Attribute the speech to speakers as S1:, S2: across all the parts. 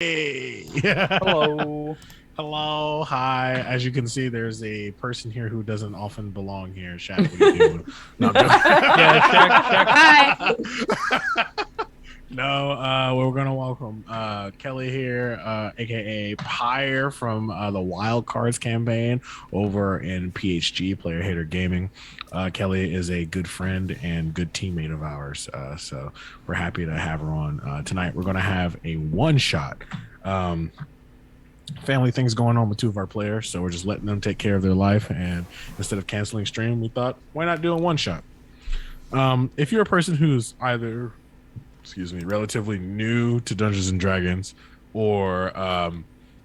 S1: Hey.
S2: Hello.
S1: Hello. Hi. As you can see, there's a person here who doesn't often belong here. Shaq, what are you doing? No, I'm
S2: Yeah, Shaq.
S1: joking. No, we're gonna welcome Kelly here, aka Pyre from the Wild Cards campaign over in PHG Player Hater Gaming. Kelly is a good friend and good teammate of ours, so we're happy to have her on tonight. We're gonna have a one shot. Family things going on with two of our players, so we're just letting them take care of their life. And instead of canceling stream, we thought, why not do a one shot? If you're a person who's either relatively new to Dungeons and Dragons or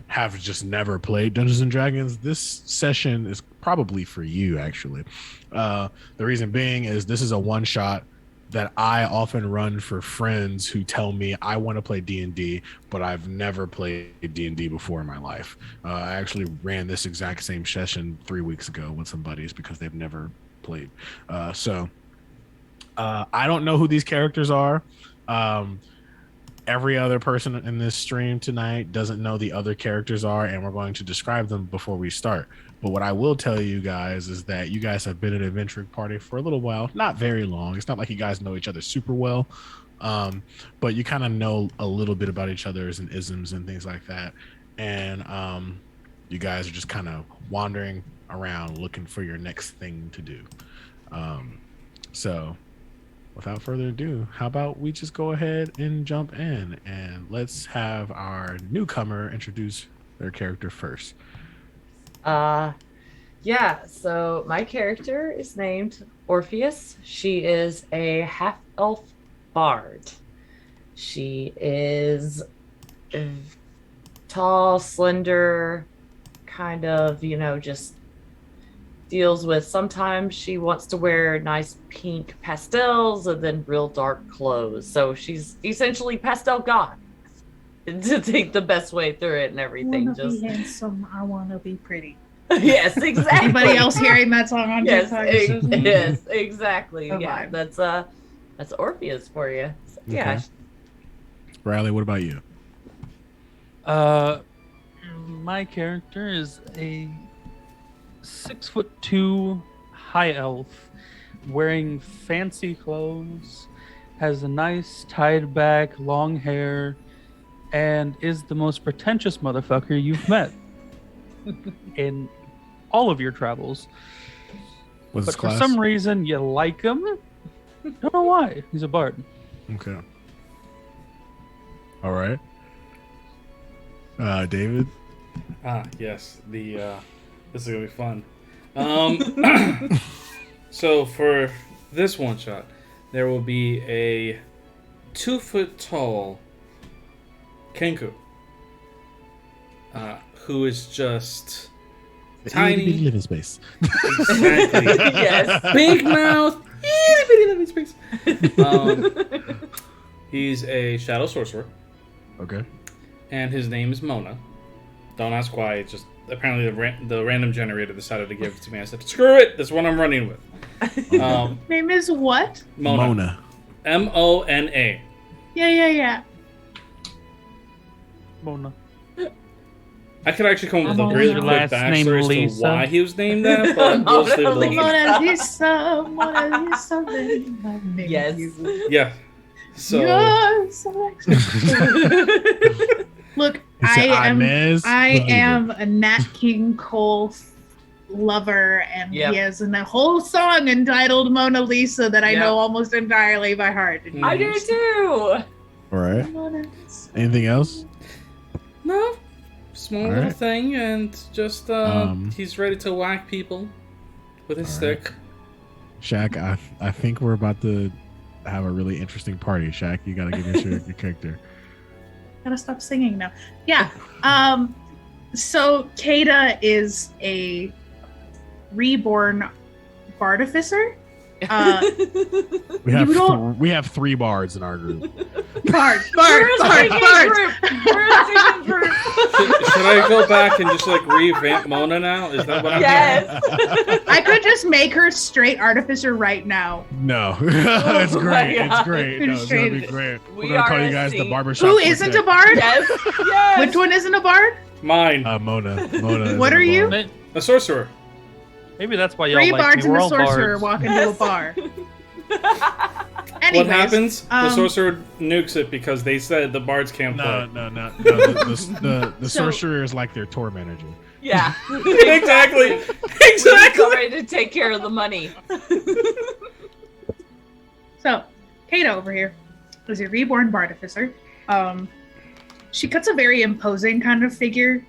S1: have just never played Dungeons and Dragons, this session is probably for you, actually. The reason being is this is a one shot that I often run for friends who tell me I want to play D&D, but I've never played D&D before in my life. I actually ran this exact same session 3 weeks ago with some buddies because they've never played. So I don't know who these characters are. Every other person in this stream tonight doesn't know the other characters are, and we're going to describe them before we start. But what I will tell you guys is that you guys have been an adventuring party for a little while, not very long. It's not like you guys know each other super well, but you kind of know a little bit about each other's and isms and things like that. And you guys are just kind of wandering around looking for your next thing to do. So without further ado, how about we just go ahead and jump in, and let's have our newcomer introduce their character first.
S3: Yeah, so my character is named Orpheus. She is a half-elf bard. She is tall, slender, kind of, just deals with, sometimes she wants to wear nice pink pastels and then real dark clothes. So she's essentially pastel goth to take the best way through it and everything.
S4: I want to be handsome. I want to be pretty.
S3: Yes, exactly.
S4: Anybody else hearing that song on TikTok?
S3: Yes, exactly.
S4: Oh,
S3: yeah,
S4: my.
S3: that's Orpheus for you. So,
S1: Okay.
S3: yeah.
S1: Riley, what about you?
S2: My character is a 6'2" high elf, wearing fancy clothes, has a nice tied back, long hair, and is the most pretentious motherfucker you've met in all of your travels.
S1: What's his
S2: But for
S1: class?
S2: some reason, you like him. Don't know why. He's a bard.
S1: Okay. All right. David?
S5: Yes. This is gonna be fun. So for this one shot, there will be a 2-foot tall Kenku, who is just tiny.
S1: Big living space.
S5: Exactly.
S3: Yes.
S5: Big mouth. Itty bitty living space. He's a shadow sorcerer,
S1: Okay.
S5: and his name is Mona. Don't ask why. It's just apparently the random generator decided to give it to me. I said, "Screw it. That's what I'm running with."
S4: Name is what?
S5: Mona. Mona.
S4: Yeah.
S2: Mona.
S5: I could actually come up with a
S4: Mona.
S5: really
S2: Your
S5: quick
S2: last name
S5: backstory as to
S2: Lisa?
S5: why he was named that, but we'll just leave it alone.
S4: Mona Lisa, then I named
S3: Yes.
S4: you.
S5: Yeah. So
S4: You're so excellent. Look,
S1: He said, Inez.
S4: I am a Nat King Cole lover, and
S3: Yep.
S4: he has a whole song entitled Mona Lisa that I
S3: Yep.
S4: know almost entirely by heart.
S3: I do too.
S1: All right.
S4: Mona Lisa.
S1: Anything else?
S5: no, small
S1: All
S5: little
S1: right.
S5: thing, and just he's ready to whack people with his
S1: All right.
S5: stick.
S1: Shaq, I think we're about to have a really interesting party. Shaq, you got to give us your character.
S4: Gotta stop singing now. Yeah. So Kata is a reborn bartificer.
S1: We have 3 bards in our group.
S4: Bard.
S3: We're a singing group. We're a singing group.
S5: Should I go back and just like revamp Mona now? Is that what I'm
S3: Yes.
S4: I could just make her straight artificer right now.
S1: No, it's
S3: Oh my
S1: great. It's
S3: God.
S1: great. No, it's gonna be great.
S3: We
S1: We're gonna call
S3: are
S1: you
S3: a
S1: guys the
S3: scene.
S1: barbershop.
S4: Who isn't a bard?
S3: Yes. Yes.
S4: Which one isn't a bard?
S5: Mine.
S1: Mona.
S4: What are you?
S2: May-
S5: A sorcerer.
S2: Maybe that's why y'all
S4: 3
S2: like
S4: bards
S2: me.
S4: and
S2: We're
S4: a
S2: all
S4: sorcerer
S2: bards.
S4: walk into a bar. Anyways,
S5: What happens? The
S4: um,
S5: sorcerer nukes it because they said the bards can't
S1: No.
S5: play.
S1: The
S4: So-
S1: sorcerer is like their tour manager.
S3: Yeah.
S5: Exactly.
S3: We need
S5: Exactly.
S3: somebody to take care of the money.
S4: So, Kata over here is a reborn bartificer. She cuts a very imposing kind of figure,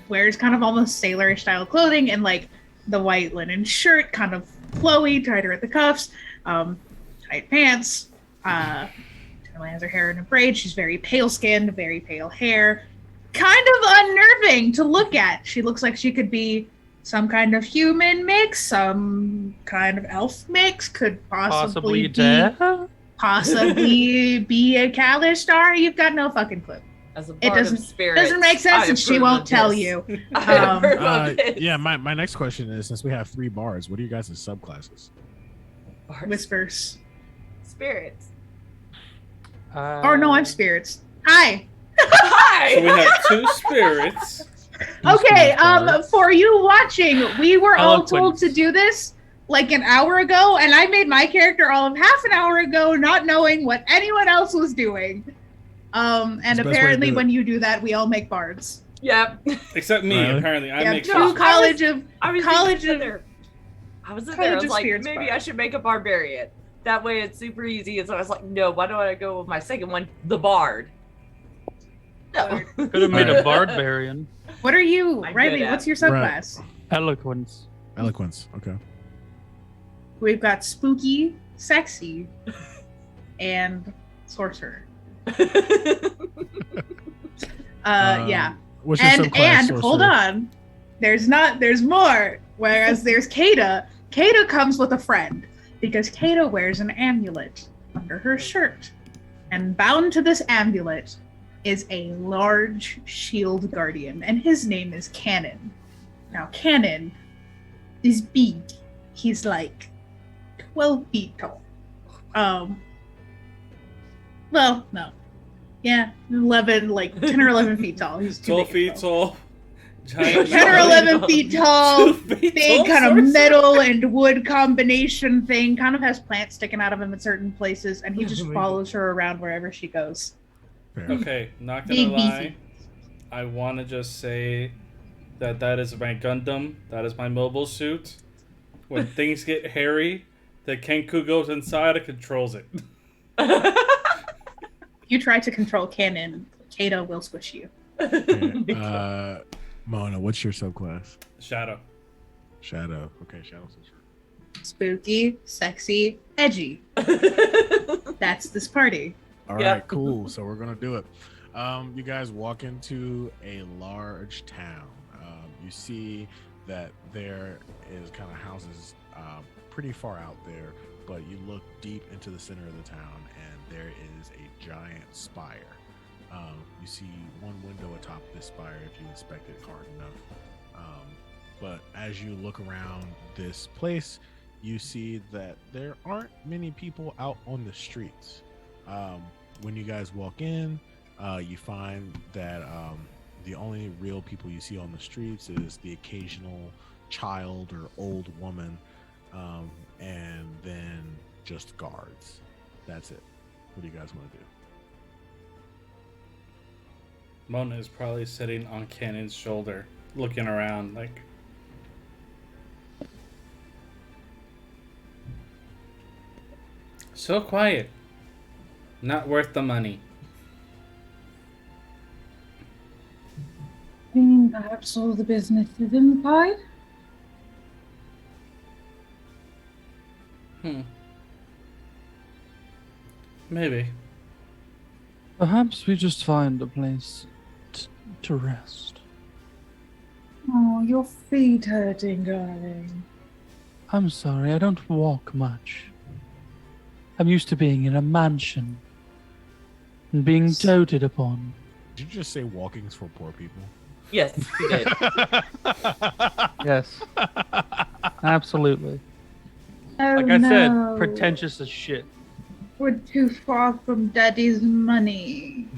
S4: wears kind of almost sailor style clothing and like the white linen shirt, kind of flowy, tighter at the cuffs, tight pants. Generally has her hair in a braid. She's very pale skinned, very pale hair, kind of unnerving to look at. She looks like she could be some kind of human mix, some kind of elf mix, could
S2: Possibly
S4: be
S2: death.
S4: possibly be a Kalistar. You've got no fucking clue.
S3: As a
S4: It
S3: bard
S4: doesn't-
S3: of spirits,
S4: Doesn't make sense,
S3: I
S4: and she
S3: approve
S4: won't
S3: of
S4: tell
S3: this.
S4: you.
S3: I
S4: Um,
S3: approve of this.
S1: Yeah, my next question is, since we have 3 bards, what are you guys' subclasses?
S3: Bards.
S4: Whispers.
S3: Spirits.
S4: Or no, I'm spirits. Hi.
S3: Hi.
S5: So we have 2 spirits.
S4: Okay,
S1: bards.
S4: for you watching, we were all told
S2: Eloquence.
S4: to do this like an hour ago, and I made my character all of half an hour ago, not knowing what anyone else was doing. And
S1: It's the best way to
S4: apparently,
S1: do it.
S4: when you do that, we all make bards.
S3: Yep.
S5: Except me,
S1: Really?
S5: apparently. I
S4: Yeah,
S5: make
S4: two
S3: No,
S5: first.
S4: college of
S3: I was
S4: College
S3: thinking
S4: of-
S3: there. I was in there. I
S4: College
S3: was
S4: of
S3: like,
S4: Spirits
S3: maybe
S4: Bard.
S3: I should make a barbarian. That way, it's super easy. And so I was like, no. Why don't I go with my second one, the bard? No.
S2: Could have made a
S1: Alright.
S2: barbarian.
S4: what are you,
S3: I'm
S4: Riley?
S3: good at-
S4: What's your
S1: Right.
S4: subclass?
S2: Eloquence.
S1: Eloquence. Okay.
S4: We've got spooky, sexy, and sorcerer. Yeah.
S1: What's your
S4: And
S1: subclass?
S4: hold
S1: sorcerer?
S4: on. There's more. Whereas there's Kata. Kata comes with a friend because Kata wears an amulet under her shirt. And bound to this amulet is a large shield guardian, and his name is Cannon. Now, Cannon is big. He's like 12 feet tall. Well, no. Yeah, 11, like 10 or 11 feet tall. He's too
S5: 12
S4: big
S5: feet
S4: and tall.
S5: tall. Giant
S4: 10 or
S5: man.
S4: 11 feet tall,
S5: 2 feet
S4: big
S5: tall
S4: kind of
S5: sorcerer.
S4: metal and wood combination thing. Kind of has plants sticking out of him in certain places, and he
S3: Oh
S4: just
S3: my
S4: follows her around wherever she goes.
S1: Fair.
S5: Okay, not
S4: Big
S5: gonna lie.
S4: beefy.
S5: I want to just say that is my Gundam. That is my mobile suit. When things get hairy, the Kenku goes inside and controls it.
S4: You try to control Cannon, Kata will squish you.
S1: Okay. Mona, what's your subclass?
S5: Shadow.
S1: Shadow. Okay, Shadow's
S4: Spooky, sexy, edgy. That's this party.
S1: All
S3: Yeah.
S1: right, cool. So we're gonna do it. You guys walk into a large town. You see that there is kind of houses pretty far out there, but you look deep into the center of the town, and there is a giant spire. You see one window atop this spire if you inspect it hard enough. But as you look around this place, you see that there aren't many people out on the streets. When you guys walk in, you find that the only real people you see on the streets is the occasional child or old woman, and then just guards. That's it. What do you guys want to do?
S5: Mona is probably sitting on Cannon's shoulder, looking around like. So quiet. Not worth the money.
S4: Perhaps all the business is inside?
S5: Maybe.
S2: Perhaps we just find a place to rest.
S4: Oh, your feet hurting, darling.
S2: I'm sorry, I don't walk much. I'm used to being in a mansion and being doted upon.
S1: Did you just say walking's for poor people?
S3: Yes, he did.
S2: Yes, absolutely.
S4: Oh,
S2: Like I said,
S4: no.
S2: pretentious as shit.
S4: We're too far from Daddy's money.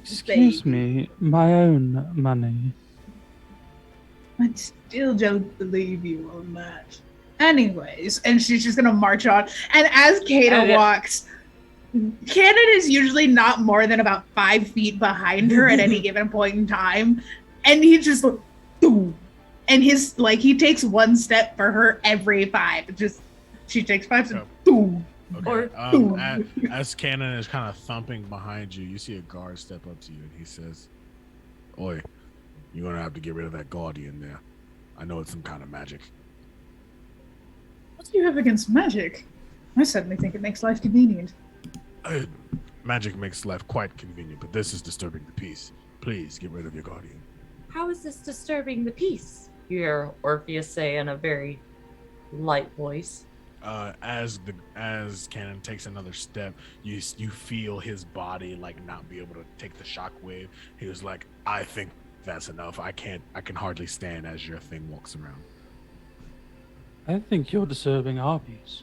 S2: Excuse
S4: Baby.
S2: me, my own money.
S4: I still don't believe you on that. Anyways, and she's just gonna march on. And as Kato
S3: Oh, yeah.
S4: walks, Cannon is usually not more than about 5 feet behind her at any given point in time. And he just like, boom. And his like he takes one step for her every 5. Just she takes 5 steps, boom.
S1: Okay.
S3: Or-
S1: As Cannon is kind of thumping behind you, you see a guard step up to you, and he says, "Oi, you're gonna have to get rid of that guardian there. I know it's some kind of magic."
S4: What do you have against magic? I suddenly think it makes life convenient.
S1: Magic makes life quite convenient, but this is disturbing the peace. Please get rid of your guardian.
S3: How is this disturbing the peace? You hear Orpheus say in a very light voice.
S1: As Cannon takes another step, you feel his body like not be able to take the shockwave. He was like, "I think that's enough. I can hardly stand as your thing walks around."
S2: I think you're disturbing our peace.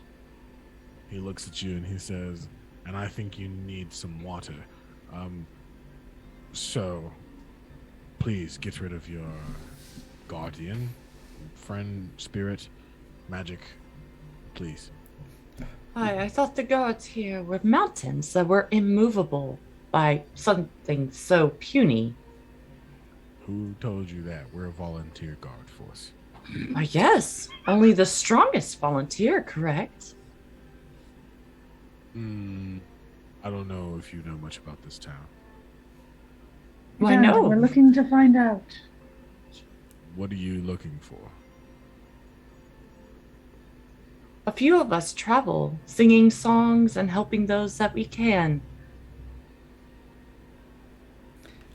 S1: He looks at you and he says, "And I think you need some water. So please get rid of your guardian, friend, spirit, magic, please."
S3: I thought the gods here were mountains that were immovable by something so puny.
S1: Who told you that? We're a volunteer guard force.
S3: Yes, only the strongest volunteer, correct?
S1: I don't know if you know much about this town.
S3: Why
S4: Yeah,
S3: no?
S4: We're looking to find out.
S1: What are you looking for?
S3: A few of us travel, singing songs and helping those that we can.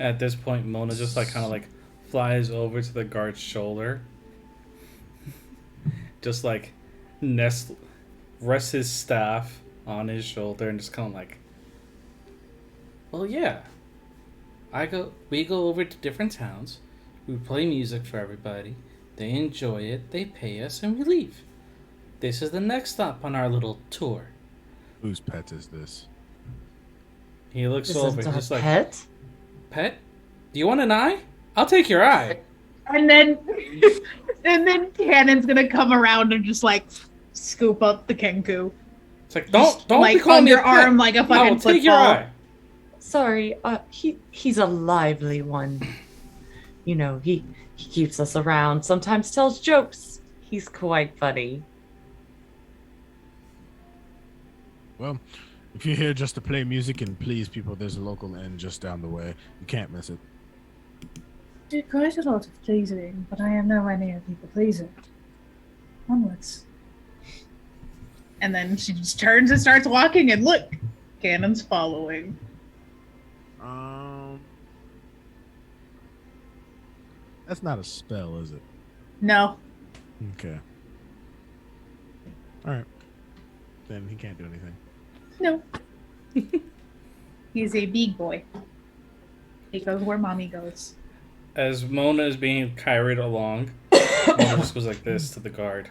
S5: At this point, Mona just kind of flies over to the guard's shoulder, just rests his staff on his shoulder and just kind of well, yeah. We go over to different towns. We play music for everybody. They enjoy it. They pay us, and we leave. This is the next stop on our little tour.
S1: Whose pet is this?
S5: He looks
S3: This
S5: over.
S3: isn't a
S5: He's like,
S3: pet.
S5: "Pet? Do you want an eye? I'll take your eye."
S4: And then Cannon's gonna come around and just like scoop up the Kenku.
S5: It's like, don't
S4: like
S5: be calling
S4: on
S5: me
S4: your
S5: a pet.
S4: arm like a
S5: I
S4: fucking
S5: will take your
S4: football.
S5: eye.
S3: Sorry, he's a lively one. You know, he keeps us around, sometimes tells jokes. He's quite funny.
S1: Well, if you're here just to play music and please people, there's a local inn just down the way. You can't miss it.
S4: Do quite a lot of pleasing, but I am nowhere near people pleasing. Onwards. And then she just turns and starts walking, and look, Cannon's following.
S1: That's not a spell, is it?
S4: No.
S1: Okay. All right. Then he can't do anything.
S4: No. He's a big boy. He goes where mommy goes.
S5: As Mona is being carried along, Mona just goes like this to the guard.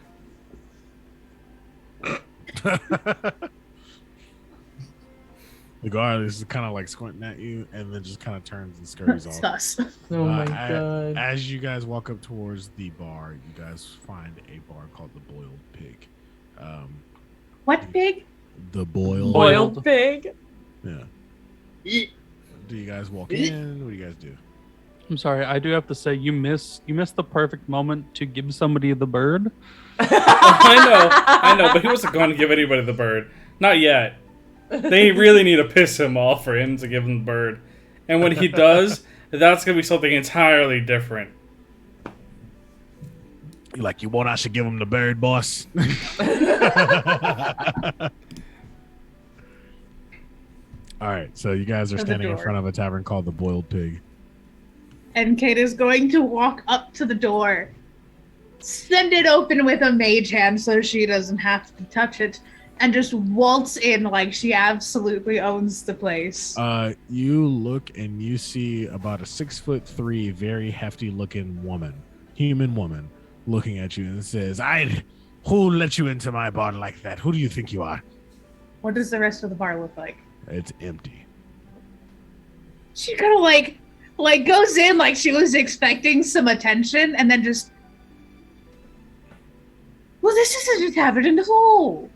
S1: The guard is kind of like squinting at you and then just kind of turns and scurries off.
S4: Sus.
S2: Oh my
S1: A-
S2: god.
S1: As you guys walk up towards the bar, you guys find a bar called the Boiled Pig.
S4: What pig?
S1: The Boiled.
S3: Boiled pig.
S1: Yeah. Do you guys walk in? What do you guys do?
S2: I'm sorry, I do have to say you missed the perfect moment to give somebody the bird.
S5: I know, but he wasn't going to give anybody the bird. Not yet. They really need to piss him off for him to give him the bird. And when he does, that's going to be something entirely different.
S1: You like, you want I should give him the bird, boss? All right, so you guys are
S4: To the
S1: standing in
S4: door.
S1: front of a tavern called the Boiled Pig.
S4: And Kate is going to walk up to the door send it open with a mage hand so she doesn't have to touch it, and just waltz in like she absolutely owns the place.
S1: You look and you see about a 6'3", very hefty looking human woman, looking at you and says, who let you into my bar like that? Who do you think you are?
S4: What does the rest of the bar look like?
S1: It's empty.
S4: She kind of like goes in like she was expecting some attention, and then just, well, this isn't a tavern at all.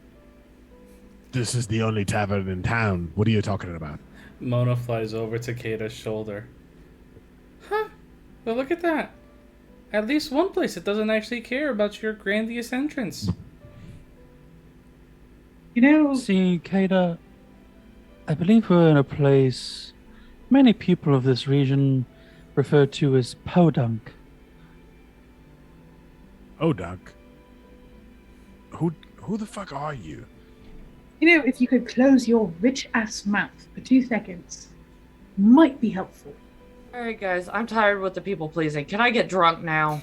S1: This is the only tavern in town. What are you talking about?
S5: Mona flies over to Kata's shoulder. Huh? Well, look at that. At least one place that doesn't actually care about your grandiose entrance.
S4: You know,
S2: See, Kada, I believe we're in a place many people of this region refer to as Podunk.
S1: Oh, Doc. Who the fuck are you?
S4: if you could close your rich ass mouth for 2 seconds, might be helpful.
S3: All right, guys, I'm tired with the people pleasing. Can I get drunk now?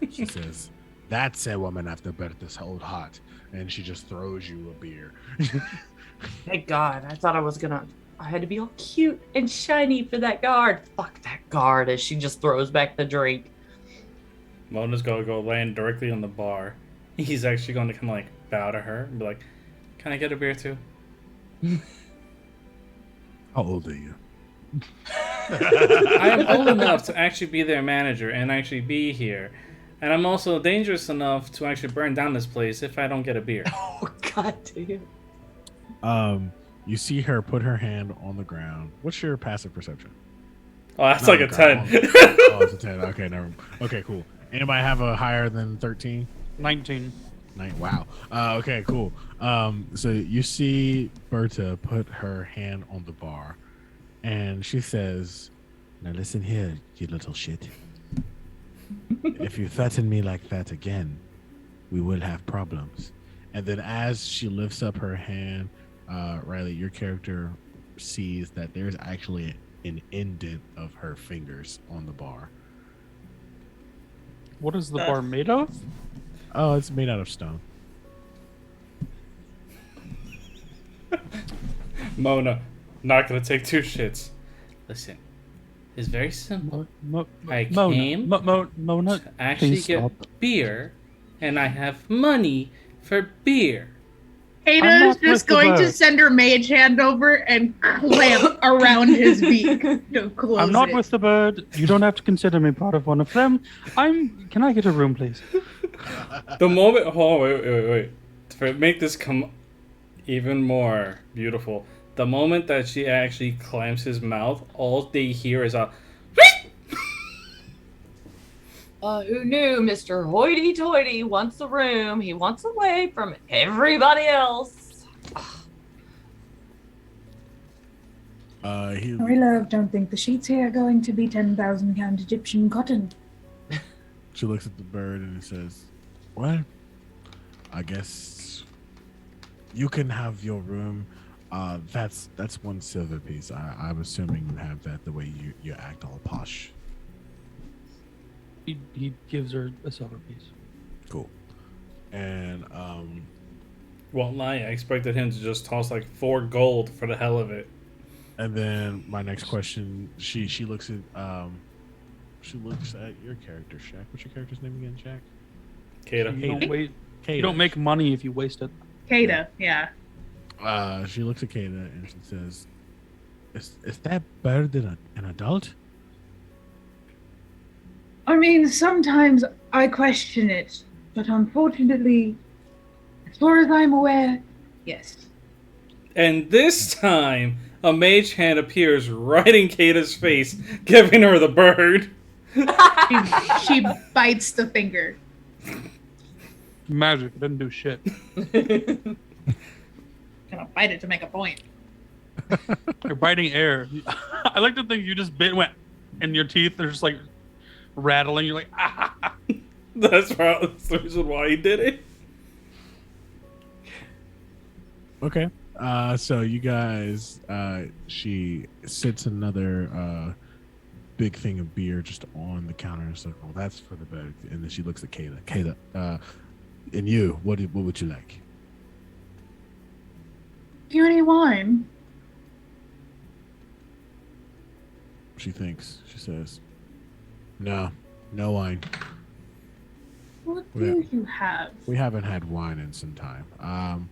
S1: She says, that's a woman after Bertha's old heart. And she just throws you a beer.
S3: Thank God. I thought I had to be all cute and shiny for that guard. Fuck that guard, as she just throws back the drink.
S5: Mona's gonna go land directly on the bar. He's actually gonna kind of like bow to her and be like, "Can I get a beer too?"
S1: How old are you?
S5: I am old enough to actually be their manager and actually be here. And I'm also dangerous enough to actually burn down this place if I don't get a beer.
S3: Oh, God damn.
S1: You see her put her hand on the ground. What's your passive perception?
S5: Oh, that's
S1: Not
S5: like
S1: on
S5: a
S1: the ground,
S5: 10.
S1: Oh, it's a 10. Okay, never mind. Okay, cool. Anybody have a higher than 13?
S2: 19.
S1: Wow. Okay, cool. So you see Berta put her hand on the bar, and she says, "Now listen here, you little shit. If you threaten me like that again, we will have problems." And then as she lifts up her hand, Riley, your character sees that there's actually an indent of her fingers on the bar.
S2: What is the bar made of?
S1: Oh, it's made out of stone.
S5: Mona, not gonna take 2 shits. Listen, it's very simple. I came
S2: Mona,
S5: to actually
S2: please
S5: get
S2: stop.
S5: beer, and I have money for beer.
S2: I'm
S4: Ada's
S2: not
S4: just
S2: with the
S4: going to
S2: bird.
S4: send her mage hand over and clamp around his beak to close
S2: I'm not
S4: it.
S2: with the bird. You don't have to consider me part of one of them. Can I get a room, please?
S5: The moment, wait. To make this come even more beautiful, the moment that she actually clamps his mouth, all they hear is a.
S3: Who knew Mr. Hoity-toity wants a room. He wants away from everybody else.
S4: Sorry, love, don't think the sheets here are going to be 10,000 count Egyptian cotton.
S1: She looks at the bird and says, "Well, I guess you can have your room. That's 1 silver piece. I'm assuming you have that the way you act all posh."
S2: He gives her a silver piece.
S1: Cool. And
S5: Won't lie, I expected him to just toss like 4 gold for the hell of it.
S1: and then my next question, she looks at your character, Shaq. What's your character's name again, Shaq?
S5: Kata.
S2: You don't wait.
S1: Kata.
S2: You don't make money if you waste it.
S4: Kada, yeah.
S1: She looks at Kata and she says, "Is that bird an adult?"
S4: I mean, sometimes I question it, but unfortunately, as far as I'm aware, yes.
S5: And this time, a mage hand appears right in Kata's face, giving her the bird.
S4: She bites the finger.
S2: Magic. It didn't do shit.
S4: Gonna bite it to make a point.
S2: You're biting air. I like to think you just went, and your teeth are just like rattling. You're like, ah.
S5: That's the reason why he did it.
S1: Okay. So you guys, she sits another big thing of beer just on the counter. And it's like, oh, that's for the bed. And then she looks at Kayla. Kayla, and you, what would you like?
S4: Do you any wine?
S1: She thinks. She says, no wine.
S4: What
S1: Yeah.
S4: do you have?
S1: We haven't had wine in some time.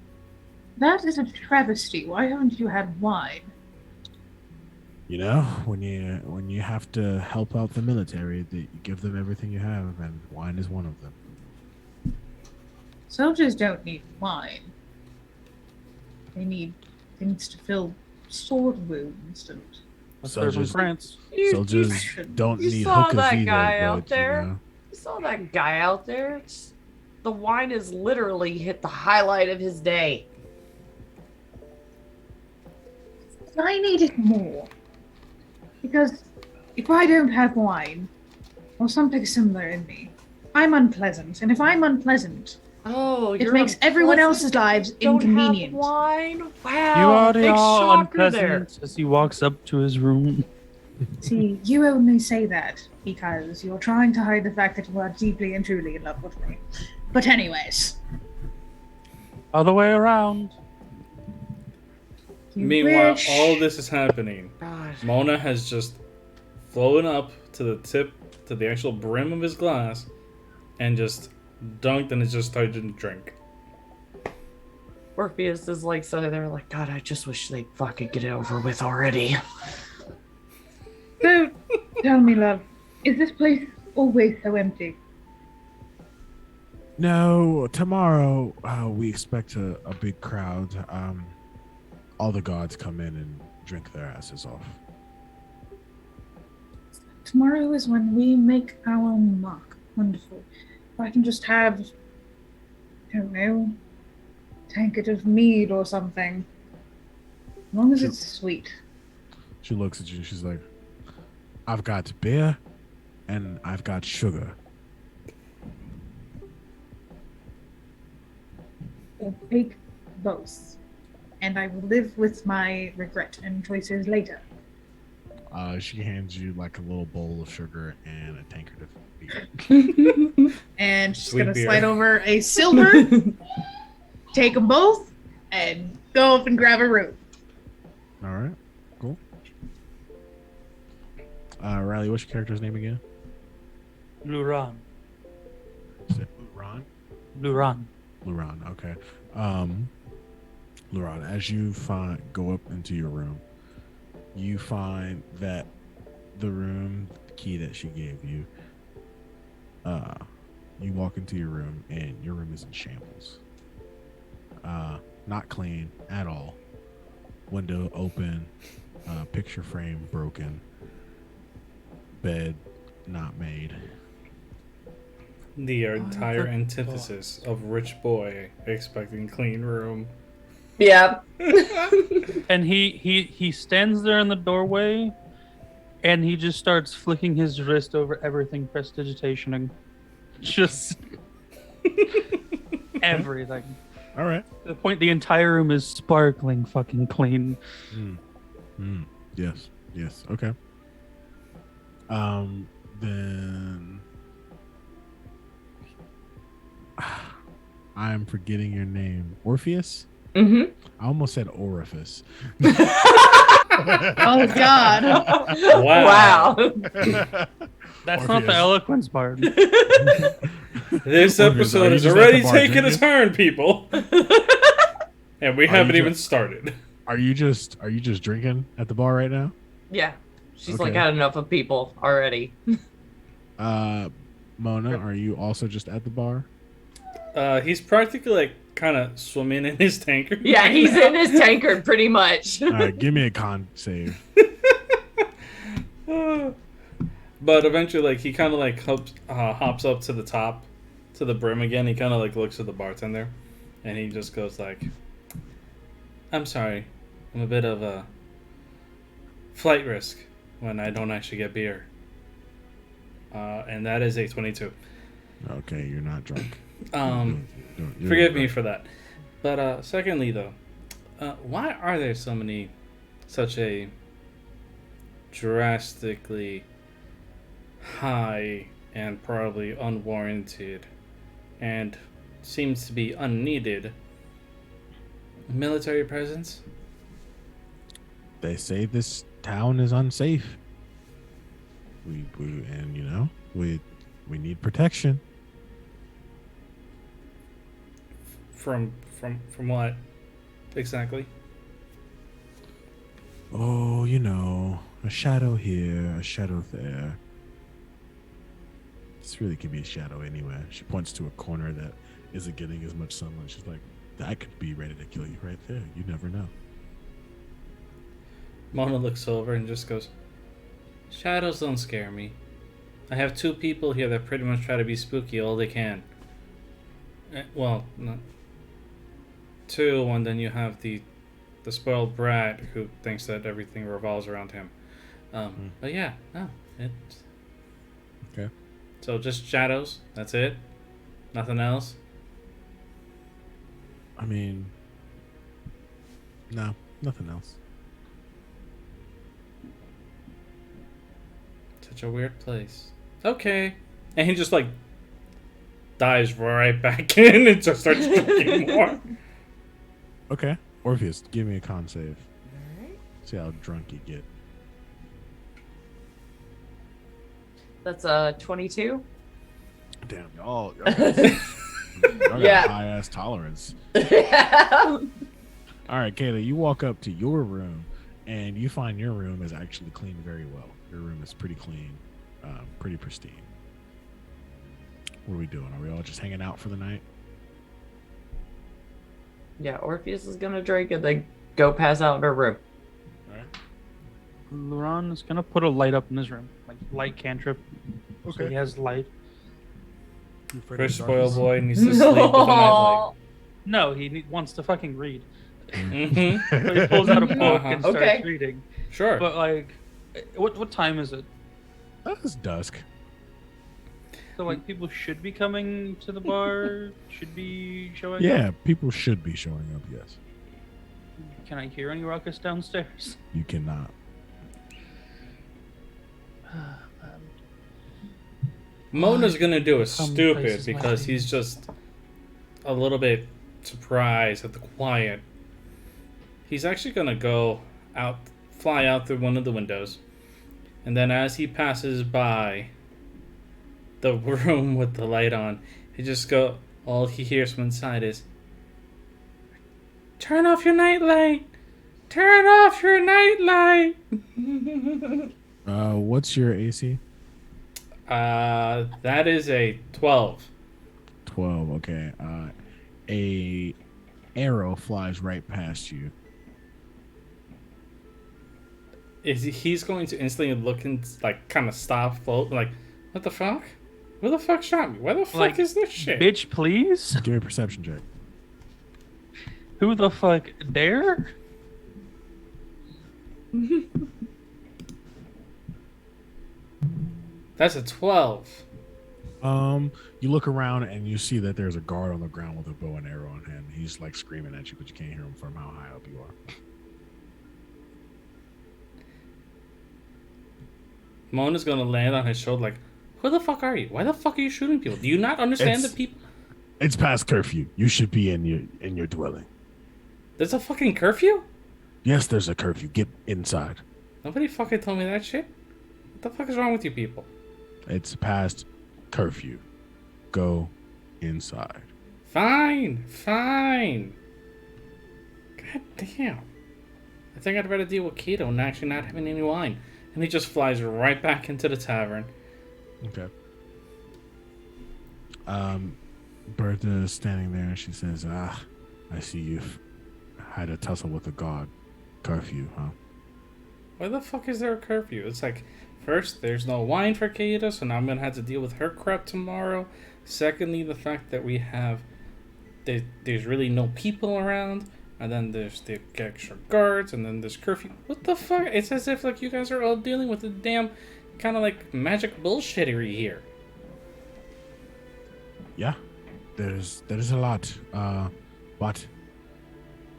S4: That is a travesty. Why haven't you had wine?
S1: You know, when you have to help out the military, you give them everything you have, and wine is one of them.
S4: Soldiers don't need wine. They need things to fill sword wounds and
S2: That's from
S1: Soldiers-
S2: France.
S1: Soldiers don't
S3: you
S1: need
S3: saw
S1: hookahs
S3: that
S1: either.
S3: guy
S1: but,
S3: out there?
S1: You know,
S3: You saw that guy out there? The wine has literally hit the highlight of his day.
S4: I need it more. Because if I don't have wine, or something similar in me, I'm unpleasant. And if I'm unpleasant,
S3: Oh,
S4: it makes everyone else's lives inconvenient.
S3: Don't have wine? Wow.
S2: You already
S3: big
S2: are
S3: shocker there.
S2: unpleasant as he walks up to his room.
S4: See, you only say that because you're trying to hide the fact that you are deeply and truly in love with me. But anyways.
S2: Other way around.
S4: You
S5: Meanwhile,
S4: wish...
S5: all this is happening.
S3: God.
S5: Mona has just flown up to the tip, to the actual brim of his glass, and just dunked and has just started to drink.
S3: Orpheus is like sitting there like, God, I just wish they'd fucking get it over with already.
S4: So, tell me, love, is this place always so empty?
S1: no, tomorrow we expect a big crowd. All the gods come in and drink their asses off.
S4: Tomorrow is when we make our mark. Wonderful. If I can just have, I don't know, a tankard of mead or something. As long as
S1: Sure.
S4: it's sweet.
S1: She looks at you and she's like, I've got beer and I've got sugar.
S4: I'll take both. And I will live with my regret and choices later.
S1: She hands you like a little bowl of sugar and a tankard of beer.
S4: And she's
S5: Sweet
S4: gonna
S5: beer.
S4: slide over a silver, take them both, and go up and grab a room.
S1: All right, cool. Riley, what's your character's name again?
S2: Luran.
S1: Is it Ron?
S2: Luran.
S1: Luran, okay. Luran, as you go up into your room, you find that the room key that she gave you, you walk into your room and your room is in shambles. Not clean at all. Window open, picture frame broken, bed not made.
S5: The entire
S2: the
S5: antithesis of rich boy expecting clean room.
S3: Yeah.
S2: And he stands there in the doorway, and he just starts flicking his wrist over everything prestidigitationing. Just everything.
S1: All right.
S2: To the point the entire room is sparkling fucking clean.
S1: Yes. Yes. Okay. Then I'm forgetting your name. Orpheus?
S3: Mm-hmm.
S1: I almost said orifice.
S4: Oh God!
S5: Wow.
S2: That's not the
S1: Orpheus.
S2: eloquence part.
S5: This
S1: Orpheus, are
S5: episode
S1: you
S5: is
S1: just at
S5: already
S1: the bar
S5: taking a
S1: drinking?
S5: turn, people. And we
S1: Are
S5: haven't
S1: you
S5: even
S1: ju-
S5: started.
S1: Are you just drinking at the bar right now?
S3: Yeah. She's like
S1: Okay.
S3: had enough of people already.
S1: Mona, are you also just at the bar?
S5: He's practically like kind of swimming in his tanker.
S3: Yeah, he's in his tankard pretty much.
S1: All right, give me a con save.
S5: But eventually, like he kind of like hops up to the top, to the brim again. He kind of like looks at the bartender, and he just goes like, "I'm sorry, I'm a bit of a flight risk when I don't actually get beer." And that is a 22.
S1: Okay, you're not drunk. You're
S5: Forgive me
S1: drunk.
S5: for that. But secondly, though, why are there such a drastically high and probably unwarranted and seems to be unneeded military presence?
S1: They say this town is unsafe. And we need protection.
S5: From what exactly?
S1: Oh, a shadow here, a shadow there. This really could be a shadow anywhere. She points to a corner that isn't getting as much sunlight. She's like, that could be ready to kill you right there. You never know.
S5: Mona looks over and just goes, shadows don't scare me. I have 2 people here that pretty much try to be spooky all they can. Well, not 2, and then you have the spoiled brat who thinks that everything revolves around him. But yeah, no, it's
S1: Okay.
S5: so just shadows. That's it. Nothing else.
S1: I mean, no, nothing else.
S5: Such a weird place. Okay, and he just like dives right back in and just starts drinking more.
S1: Okay. Orpheus, give me a con save.
S3: Alright.
S1: See how drunk you get.
S3: That's 22.
S1: Damn, y'all got
S3: Yeah.
S1: high ass tolerance.
S3: Yeah.
S1: All right, Kayla, you walk up to your room and you find your room is actually cleaned very well. Your room is pretty clean, pretty pristine. What are we doing? Are we all just hanging out for the night?
S3: Yeah, Orpheus is gonna drink and then go pass out in her room.
S1: All right.
S2: Luron is gonna put a light up in his room, like light cantrip. So he has light.
S5: Chris Spoil Boy needs to sleep with a nightlight.
S2: No, he wants to fucking read.
S5: Mm-hmm.
S2: So he pulls out a book and starts
S3: Okay.
S2: reading.
S5: Sure.
S2: But like, what time is it?
S1: It's dusk.
S2: So like, people should be coming to the bar. Should be showing
S1: Yeah,
S2: up.
S1: people should be showing up, yes.
S2: Can I hear any ruckus downstairs?
S1: You cannot.
S5: Mona's gonna do a
S2: Some
S5: stupid
S2: places
S5: because
S2: like
S5: he's just a little bit surprised at the quiet. He's actually gonna fly out through one of the windows, and then as he passes by the room with the light on, all he hears from inside is, "Turn off your nightlight! Turn off your nightlight!"
S1: What's your AC?
S5: That is a 12.
S1: 12, okay. A arrow flies right past you.
S5: He's going to instantly look and like kind of stop, float, like, what the fuck? Who the fuck shot me? Where the fuck
S2: Like,
S5: is this shit?
S2: Bitch, please.
S1: Give me a perception check.
S2: Who the fuck dare?
S5: That's a 12.
S1: You look around and you see that there's a guard on the ground with a bow and arrow in hand. He's like screaming at you, but you can't hear him from how high up you are.
S5: Mona's gonna land on his shoulder like, who the fuck are you? Why the fuck are you shooting people? Do you not understand
S1: It's-
S5: that people...
S1: It's past curfew. You should be in your dwelling.
S5: There's a fucking curfew?
S1: Yes, there's a curfew. Get inside.
S5: Nobody fucking told me that shit. What the fuck is wrong with you people?
S1: It's past curfew. Go inside.
S5: Fine. God damn. I think I'd rather deal with keto and actually not having any wine. And he just flies right back into the tavern.
S1: Okay. Bertha is standing there and she says, I see you've had a tussle with a guard. Curfew, huh?
S5: Why the fuck is there a curfew? It's like, first, there's no wine for Keita, so now I'm gonna have to deal with her crap tomorrow. Secondly, the fact that we have... There's really no people around. And then there's the extra guards, and then there's curfew. What the fuck? It's as if like you guys are all dealing with the damn kind of like magic bullshittery here.
S1: Yeah. There's a lot. But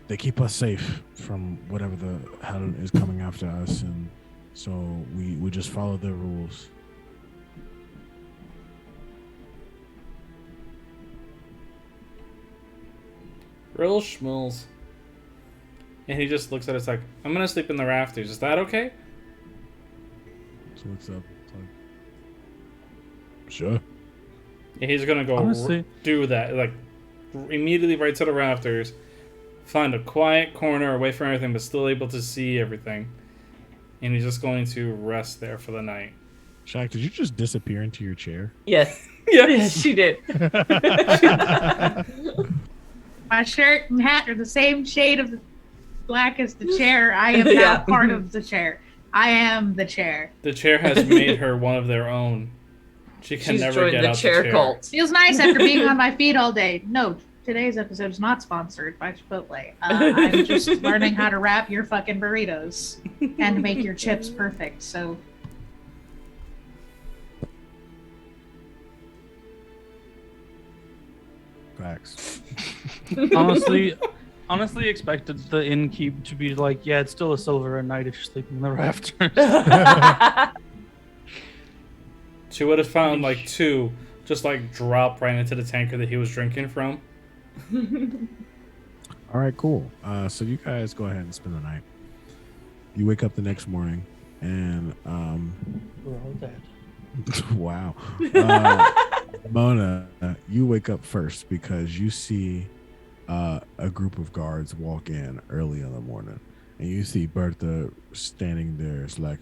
S1: they keep us safe from whatever the hell is coming after us, and so we just follow the rules.
S5: Real schmools. And he just looks at us like, I'm gonna sleep in the rafters. Is that okay?
S1: So looks up. It's like, sure.
S5: And he's gonna go
S2: Honestly-
S5: do that. Like, immediately right to the rafters. Find a quiet corner away from everything, but still able to see everything. And he's just going to rest there for the night.
S1: Shaq, did you just disappear into your chair?
S3: Yes.
S5: Yes.
S3: Yes, she did.
S4: My shirt and hat are the same shade of black as the chair. I am
S3: Yeah.
S4: now part of the chair. I am the chair.
S5: The chair has made her one of their own. She can
S3: She's
S5: never
S3: joined
S5: get
S3: the
S5: out
S3: chair
S5: the chair.
S3: cult.
S4: Feels nice after being on my feet all day. No, today's episode is not sponsored by Chipotle. I'm just learning how to wrap your fucking burritos and make your chips perfect. So
S1: Facts.
S2: Honestly expected the innkeep to be like, yeah, it's still a silver a night if you're sleeping in the rafters.
S5: She would have found like 2 just like drop right into the tanker that he was drinking from.
S1: All right, cool. So you guys go ahead and spend the night. You wake up the next morning, and
S2: We're all dead.
S1: wow, Mona, you wake up first because you see a group of guards walk in early in the morning, and you see Bertha standing there. It's like,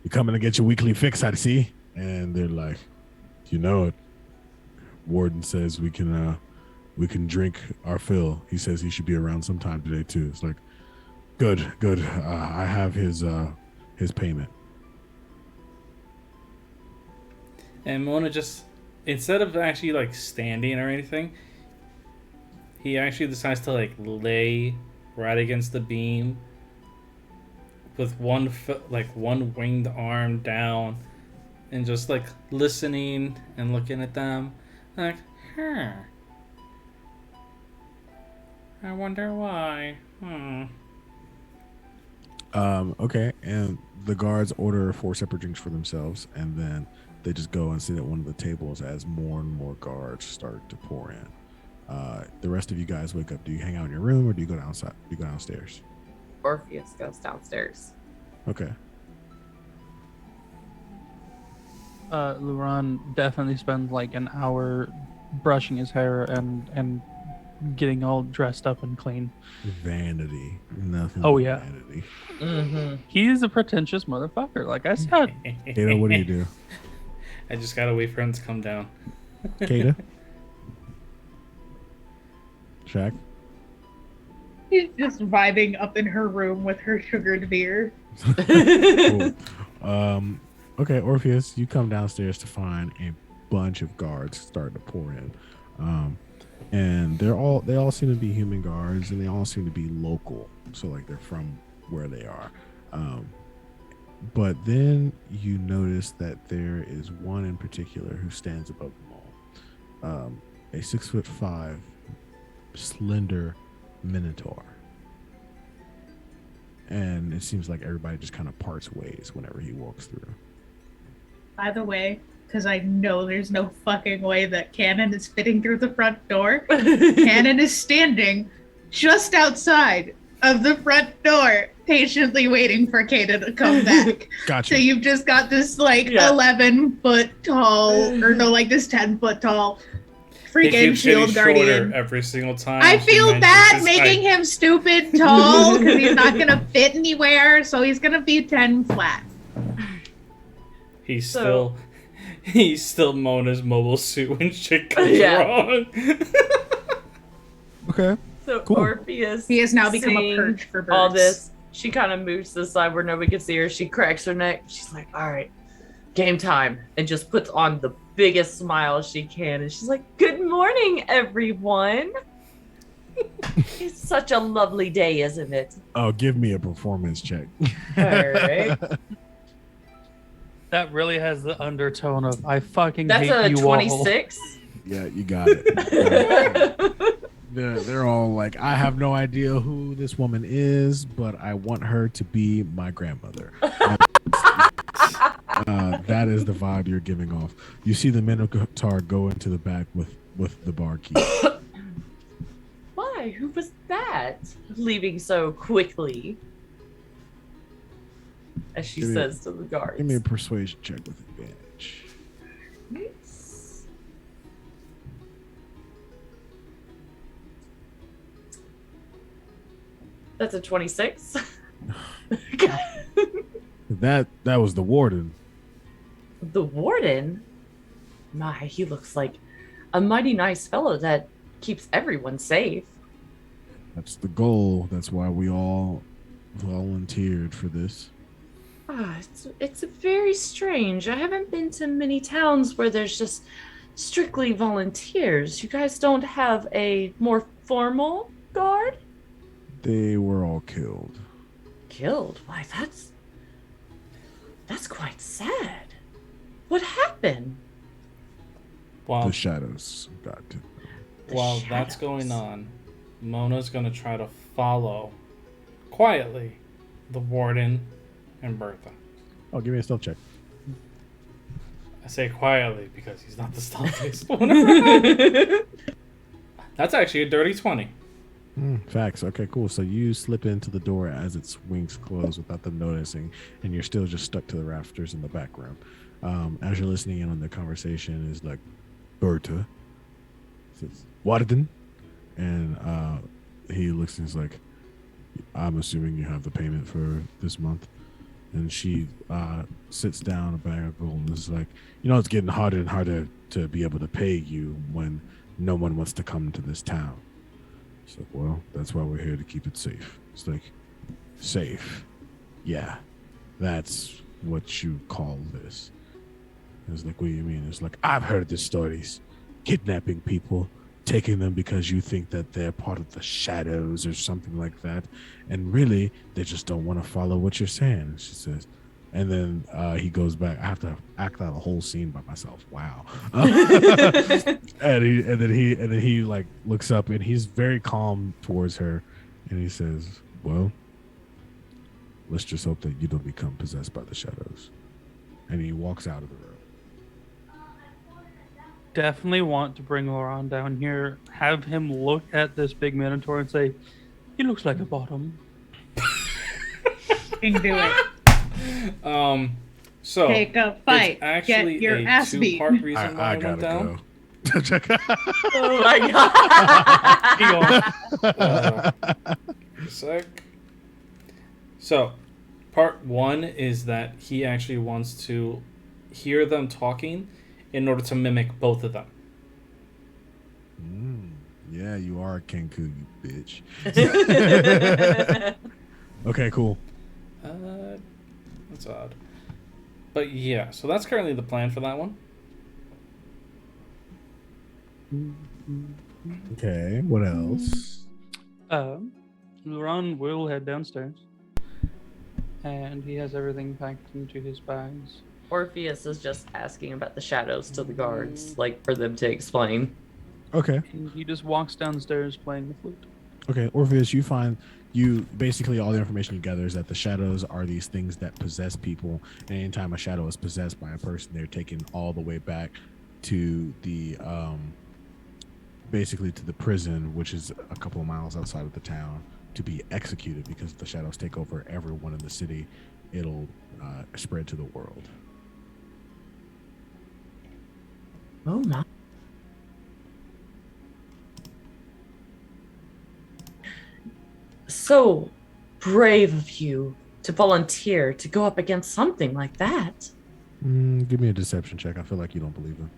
S1: "You coming to get your weekly fix, I see." And they're like, "You know it. Warden says we can drink our fill. He says he should be around sometime today too." It's like, good. I have his payment.
S5: And Mona just, instead of actually like standing or anything, he actually decides to like lay right against the beam with one winged arm down, and just like listening and looking at them, like, I wonder why.
S1: Okay, and the guards order 4 separate drinks for themselves, and then they just go and sit at one of the tables as more and more guards start to pour in. The rest of you guys wake up. Do you hang out in your room, or do you go outside? Do you go downstairs?
S3: Orpheus goes downstairs.
S1: Okay.
S2: Luran definitely spends like an hour brushing his hair and getting all dressed up and clean.
S1: Vanity. Nothing.
S2: Oh,
S1: but
S2: yeah.
S1: Vanity.
S3: Mm-hmm.
S2: He's a pretentious motherfucker, like I said.
S1: Kata, what do you do?
S5: I just gotta wait for him to come down.
S1: Kata? Shaq?
S4: she's just vibing up in her room with her sugared beer.
S1: Cool. Okay, Orpheus, you come downstairs to find a bunch of guards starting to pour in. And they all seem to be human guards, and they all seem to be local. So like they're from where they are. But then you notice that there is one in particular who stands above them all. A 6'5" slender minotaur. And it seems like everybody just kind of parts ways whenever he walks through.
S4: By the way, because I know there's no fucking way that Cannon is fitting through the front door. Cannon is standing just outside of the front door, patiently waiting for Kata to come back.
S1: Gotcha.
S4: So you've just got this like
S3: Yeah.
S4: 11-foot tall, or no, like this 10-foot tall
S5: He
S4: freaking
S5: keeps getting
S4: shield
S5: shorter
S4: guardian.
S5: every single time.
S4: I
S5: she
S4: feel
S5: mentions
S4: bad
S5: his
S4: making
S5: height.
S4: him stupid tall because he's not gonna fit anywhere, so he's gonna be 10 flat.
S5: He's still Mona's mobile suit when shit goes
S3: Yeah.
S5: wrong.
S1: Okay.
S3: So
S1: Cool.
S3: Orpheus,
S4: He has now become a
S3: seeing
S4: perch for birds.
S3: all this, she kind of moves to the side where nobody can see her. She cracks her neck. She's like, "All right, game time," and just puts on the biggest smile she can. And she's like, "Good morning, everyone. It's such a lovely day, isn't it?"
S1: Oh, give me a performance check.
S3: All right.
S2: That really has the undertone of I fucking
S3: That's
S2: hate
S3: a
S2: you all.
S3: 26.
S1: Yeah, you got it. They're all like, I have no idea who this woman is, but I want her to be my grandmother. That is the vibe you're giving off. You see the Minotaur go into the back with the bar key.
S3: Why? Why? Who was that? Leaving so quickly. As she
S1: Give me-
S3: says to the guards.
S1: Give me a persuasion check with advantage.
S3: Yes. That's a 26.
S1: That was the warden.
S3: The warden? My, he looks like a mighty nice fellow that keeps everyone safe.
S1: That's the goal. That's why we all volunteered for this.
S3: It's very strange. I haven't been to many towns where there's just strictly volunteers. You guys don't have a more formal guard?
S1: They were all killed.
S3: Killed? Why, that's quite sad. What happened?
S5: While
S1: The shadows got to.
S5: while that's going on, Mona's gonna try to follow quietly the warden and Bertha.
S1: Oh, give me a stealth check.
S5: I say quietly because he's not the stealthiest one. That's actually a dirty 20.
S1: Facts. Okay, cool. So you slip into the door as it swings closed without them noticing, and you're still just stuck to the rafters in the background. As you're listening in on the conversation, is like Berta says, "Warden," and he looks and he's like, "I'm assuming you have the payment for this month." And she sits down a bag of gold and is like, it's getting harder and harder to be able to pay you when no one wants to come to this town. It's like, well, that's why we're here, to keep it safe. It's like, safe? Yeah, that's what you call this. It's like, what do you mean? It's like, I've heard the stories. Kidnapping people, taking them because you think that they're part of the shadows or something like that. And really, they just don't want to follow what you're saying, she says. And then he goes back. I have to act out a whole scene by myself. Wow. and then he like looks up and he's very calm towards her, and he says, "Well, let's just hope that you don't become possessed by the shadows." And he walks out of the room.
S2: Definitely want to bring Laurent down here, have him look at this big minotaur and say, "He looks like a bottom."
S4: You can do it.
S5: So
S4: Take a fight.
S5: it's actually
S4: Get your
S5: a
S4: ass beat.
S5: two-part reason why
S1: I
S5: I went
S1: gotta
S5: down.
S1: go.
S3: Oh my god.
S5: Sec. So, part one is that he actually wants to hear them talking in order to mimic both of them.
S1: Yeah, you are a Kenku, you bitch. Okay, cool.
S5: That's odd. But yeah, so that's currently the plan for that one.
S1: Okay, what else?
S2: Laurent will head downstairs, and he has everything packed into his bags.
S3: Orpheus is just asking about the shadows to the guards, like for them to explain.
S1: Okay.
S2: And he just walks downstairs playing the flute.
S1: Okay, Orpheus, you find basically all the information you gather is that the shadows are these things that possess people, and anytime a shadow is possessed by a person, they're taken all the way back to the basically to the prison, which is a couple of miles outside of the town, to be executed. Because if the shadows take over everyone in the city, it'll spread to the world.
S3: Oh my. So brave of you to volunteer to go up against something like that.
S1: Give me a deception check. I feel like you don't believe him.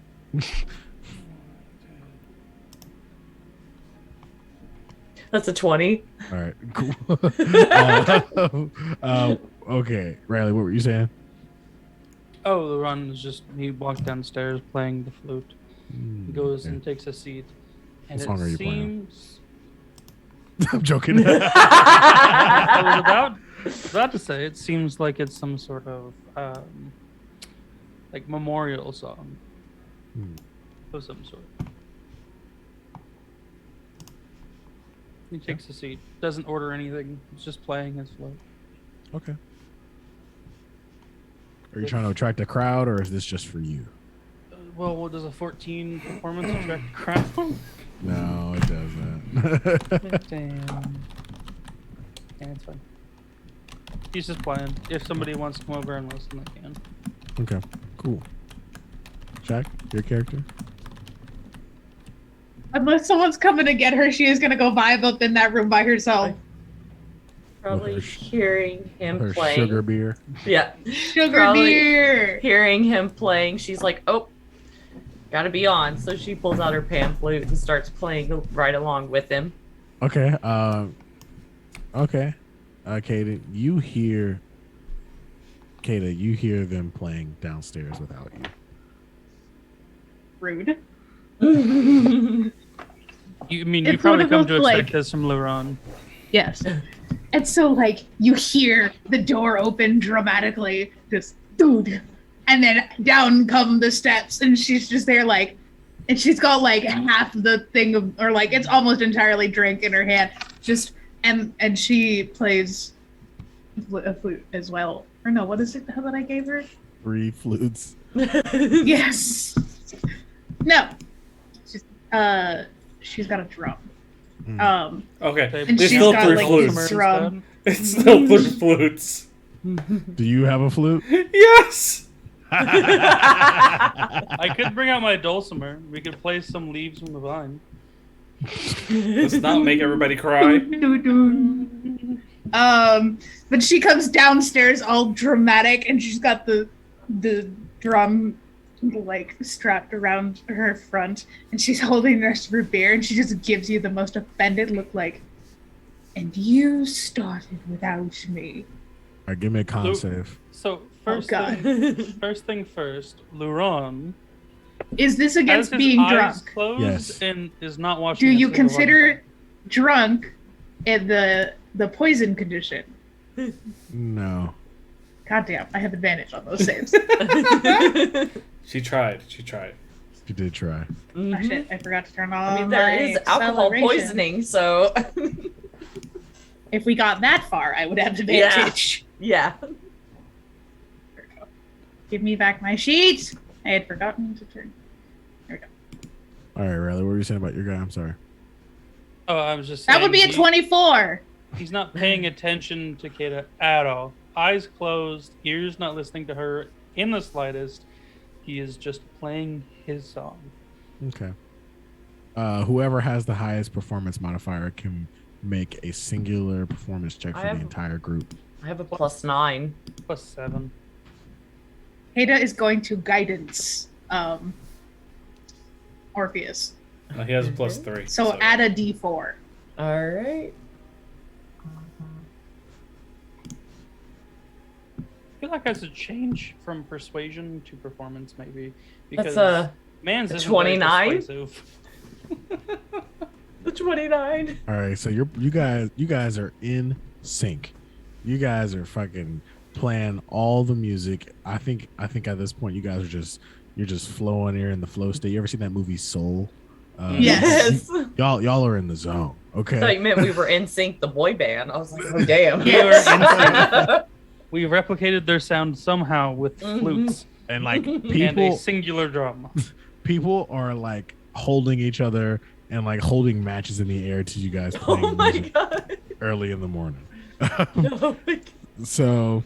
S3: That's a 20.
S1: All right, cool. Okay, Riley, what were you saying?
S2: Oh, Laurent is just, he walks downstairs playing the flute. He goes and takes a seat. And
S1: What song are you
S2: it
S1: playing?
S2: seems...
S1: I'm joking.
S2: I was about to say, it seems like it's some sort of like memorial song of some sort. He takes a seat, doesn't order anything, he's just playing his flute.
S1: Okay. Are you trying to attract a crowd, or is this just for you?
S2: Well, what does a 14 performance attract a crowd?
S1: No, it doesn't.
S2: Damn. Yeah, it's fine. He's just playing. If somebody wants to come over and listen, they can.
S1: Okay, cool. Jack, your character?
S4: Unless someone's coming to get her, she is gonna go vibe up in that room by herself.
S3: Probably
S1: With her
S3: hearing him
S1: Her
S3: playing.
S1: sugar beer.
S3: Yeah.
S4: Sugar
S3: Probably
S4: beer.
S3: Hearing him playing, she's like, "Oh, gotta be on." So she pulls out her pan flute and starts playing right along with him.
S1: Okay. Okay. Kata, you hear them playing downstairs without you.
S4: Rude.
S2: You
S4: It's
S2: probably
S4: one of
S2: come to
S4: those,
S2: expect
S4: like-
S2: this from Luron.
S4: Yes. And so, like, you hear the door open dramatically, just dude, and then down come the steps, and she's just there, like, and she's got like half the thing of, or like it's almost entirely drink in her hand, just and she plays a flute as well. Or no, what is it that I gave her?
S1: 3 flutes.
S4: Yes. No. She's got a drum.
S5: Okay,
S4: And
S5: there's
S4: she's
S5: still
S4: got,
S5: 3
S4: like,
S5: flutes.
S4: drum.
S5: It's still 3 flutes.
S1: Do you have a flute?
S5: Yes!
S2: I could bring out my dulcimer. We could play some leaves from the vine.
S5: Let's not make everybody cry.
S4: But she comes downstairs all dramatic, and she's got the drum like strapped around her front, and she's holding the rest of her beer, and she just gives you the most offended look, like, and you started without me.
S1: All right, give me a con save.
S2: So first
S4: God.
S2: first thing first, Luron
S4: Is this
S2: has
S4: against
S2: his
S4: being
S2: eyes
S4: drunk?
S2: closed
S1: Yes.
S2: and is not watching.
S4: Do
S2: a
S4: you
S2: single
S4: consider drunk in the poison condition?
S1: No.
S4: God damn, I have advantage on those saves.
S5: She tried.
S1: She did try.
S4: Oh, shit, I forgot to turn on
S3: I mean, there
S4: my
S3: is alcohol
S4: acceleration.
S3: poisoning, so
S4: If we got that far, I would have advantage.
S3: yeah.
S4: Give me back my sheet. I had forgotten to turn. There we go.
S1: All right, Riley, what were you saying about your guy? I'm sorry.
S2: Oh, I was just.
S4: That would be
S2: saying
S4: a 24.
S2: He's not paying attention to Kata at all. Eyes closed, ears not listening to her in the slightest. He is just playing his song.
S1: Okay. Whoever has the highest performance modifier can make a singular performance check for the entire group.
S3: I have a +9.
S2: +7.
S4: Ada is going to guidance Orpheus.
S5: No, he has a +3.
S4: So add a d4.
S3: All right.
S2: I feel like I should change from persuasion to performance, maybe, because
S3: That's
S2: man's
S3: a
S2: isn't very
S3: 29?
S2: persuasive.
S3: the 29.
S1: All right, so you guys are in sync. You guys are fucking playing all the music. I think at this point you guys are you're just flowing here in the flow state. You ever seen that movie Soul?
S3: Yes.
S1: Y'all are in the zone. Okay.
S3: I thought you meant we were in sync, the boy band. I was like, oh damn.
S2: We are in sync. We replicated their sound somehow with flutes
S1: And like
S2: and a
S1: people
S2: singular drum.
S1: people are like holding each other and like holding matches in the air to you guys playing
S3: Oh my
S1: music
S3: god.
S1: early in the morning.
S3: Oh my god.
S1: So,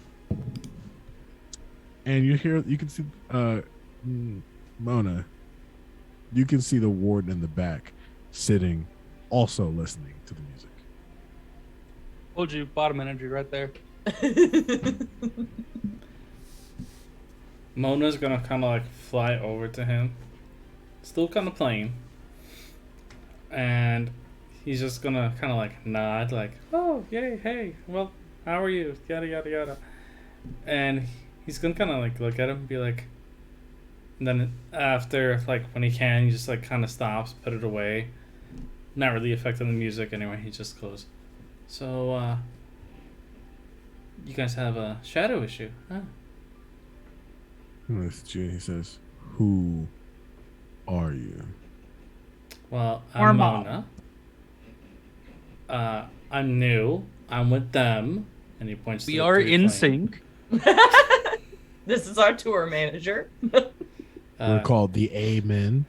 S1: and you can see Mona. You can see the warden in the back, sitting, also listening to the music.
S2: Told you, bottom energy right there.
S5: Mona's gonna kind of like fly over to him, still kind of playing, and he's just gonna kind of like nod, like, "Oh, yay, hey, well, how are you?" Yada yada yada, and he's gonna kind of like look at him, and be like, and then after like when he can, he just like kind of stops, put it away, not really affecting the music anyway. He just goes, "So, you guys have a shadow issue, huh?"
S1: He says, "Who are you?"
S5: Well,
S4: Or
S5: I'm
S4: mom.
S5: Mona. I'm new. I'm with them. And he points to
S2: We
S5: the
S2: are
S5: three
S2: in
S5: flames.
S2: sync.
S3: This is our tour manager.
S1: We're called the Amen.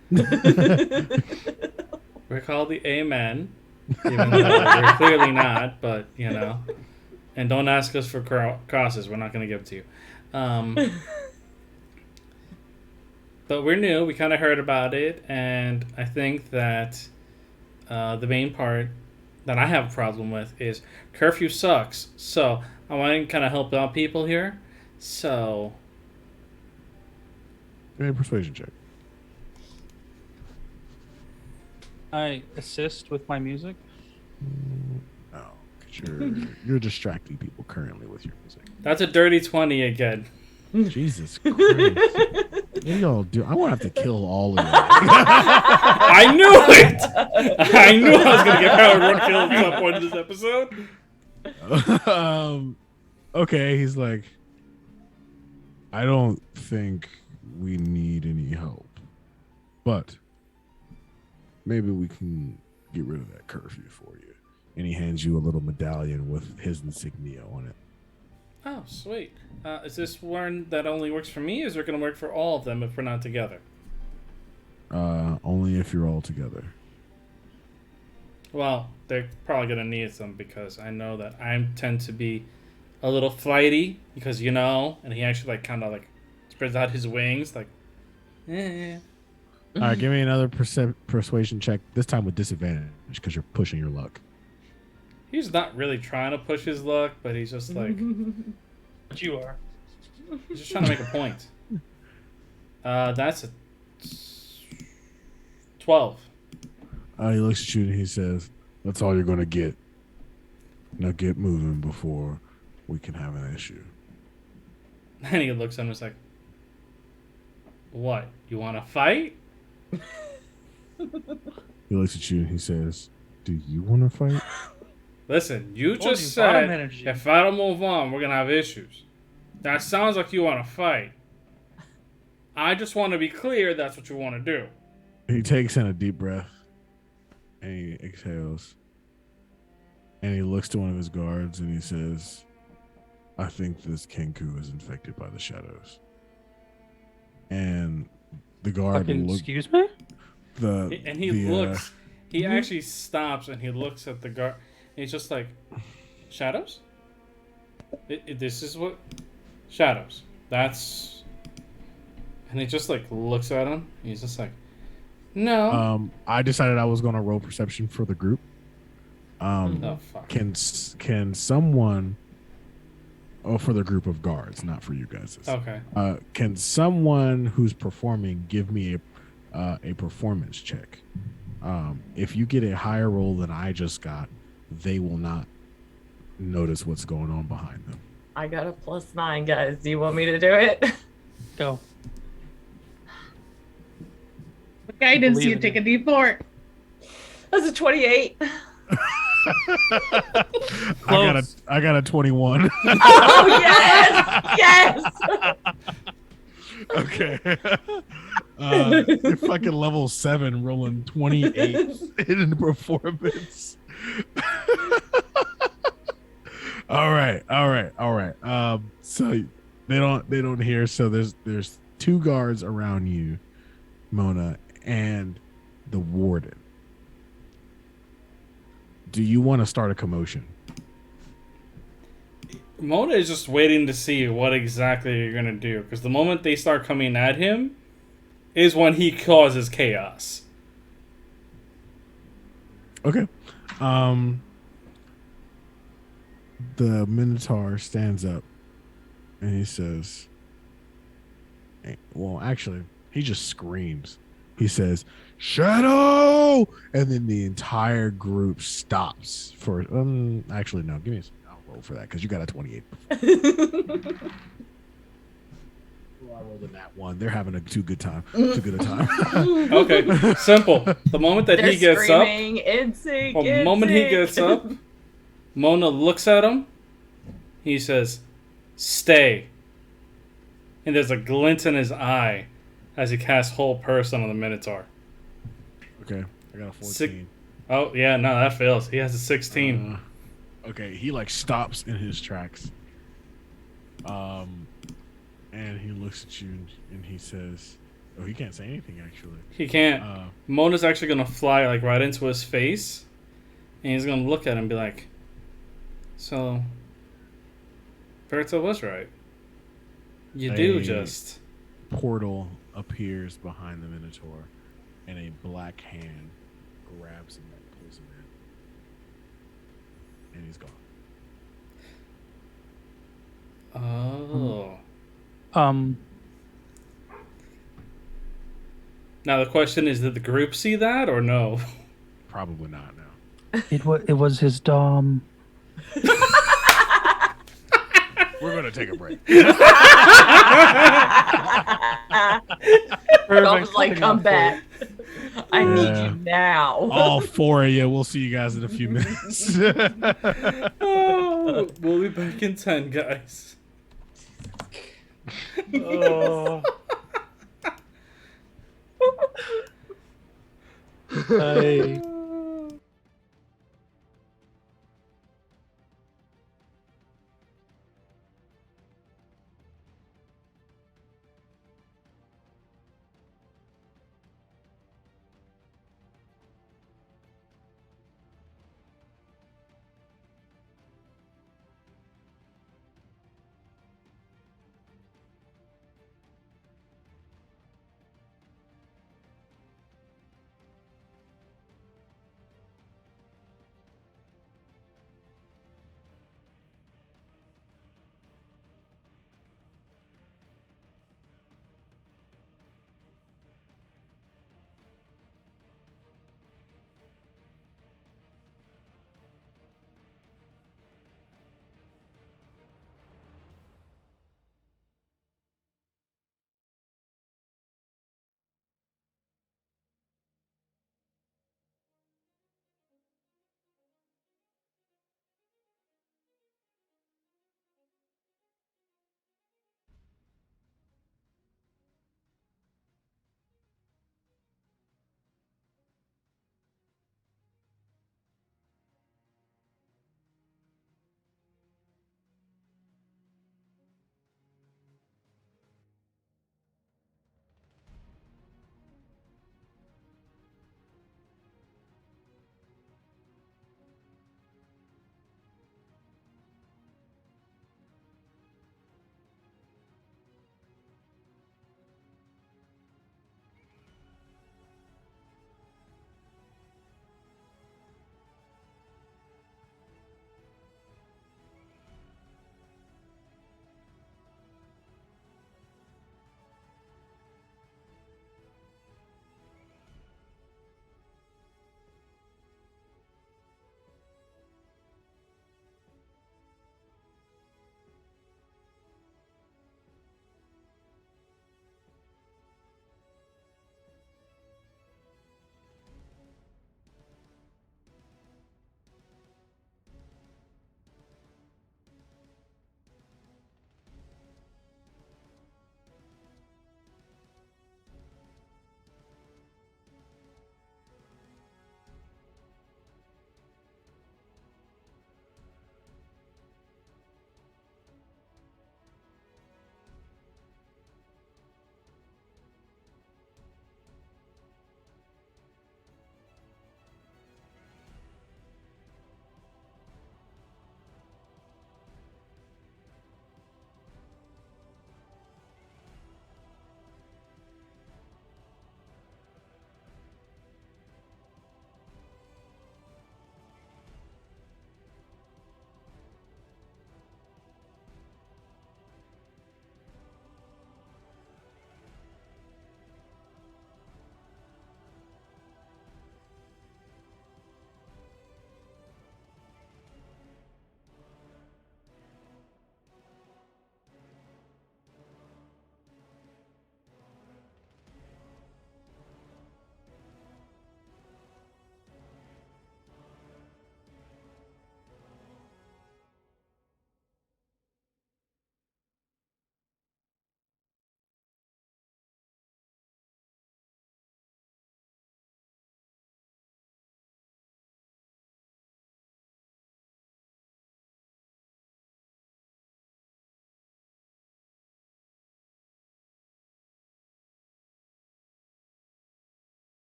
S5: We're called the Amen. Even though we're clearly not, but you know. And don't ask us for crosses. We're not going to give it to you. But we're new. We kind of heard about it, and I think that the main part that I have a problem with is curfew sucks. So I want to kind of help out people here. So
S1: Give me a persuasion check.
S2: I assist with my music.
S1: No, 'cause you're distracting people currently with your music.
S5: that's a dirty 20 again.
S1: Jesus Christ. What do y'all do? I'm going to have to kill all of you.
S5: I knew it! I knew I was going to get Howard Ward killed at some point in this episode.
S1: Okay, he's like, I don't think we need any help, but maybe we can get rid of that curfew for you. And he hands you a little medallion with his insignia on it.
S5: Oh, sweet. Is this one that only works for me, or is it going to work for all of them if we're not together?
S1: Only if you're all together.
S5: Well, they're probably going to need some because I know that I tend to be a little flighty because, you know, and he actually like kind of like spreads out his wings like, eh.
S1: All right, give me another persuasion check, this time with disadvantage because you're pushing your luck.
S5: He's not really trying to push his luck, but he's just like,
S2: But you are.
S5: he's just trying to make a point. That's a 12.
S1: He looks at you and he says, that's all you're going to get. Now get moving before we can have an issue.
S5: And he looks at him and is like, what? You want to fight?
S1: He looks at you and he says, do you want to fight?
S5: Listen, you
S2: Told
S5: just
S2: you, bottom
S5: said
S2: energy.
S5: if I don't move on, we're going to have issues. That sounds like you want to fight. I just want to be clear that's what you want to do.
S1: He takes in a deep breath and he exhales. And he looks to one of his guards and he says, I think this Kenku is infected by the shadows. And the guard
S2: Fucking
S1: looks.
S2: excuse me?
S5: He looks. He actually stops and he looks at the guard. He's just like, shadows? This is what? Shadows. That's... And he just like looks at him. He's just like, no.
S1: I decided I was going to roll perception for the group.
S5: Oh, fuck.
S1: Can someone... Oh, for the group of guards, not for you guys.
S5: Okay.
S1: Can someone who's performing give me a performance check? If you get a higher roll than I just got, they will not notice what's going on behind them.
S3: I got a +9, guys. Do you want me to do it?
S2: Go.
S4: With guidance,
S2: Believe
S4: you
S2: in
S4: take
S2: you.
S4: a D4.
S3: That's a 28.
S1: I got a 21.
S3: Oh, yes! Yes!
S1: Okay. You're fucking level 7 rolling 28 in performance. All right. So they don't hear. So there's 2 guards around you, Mona, and the warden. Do you want to start a commotion?
S5: Mona is just waiting to see what exactly you're going to do. Because the moment they start coming at him is when he causes chaos.
S1: Okay. The Minotaur stands up and he says, well, actually, he just screams. He says, Shadow! And then the entire group stops for, actually, no, give me I'll roll for that because you got a 28. I rolled a nat 1. They're having too good a time.
S5: Okay, simple. The moment that
S3: They're
S5: he gets up,
S3: screaming, "In sync,
S5: the
S3: in
S5: moment he
S3: sync."
S5: gets up, Mona looks at him. He says, "Stay." And there's a glint in his eye as he casts whole person on the Minotaur.
S1: Okay, I got a 14.
S5: Oh yeah, no, that fails. He has a 16.
S1: Okay, he like stops in his tracks. And he looks at you and he says, oh, he can't say anything actually.
S5: He can't. Mona's actually gonna fly like right into his face, And he's gonna look at him and be like, so, Berta was right. You do just.
S1: Portal appears behind the Minotaur, and a black hand grabs him and pulls him in, and he's gone.
S5: Oh. Now the question is, did the group see that or no?
S1: Probably not. No.
S2: It was his dom.
S1: We're gonna take a break.
S3: I was like, come back. I need
S1: Yeah.
S3: you now.
S1: All four of you. We'll see you guys in a few minutes.
S5: Oh, we'll be back in 10, guys.
S2: Oh. Hey.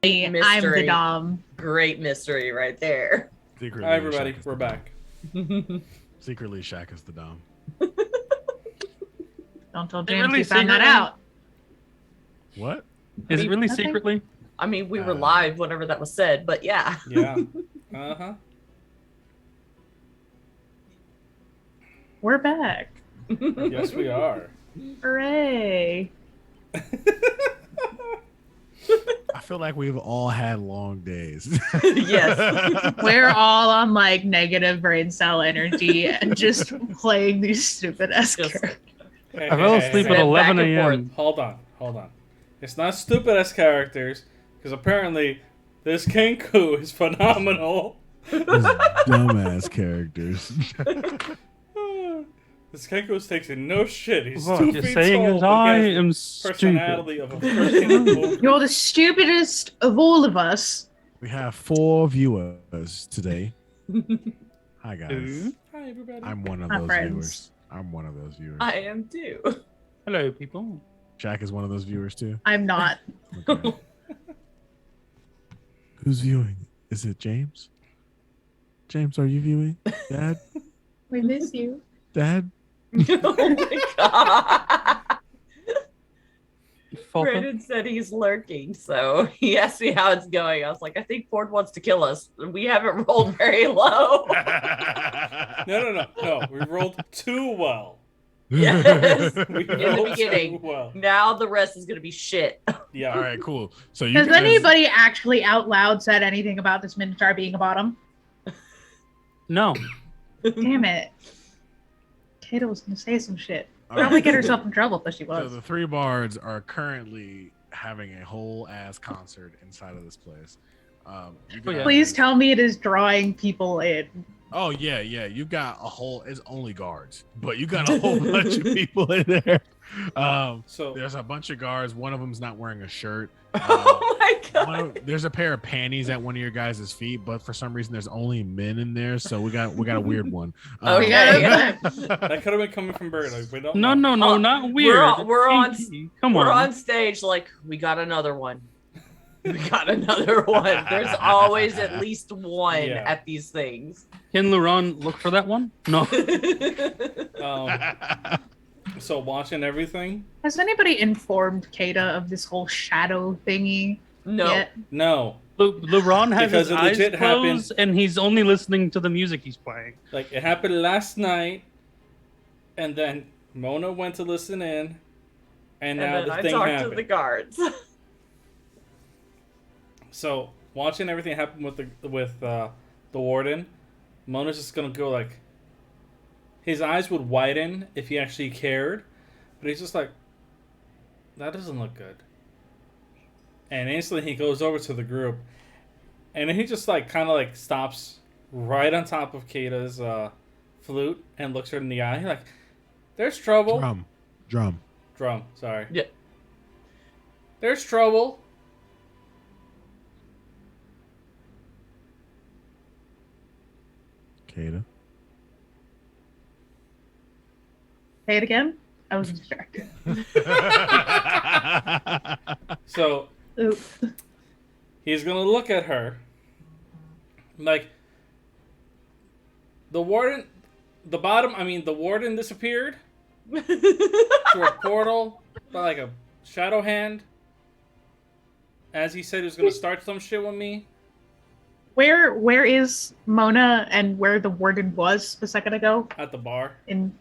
S4: I'm the
S3: Mystery.
S4: Dom.
S3: Great mystery right there.
S1: Secretly,
S5: Hi, everybody.
S1: Shaq is
S5: We're
S1: the
S5: back.
S1: Dom. Secretly, Shaq is the Dom.
S4: Don't tell
S2: It
S4: James
S2: really
S4: you found that
S2: secretly-
S4: out.
S1: What?
S2: Is it really
S4: Nothing.
S2: secretly?
S3: I mean, we were live whenever that was said, but yeah.
S5: Yeah. Uh-huh.
S4: We're back.
S5: Yes, we are.
S4: Hooray.
S1: I feel like we've all had long days.
S3: Yes.
S4: We're all on like negative brain cell energy and just playing these stupid ass
S3: Just-
S4: characters.
S5: Hey,
S2: I fell
S5: hey,
S2: asleep
S5: hey,
S2: at
S5: hey.
S2: 11
S3: back and
S2: a.m.
S5: Hold on. It's not stupid as characters, because apparently this Kenku is phenomenal.
S1: These dumbass characters.
S5: This Kenku is taking no shit. He's
S2: What
S5: 2
S2: you're
S5: feet
S2: saying
S5: tall,
S2: is
S5: but he
S2: I
S5: has the
S2: am stupid.
S5: personality of a freaking
S4: You're the stupidest of all of us.
S1: We have 4 viewers today. Hi guys.
S5: Hi, everybody.
S1: I'm one of
S4: Hi,
S1: those
S4: friends.
S1: viewers. I'm one of those viewers.
S3: I am too.
S2: Hello, people.
S1: Shaq is one of those viewers too.
S4: I'm not.
S1: Okay. Who's viewing? Is it James? James, are you viewing? Dad?
S4: We miss you.
S1: Dad?
S3: Oh my god.
S2: Falco.
S3: Brandon said he's lurking, so he asked me how it's going. I was like, I think Ford wants to kill us. We haven't rolled very low.
S5: No. We rolled too well.
S3: Yes.
S5: We
S3: In the
S5: rolled
S3: beginning.
S5: too well.
S3: Now the rest is gonna be shit.
S5: Yeah.
S1: All right, cool. So you
S4: Has
S1: guys,
S4: anybody actually out loud said anything about this Minotaur being a bottom?
S2: No.
S4: Damn it. Kato was gonna say some shit.
S1: all right,
S4: Probably get
S1: so-
S4: herself in trouble if she
S1: So
S4: was.
S1: the 3 bards are currently having a whole ass concert inside of this place. You
S2: Oh, yeah.
S4: Please tell me it is drawing people in.
S1: Oh yeah. You've got a whole. It's only guards, but you got a whole bunch of people in there.
S5: So
S1: There's a bunch of guards. One of them's not wearing a shirt.
S3: Oh my god.
S1: There's a pair of panties at one of your guys' feet, but for some reason there's only men in there, so we got a weird one.
S3: Okay.
S5: that could have been coming from Bird. Like, we don't
S2: No,
S5: know.
S2: no,
S3: Oh,
S2: not weird.
S3: we're on-
S2: Kinky. Come
S3: We're
S2: on.
S3: on stage like we got another one. We got another one. There's always at least one
S5: Yeah.
S3: at these things.
S2: Can Luron look for that one? No.
S5: So watching everything.
S4: Has anybody informed Kata of this whole shadow thingy
S3: No.
S4: yet?
S5: No.
S2: Luron has
S5: Because
S2: his
S5: it
S2: eyes
S5: legit
S2: closed, and he's only listening to the music he's playing.
S5: Like, it happened last night, and then Mona went to listen in, and now
S3: And then
S5: the
S3: I
S5: thing
S3: talked
S5: happened.
S3: to the guards.
S5: So watching everything happen with the warden, Mona's just gonna go like. His eyes would widen if he actually cared, but he's just like, that doesn't look good. And instantly he goes over to the group, and he just like kind of like stops right on top of Kata's flute and looks her in the eye. He's like, there's trouble.
S1: Drum.
S5: Drum. Sorry.
S3: Yeah.
S5: There's trouble.
S1: Kata.
S4: Say it again? I was distracted.
S5: So
S4: Oop.
S5: he's gonna look at her. Like the warden, the warden disappeared through a portal by like a shadow hand. As he said he was gonna start some shit with me.
S4: Where is Mona and where the warden was a second ago?
S5: At the bar.
S4: In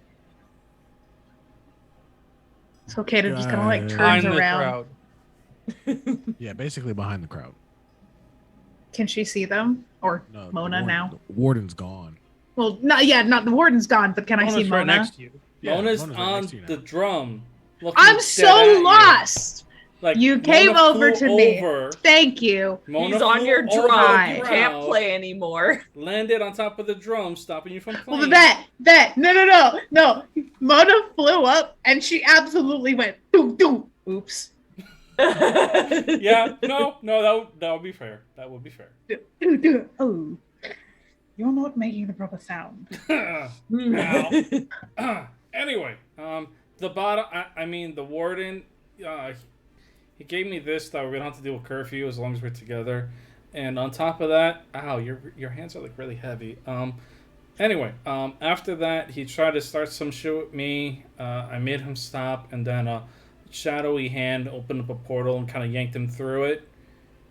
S4: So Kata just kind of like
S1: Guys.
S4: turns
S2: Behind the
S4: around.
S2: crowd.
S1: Yeah, basically behind the crowd.
S4: Can she see them? Or
S1: No, the
S4: Mona now?
S1: The warden's gone.
S4: Well, not the warden's gone, but can I see
S2: Mona's right
S4: Mona?
S2: next to you.
S1: Yeah,
S5: Mona's
S1: right
S5: on
S1: next to you now.
S5: the drum. looking
S4: I'm
S5: dead
S4: so
S5: at you.
S4: lost.
S5: Like,
S4: You came
S5: Mona
S4: over
S5: flew
S4: to me.
S5: over,
S4: Thank you.
S5: Mona
S3: He's on
S5: flew
S3: your
S5: over
S3: drum.
S5: the
S3: Can't
S5: crowd,
S3: play anymore.
S5: Landed on top of the drum, stopping you from playing.
S4: Well, no. Mona flew up and she absolutely went doom doom. Oops.
S5: Yeah, no, that would be fair. That would be fair.
S4: Oh, you're not making the proper sound.
S5: Anyway, the bottom. I mean, the warden. He gave me this that we don't have to deal with curfew as long as we're together. And on top of that, ow, your hands are like really heavy. Anyway, after that, he tried to start some shit with me. I made him stop, and then a shadowy hand opened up a portal and kind of yanked him through it.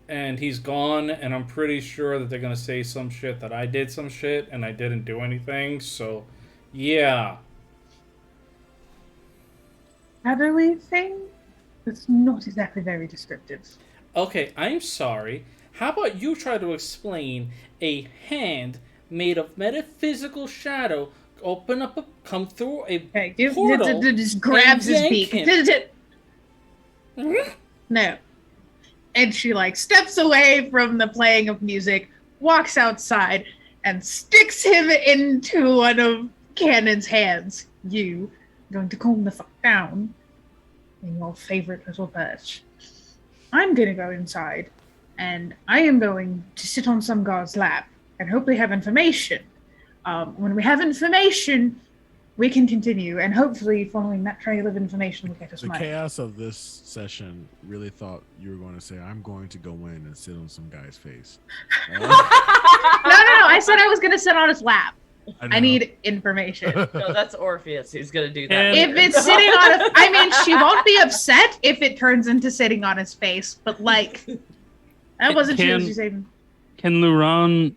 S5: And he's gone, and I'm pretty sure that they're gonna say some shit that I did some shit, and I didn't do anything. So, yeah.
S4: Shadowy thing? That's not exactly very descriptive.
S5: Okay, I'm sorry. How about you try to explain a hand made of metaphysical shadow come through a portal
S4: just grabs
S5: and
S4: his
S5: yank
S4: beak. No. And she like steps away from the playing of music, walks outside, and sticks him into one of Cannon's hands. You going to calm the fuck down in your favorite little perch. I'm gonna go inside, and I am going to sit on some guard's lap and hopefully have information. When we have information, we can continue, and hopefully following that trail of information will get us
S1: The
S4: money.
S1: chaos of this session really thought you were going to say, I'm going to go in and sit on some guy's face.
S4: No, I said I was going to sit on his lap. I
S1: know.
S4: need information.
S3: No, that's Orpheus who's gonna do that.
S2: And-
S4: If it's sitting on his... I mean, she won't be upset if it turns into sitting on his face, but like... That wasn't she was saying.
S2: Can Luron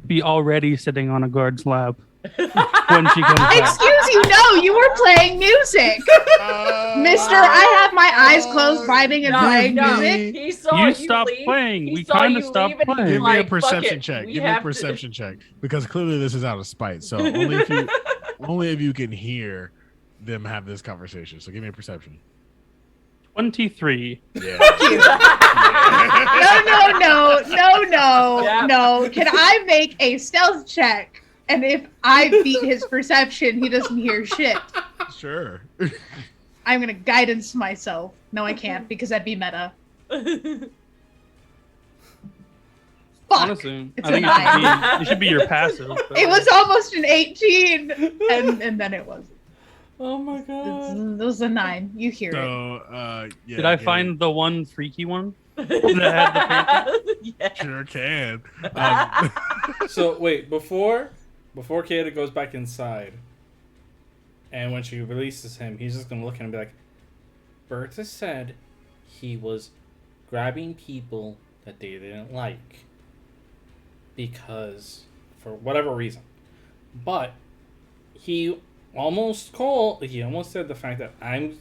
S2: be already sitting on a guard's lap when she comes back?
S4: Excuse you, no, you were playing music. Mister, I have my eyes closed, vibing and playing music.
S3: He saw
S2: You
S3: you
S2: stopped
S3: leave.
S2: playing.
S3: He
S2: We
S3: saw
S2: kind of
S3: you
S2: stopped
S3: leave and
S2: playing.
S3: he's
S1: Give me a
S3: like, "Fuck
S1: perception
S3: it,
S1: check.
S3: we
S1: Give me a
S3: have to-"
S1: perception check. Because clearly this is out of spite. So only if you can hear them have this conversation. So give me a perception.
S2: 23.
S1: Yeah.
S4: No.
S3: Yeah.
S4: No. Can I make a stealth check? And if I beat his perception, he doesn't hear shit.
S1: Sure.
S4: I'm gonna guidance myself. No, I can't because that'd be meta. Fuck.
S2: Honestly,
S4: It's
S2: I think
S4: a
S2: it should be your passive. but-
S4: It was almost an 18, and then it was.
S5: Oh my god.
S4: It was a 9. You hear it.
S1: So, yeah.
S2: Did I
S1: again,
S2: find the one freaky one? That had the phantom?
S3: Yeah.
S1: Sure can.
S5: So wait, before Kata goes back inside, and when she releases him, he's just gonna look at him and be like, Bertha said he was grabbing people that they didn't like because for whatever reason. But he almost said the fact that I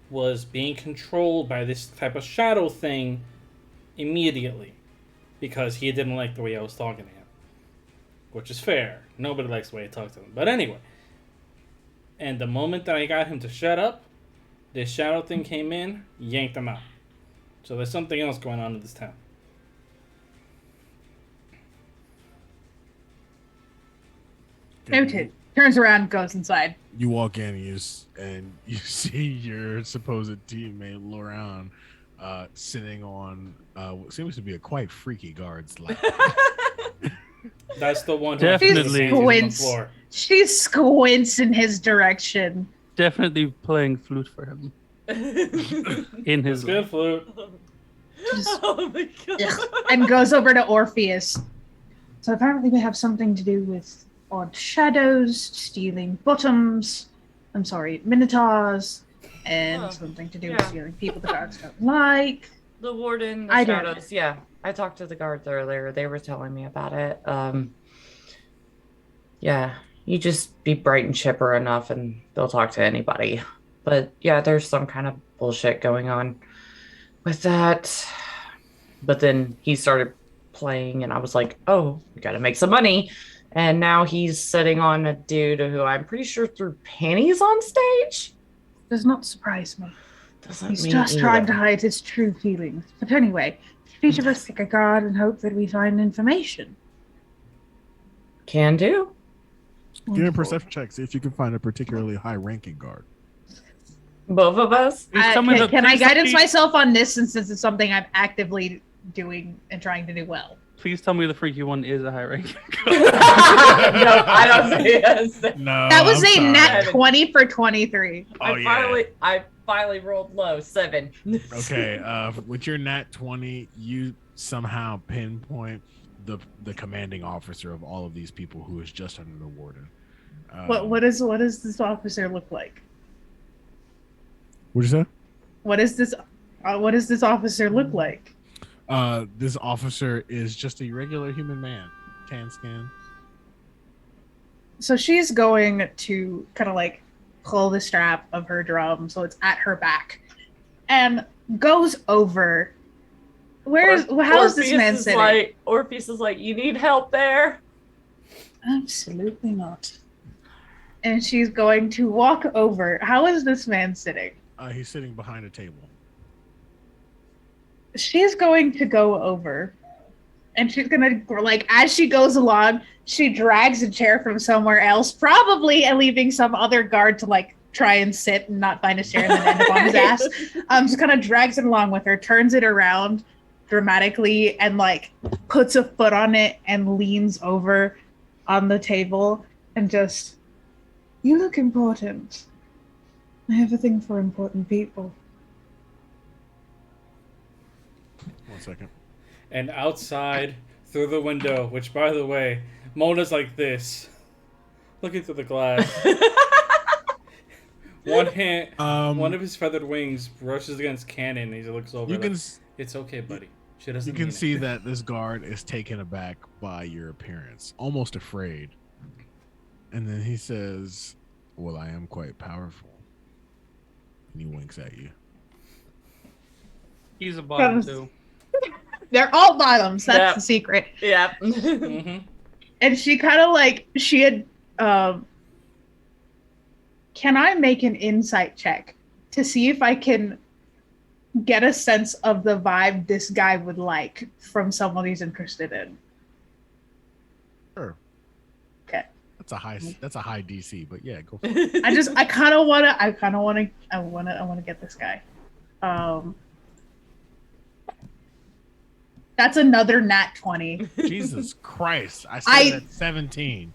S5: was being controlled by this type of shadow thing immediately because he didn't like the way I was talking to him. Which is fair. Nobody likes the way I talk to him. But anyway. And the moment that I got him to shut up, this shadow thing came in, yanked him out. So there's something else going on in this town.
S4: Noted. Turns around, goes inside.
S1: You walk in and you see your supposed teammate Laurent sitting on what seems to be a quite freaky guard's lap.
S5: That's the one who
S2: Definitely.
S5: has his hands on the
S4: Squints.
S5: floor.
S4: She squints in his direction.
S2: Definitely playing flute for him. In his
S5: It's good flute.
S3: Oh my god.
S4: And goes over to Orpheus. So apparently we have something to do with odd shadows, stealing minotaurs, and
S3: Oh,
S4: something to do with
S3: yeah.
S4: stealing people the guards don't like.
S3: The warden, the
S4: I don't
S3: shadows. Yeah, I talked to the guards earlier. They were telling me about it. Yeah, you just be bright and chipper enough, and they'll talk to anybody. But yeah, there's some kind of bullshit going on with that. But then he started playing, and I was like, "Oh, we gotta make some money." And now he's sitting on a dude who I'm pretty sure threw panties on stage.
S4: Does not surprise me.
S3: Doesn't
S4: He's
S3: mean
S4: just trying to
S3: either.
S4: hide his true feelings. But anyway, each of us pick a guard and hope that we find information.
S3: Can do.
S1: Give me a perception check. See if you can find a particularly high-ranking guard.
S3: Both of us.
S2: Please tell me
S4: Okay,
S2: the-
S4: can I
S2: please tell
S4: guidance
S2: me-
S4: myself on this since it's something I'm actively doing and trying to do well?
S2: Please tell me the freaky one is a high rank.
S3: No, I don't see it.
S1: No,
S4: That was
S1: I'm
S4: a
S1: sorry.
S4: nat 20 for 23.
S1: Oh, yeah.
S3: I finally rolled low, 7.
S1: Okay, with your nat 20, you somehow pinpoint the commanding officer of all of these people who is just under the warden.
S4: What does this officer look like?
S1: What'd you say?
S4: What does this officer look like?
S1: This officer is just a regular human man, tan skin.
S4: So she's going to kind of like pull the strap of her drum so it's at her back and goes over. How is this man sitting?
S3: Orpheus is like, you need help there?
S4: Absolutely not. And she's going to walk over. How is this man sitting?
S1: He's sitting behind a table.
S4: She's going to go over and she's gonna, like, as she goes along, she drags a chair from somewhere else, probably, and leaving some other guard to like try and sit and not find a chair and then end up on his ass. Just kind of drags it along with her, turns it around dramatically, and like puts a foot on it and leans over on the table and just, you look important. I have a thing for important people.
S1: 1 second.
S5: And outside, through the window, which, by the way, Mona's like this, looking through the glass. One hand, one of his feathered wings brushes against Cannon, and he looks over.
S1: You can
S5: it's okay, buddy. She doesn't.
S1: you can
S5: mean
S1: see
S5: it.
S1: that this guard is taken aback by your appearance, almost afraid. And then he says, "Well, I am quite powerful." And he winks at you.
S2: He's a bottom too.
S4: They're all bottoms. That's
S3: Yep.
S4: the secret.
S3: Yeah.
S5: Mhm.
S4: And she kind of like, she had, can I make an insight check to see if I can get a sense of the vibe this guy would like from someone he's interested in?
S1: Sure.
S4: Okay.
S1: That's a high DC, but yeah, go for it.
S4: I kind of want to get this guy. That's another nat 20.
S1: Jesus Christ. I said that 17.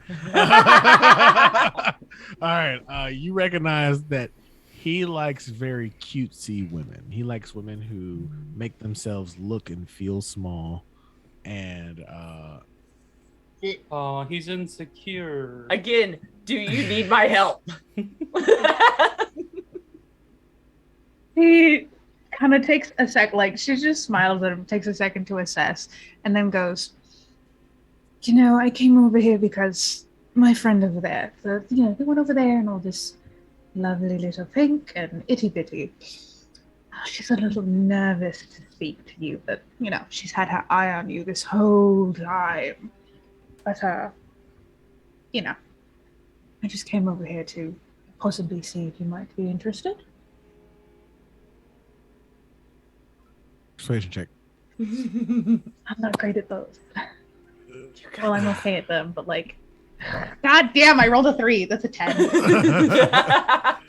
S1: All right. You recognize that he likes very cutesy women. He likes women who make themselves look and feel small. And
S2: Oh, he's insecure.
S3: Again, do you need my help?
S4: He kind of takes a sec, like she just smiles at him, takes a second to assess, and then goes, "You know, I came over here because my friend over there, the one over there, and all this lovely little pink and itty bitty. She's a little nervous to speak to you, but she's had her eye on you this whole time. But I just came over here to possibly see if you might be interested."
S1: persuasion check.
S4: I'm not great at those. Well, I'm okay at them, but like, god damn, I rolled a 3. That's a 10.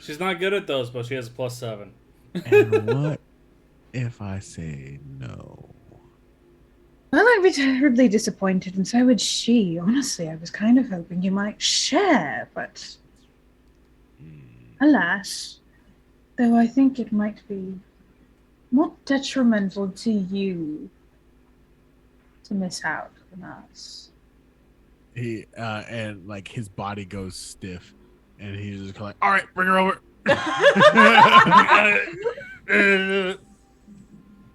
S5: She's not good at those, but she has a +7.
S1: And what if I say no?
S4: Well, I'd be terribly disappointed, and so would she. Honestly, I was kind of hoping you might share, but alas, though I think it might be more detrimental to you to miss out than us.
S1: He and like his body goes stiff, and he's just like, "All right, bring her over."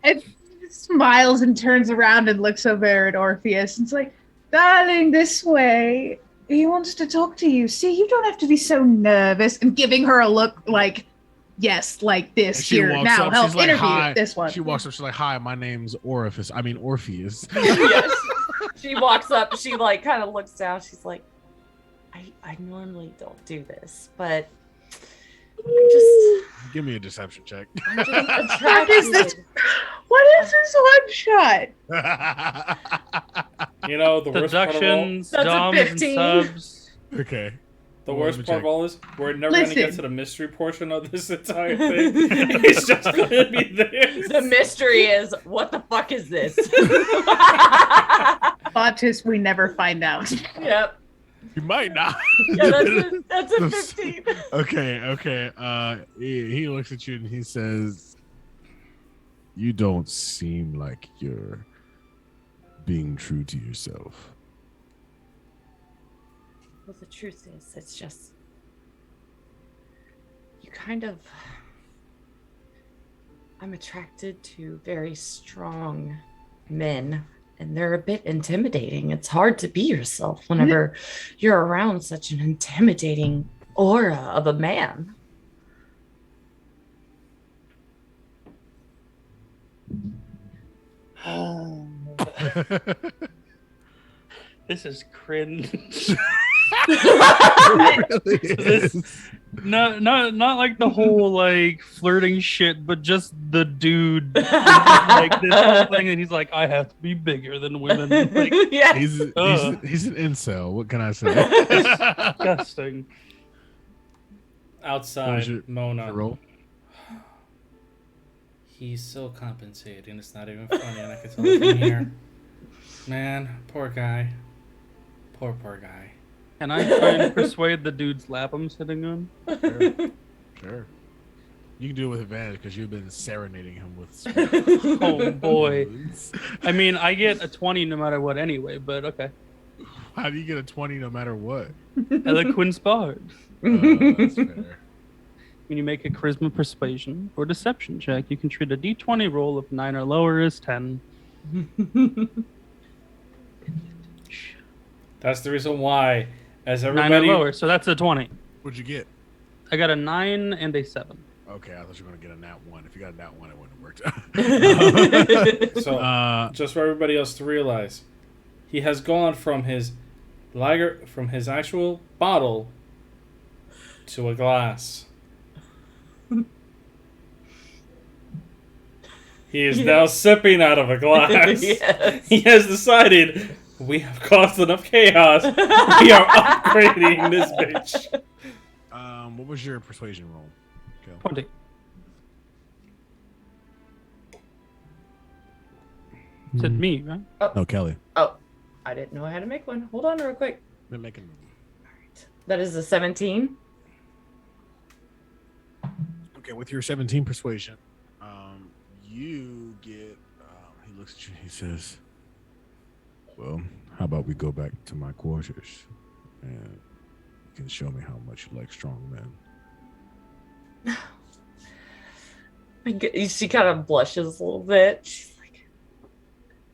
S4: And smiles and turns around and looks over at Orpheus and it's like, "Darling, this way. He wants to talk to you. See, you don't have to be so nervous," and giving her a look like, yes, like this
S1: And she
S4: here.
S1: walks
S4: Now
S1: up,
S4: help
S1: she's like,
S4: interview
S1: "Hi."
S4: this one.
S1: She walks up. She's like, "Hi, my name's Orpheus.
S3: Yes. She walks up. She like kind of looks down. She's like, I normally don't do this, but I'm just
S1: Give me a deception check."
S3: I'm just
S4: What is this?
S3: attracted.
S4: What is this one shot?
S5: You know, the worst part of all,
S2: Deductions,
S3: That's a
S2: DOMs, and
S3: 15.
S2: subs.
S1: Okay.
S5: the
S1: Well, let
S5: worst
S1: me
S5: part
S1: check.
S5: of all is we're never going to get
S4: Listen.
S5: to the mystery portion of this entire thing. It's just going to be this.
S3: The mystery is, what the fuck is this?
S4: Plot twist, we never find out.
S3: Yep.
S1: You might not.
S3: Yeah, that's a 15.
S1: Okay. He looks at you and he says, "You don't seem like you're being true to yourself."
S3: Well, the truth is, it's just you kind of. I'm attracted to very strong men, and they're a bit intimidating. It's hard to be yourself whenever you're around such an intimidating aura of a man.
S2: This is cringe.
S1: It really is.
S2: Not like the whole like flirting shit, but just the dude like this whole thing, and he's like, I have to be bigger than women. Like,
S3: Yeah.
S1: He's an incel. What can I say?
S2: disgusting.
S5: Outside,
S1: Your
S5: Mona.
S1: roll.
S5: He's so compensating. It's not even funny, and I can tell it from here. Man, poor guy. Poor guy.
S2: Can I try and persuade the dude's lap I'm sitting on?
S1: Sure. You can do it with advantage because you've been serenading him with.
S2: Oh boy. I mean, I get a 20 no matter what anyway, but okay.
S1: How do you get a 20 no matter what?
S2: Eloquence Bard.
S1: That's fair.
S2: When you make a charisma, persuasion, or deception check, you can treat a d20 roll of 9 or lower as 10.
S5: That's the reason why, as
S2: 9 or
S5: everybody,
S2: lower, so that's a 20.
S1: What'd you get?
S2: I got a 9 and a 7.
S1: Okay, I thought you were gonna get a nat 1. If you got a nat 1, it wouldn't have worked.
S5: so just for everybody else to realize, he has gone from his lager, from his actual bottle, to a glass. He is now sipping out of a glass.
S3: Yes.
S5: He has decided we have caused enough chaos. We are upgrading this bitch.
S1: What was your persuasion roll? Go.
S2: 20. Said me, right?
S1: No, Kelly.
S3: Oh, I didn't know I had to make one. Hold on real quick.
S1: Been making.
S3: That is a 17.
S1: Okay, with your 17 persuasion, you get. He looks at you. He says, "Well, how about we go back to my quarters, and you can show me how much you like strong men."
S3: She kind of blushes a little bit. She's like,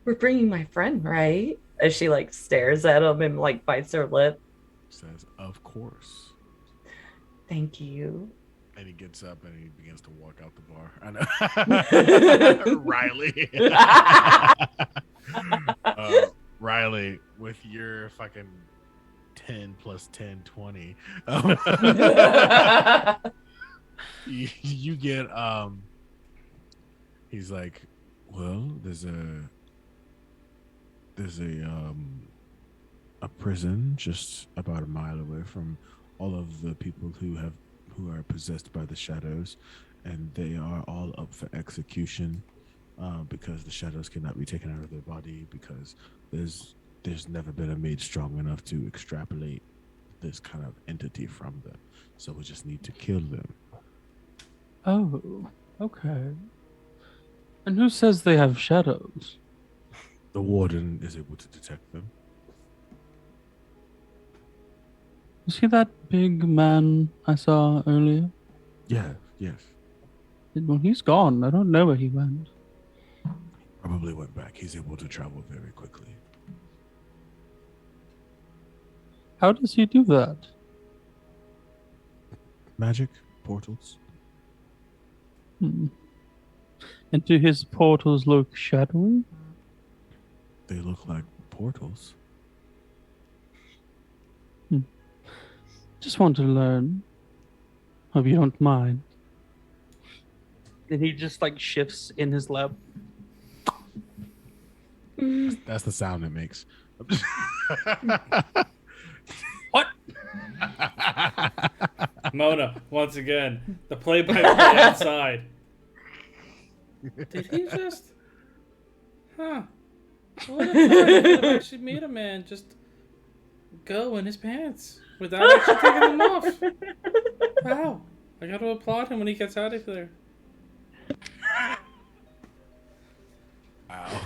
S3: "We're bringing my friend, right?" As she like stares at him and like bites her lip.
S1: Says, "Of course."
S3: Thank you.
S1: And he gets up and he begins to walk out the bar. I know. Riley. Riley, with your fucking 10 plus 10, 20. You get, he's like, well, there's a prison just about a mile away from all of the people who are possessed by the shadows, and they are all up for execution because the shadows cannot be taken out of their body because there's never been a mage strong enough to extrapolate this kind of entity from them. So we just need to kill them.
S2: Oh, okay. And who says they have shadows?
S1: The warden is able to detect them.
S2: Was he that big man I saw earlier?
S1: Yeah, yes.
S2: Well, he's gone. I don't know where he went.
S1: Probably went back. He's able to travel very quickly.
S2: How does he do that?
S1: Magic portals.
S2: And do his portals look shadowy?
S1: They look like portals.
S2: Just want to learn. Hope you don't mind. And he just like shifts in his lap.
S1: That's the sound it makes.
S2: What?
S5: Mona, once again, the play-by-play outside. Did he just? Huh. What if I could actually made a man just go in his pants without actually taking them off? Wow. I gotta applaud him when he gets out of there.
S1: Wow.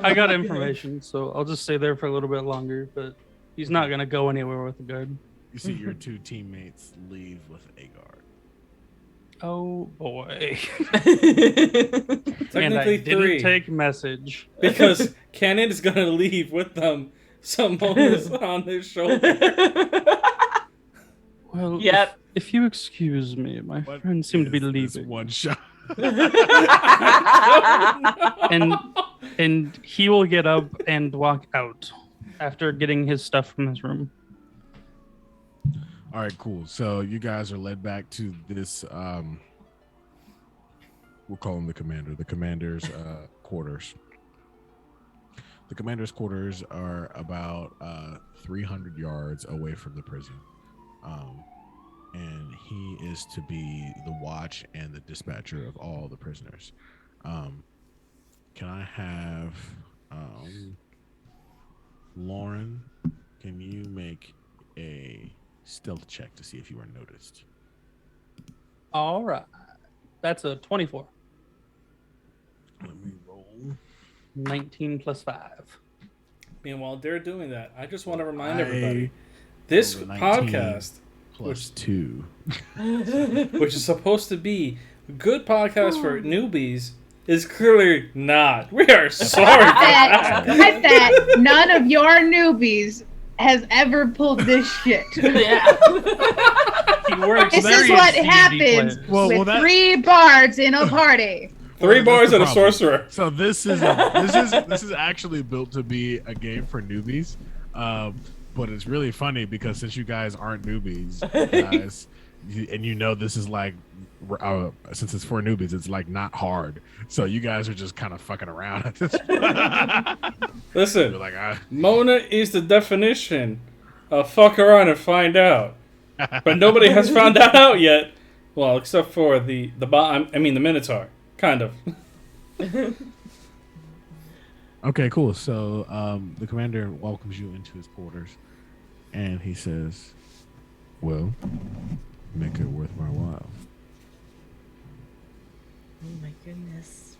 S2: I got information, so I'll just stay there for a little bit longer. But he's not gonna go anywhere with the guard.
S1: You see your two teammates leave with a guard.
S2: Oh boy.
S5: Technically
S2: and I didn't
S5: 3.
S2: take message.
S5: Because Cannon is gonna leave with them. Someone is on his shoulder.
S2: Well,
S3: Yep.
S2: if you excuse me, my
S1: What
S2: friends seem to be
S1: is this
S2: leaving,
S1: one shot.
S2: and he will get up and walk out after getting his stuff from his room.
S1: All right, cool. So you guys are led back to this. We'll call him the commander. The commander's quarters. The commander's quarters are about 300 yards away from the prison, and he is to be the watch and the dispatcher of all the prisoners. Can I have Lauren? Can you make a stealth check to see if you are noticed?
S2: All right, that's a 24.
S1: Let me roll.
S2: 19 plus 5.
S5: Meanwhile, they're doing that. I just want to remind everybody.
S1: I
S5: This
S1: rolled a 19
S5: podcast,
S1: plus 2.
S5: which is supposed to be a good podcast for newbies, is clearly not. We are sorry for that.
S4: I bet none of your newbies has ever pulled this shit.
S3: Yeah.
S2: He works
S4: This
S2: very
S4: is what
S2: D&D
S4: happens
S2: players.
S1: Well,
S4: with
S1: that-
S4: 3 bards in a party.
S5: 3
S1: Well,
S5: bars
S1: that's the
S5: and a
S1: problem.
S5: sorcerer.
S1: So this is actually built to be a game for newbies, but it's really funny because since you guys aren't newbies, and you know this is like since it's for newbies, it's like not hard. So you guys are just kind of fucking around at this point.
S5: Listen,
S1: You're like,
S5: Mona is the definition of fuck around and find out. But nobody has found that out yet. Well, except for the Minotaur. Kind of.
S1: okay, cool. So the commander welcomes you into his quarters, and he says, "Well, make it worth my while."
S3: Oh my goodness.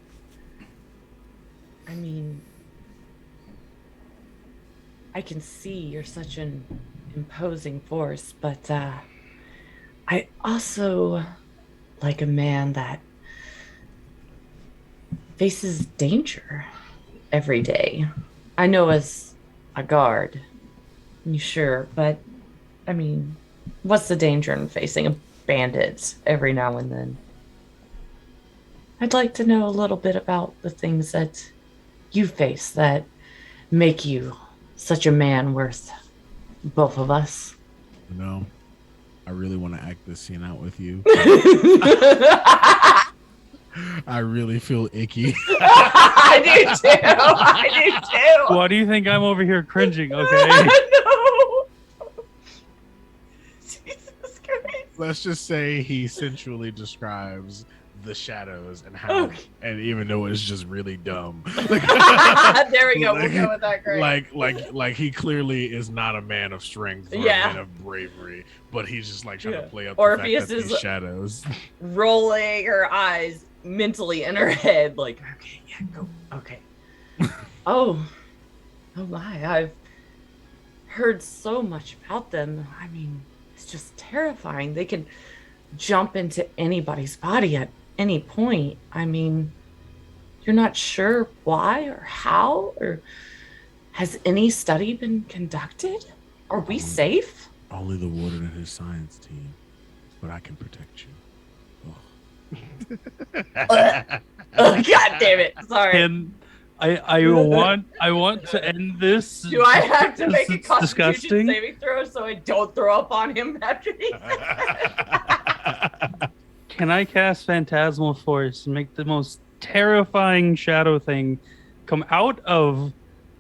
S3: I mean, I can see you're such an imposing force, but I also like a man that faces danger every day. I know as a guard, sure, but I mean, what's the danger in facing bandits every now and then? I'd like to know a little bit about the things that you face that make you such a man worth both of us.
S1: You know, I really want to act this scene out with you. I really feel icky.
S3: I do too. I do too.
S2: Why do you think I'm over here cringing? Okay.
S3: No. Jesus Christ.
S1: Let's just say he sensually describes the shadows and how,
S3: Okay.
S1: and even though it's just really dumb,
S3: There we go. We'll go with that. Great.
S1: like he clearly is not a man of strength or
S3: Yeah.
S1: a man of bravery, but he's just like trying
S3: Yeah.
S1: to play up
S3: Orpheus
S1: the fact that
S3: is-
S1: these shadows.
S3: Rolling her eyes mentally in her head, like, okay, yeah, go, okay. Oh my! I've heard so much about them. I mean, it's just terrifying. They can jump into anybody's body at any point. I mean, you're not sure why or how, or has any study been conducted? Are we safe?
S1: Only the warden and his science team, but I can protect you.
S3: Oh, God damn it! Sorry.
S2: And I want to end this.
S3: Do I have to make a
S2: It's
S3: Constitution
S2: disgusting.
S3: saving throw so I don't throw up on him after he
S2: Can I cast Phantasmal Force and make the most terrifying shadow thing come out of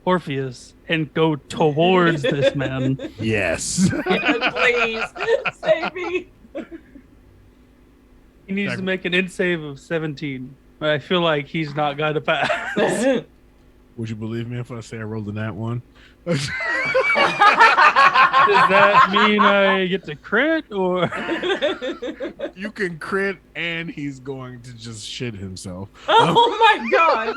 S2: Orpheus and go towards this man?
S1: Yes.
S3: Please save me.
S2: He needs to make an int save of 17. But I feel like he's not going to pass.
S1: Would you believe me if I say I rolled a nat one?
S2: Does that mean I get to crit or?
S1: You can crit, and he's going to just shit himself.
S3: Oh my god.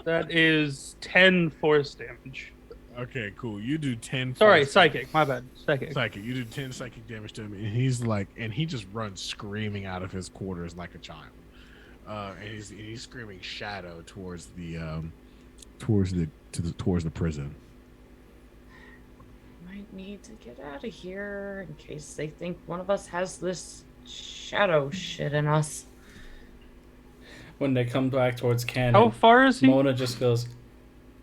S2: That is 10 force damage.
S1: Okay, cool. You do 10.
S2: Sorry,
S1: force-
S2: psychic. My bad. Psychic.
S1: Psychic. You do 10 psychic damage to him, and he's like, and he just runs screaming out of his quarters like a child. And he's screaming shadow towards the prison.
S3: Might need to get out of here in case they think one of us has this shadow shit in us.
S5: When they come back towards Cannon,
S2: How far is he?
S5: Mona just goes,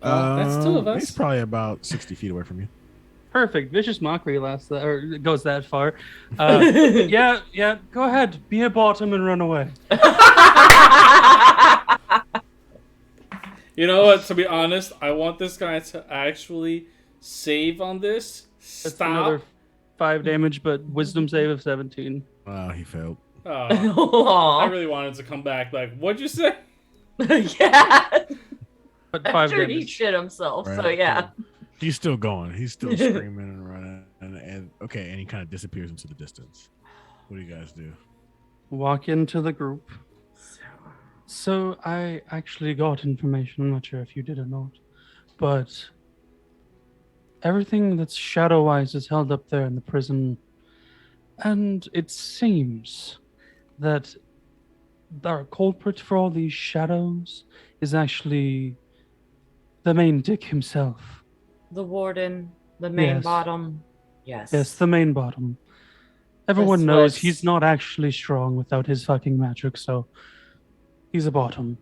S5: that's two of us.
S1: He's probably about 60 feet away from you.
S2: Perfect. Vicious mockery lasts that, or goes that far. Yeah. Go ahead. Be a bottom and run away.
S5: You know what? To be honest, I want this guy to actually save on this.
S2: That's
S5: Stop.
S2: another 5 damage, but wisdom save of 17.
S1: He failed.
S5: I
S3: Aw.
S5: really wanted to come back. Like, what'd you say?
S3: Yeah.
S2: But
S3: I'm
S2: 5
S3: sure he
S2: damage.
S3: shit himself, so
S1: Right,
S3: yeah.
S1: cool. He's still going. He's still screaming and running. And okay, and he kind of disappears into the distance. What do you guys do?
S2: Walk into the group. So I actually got information. I'm not sure if you did or not, but everything that's shadow-wise is held up there in the prison, and it seems that our culprit for all these shadows is actually the main dick himself.
S3: The warden, the main
S2: Yes.
S3: bottom. Yes.
S2: Yes, the main bottom. Everyone
S3: That's
S2: knows
S3: what's-
S2: he's not actually strong without his fucking magic, so he's a bottom.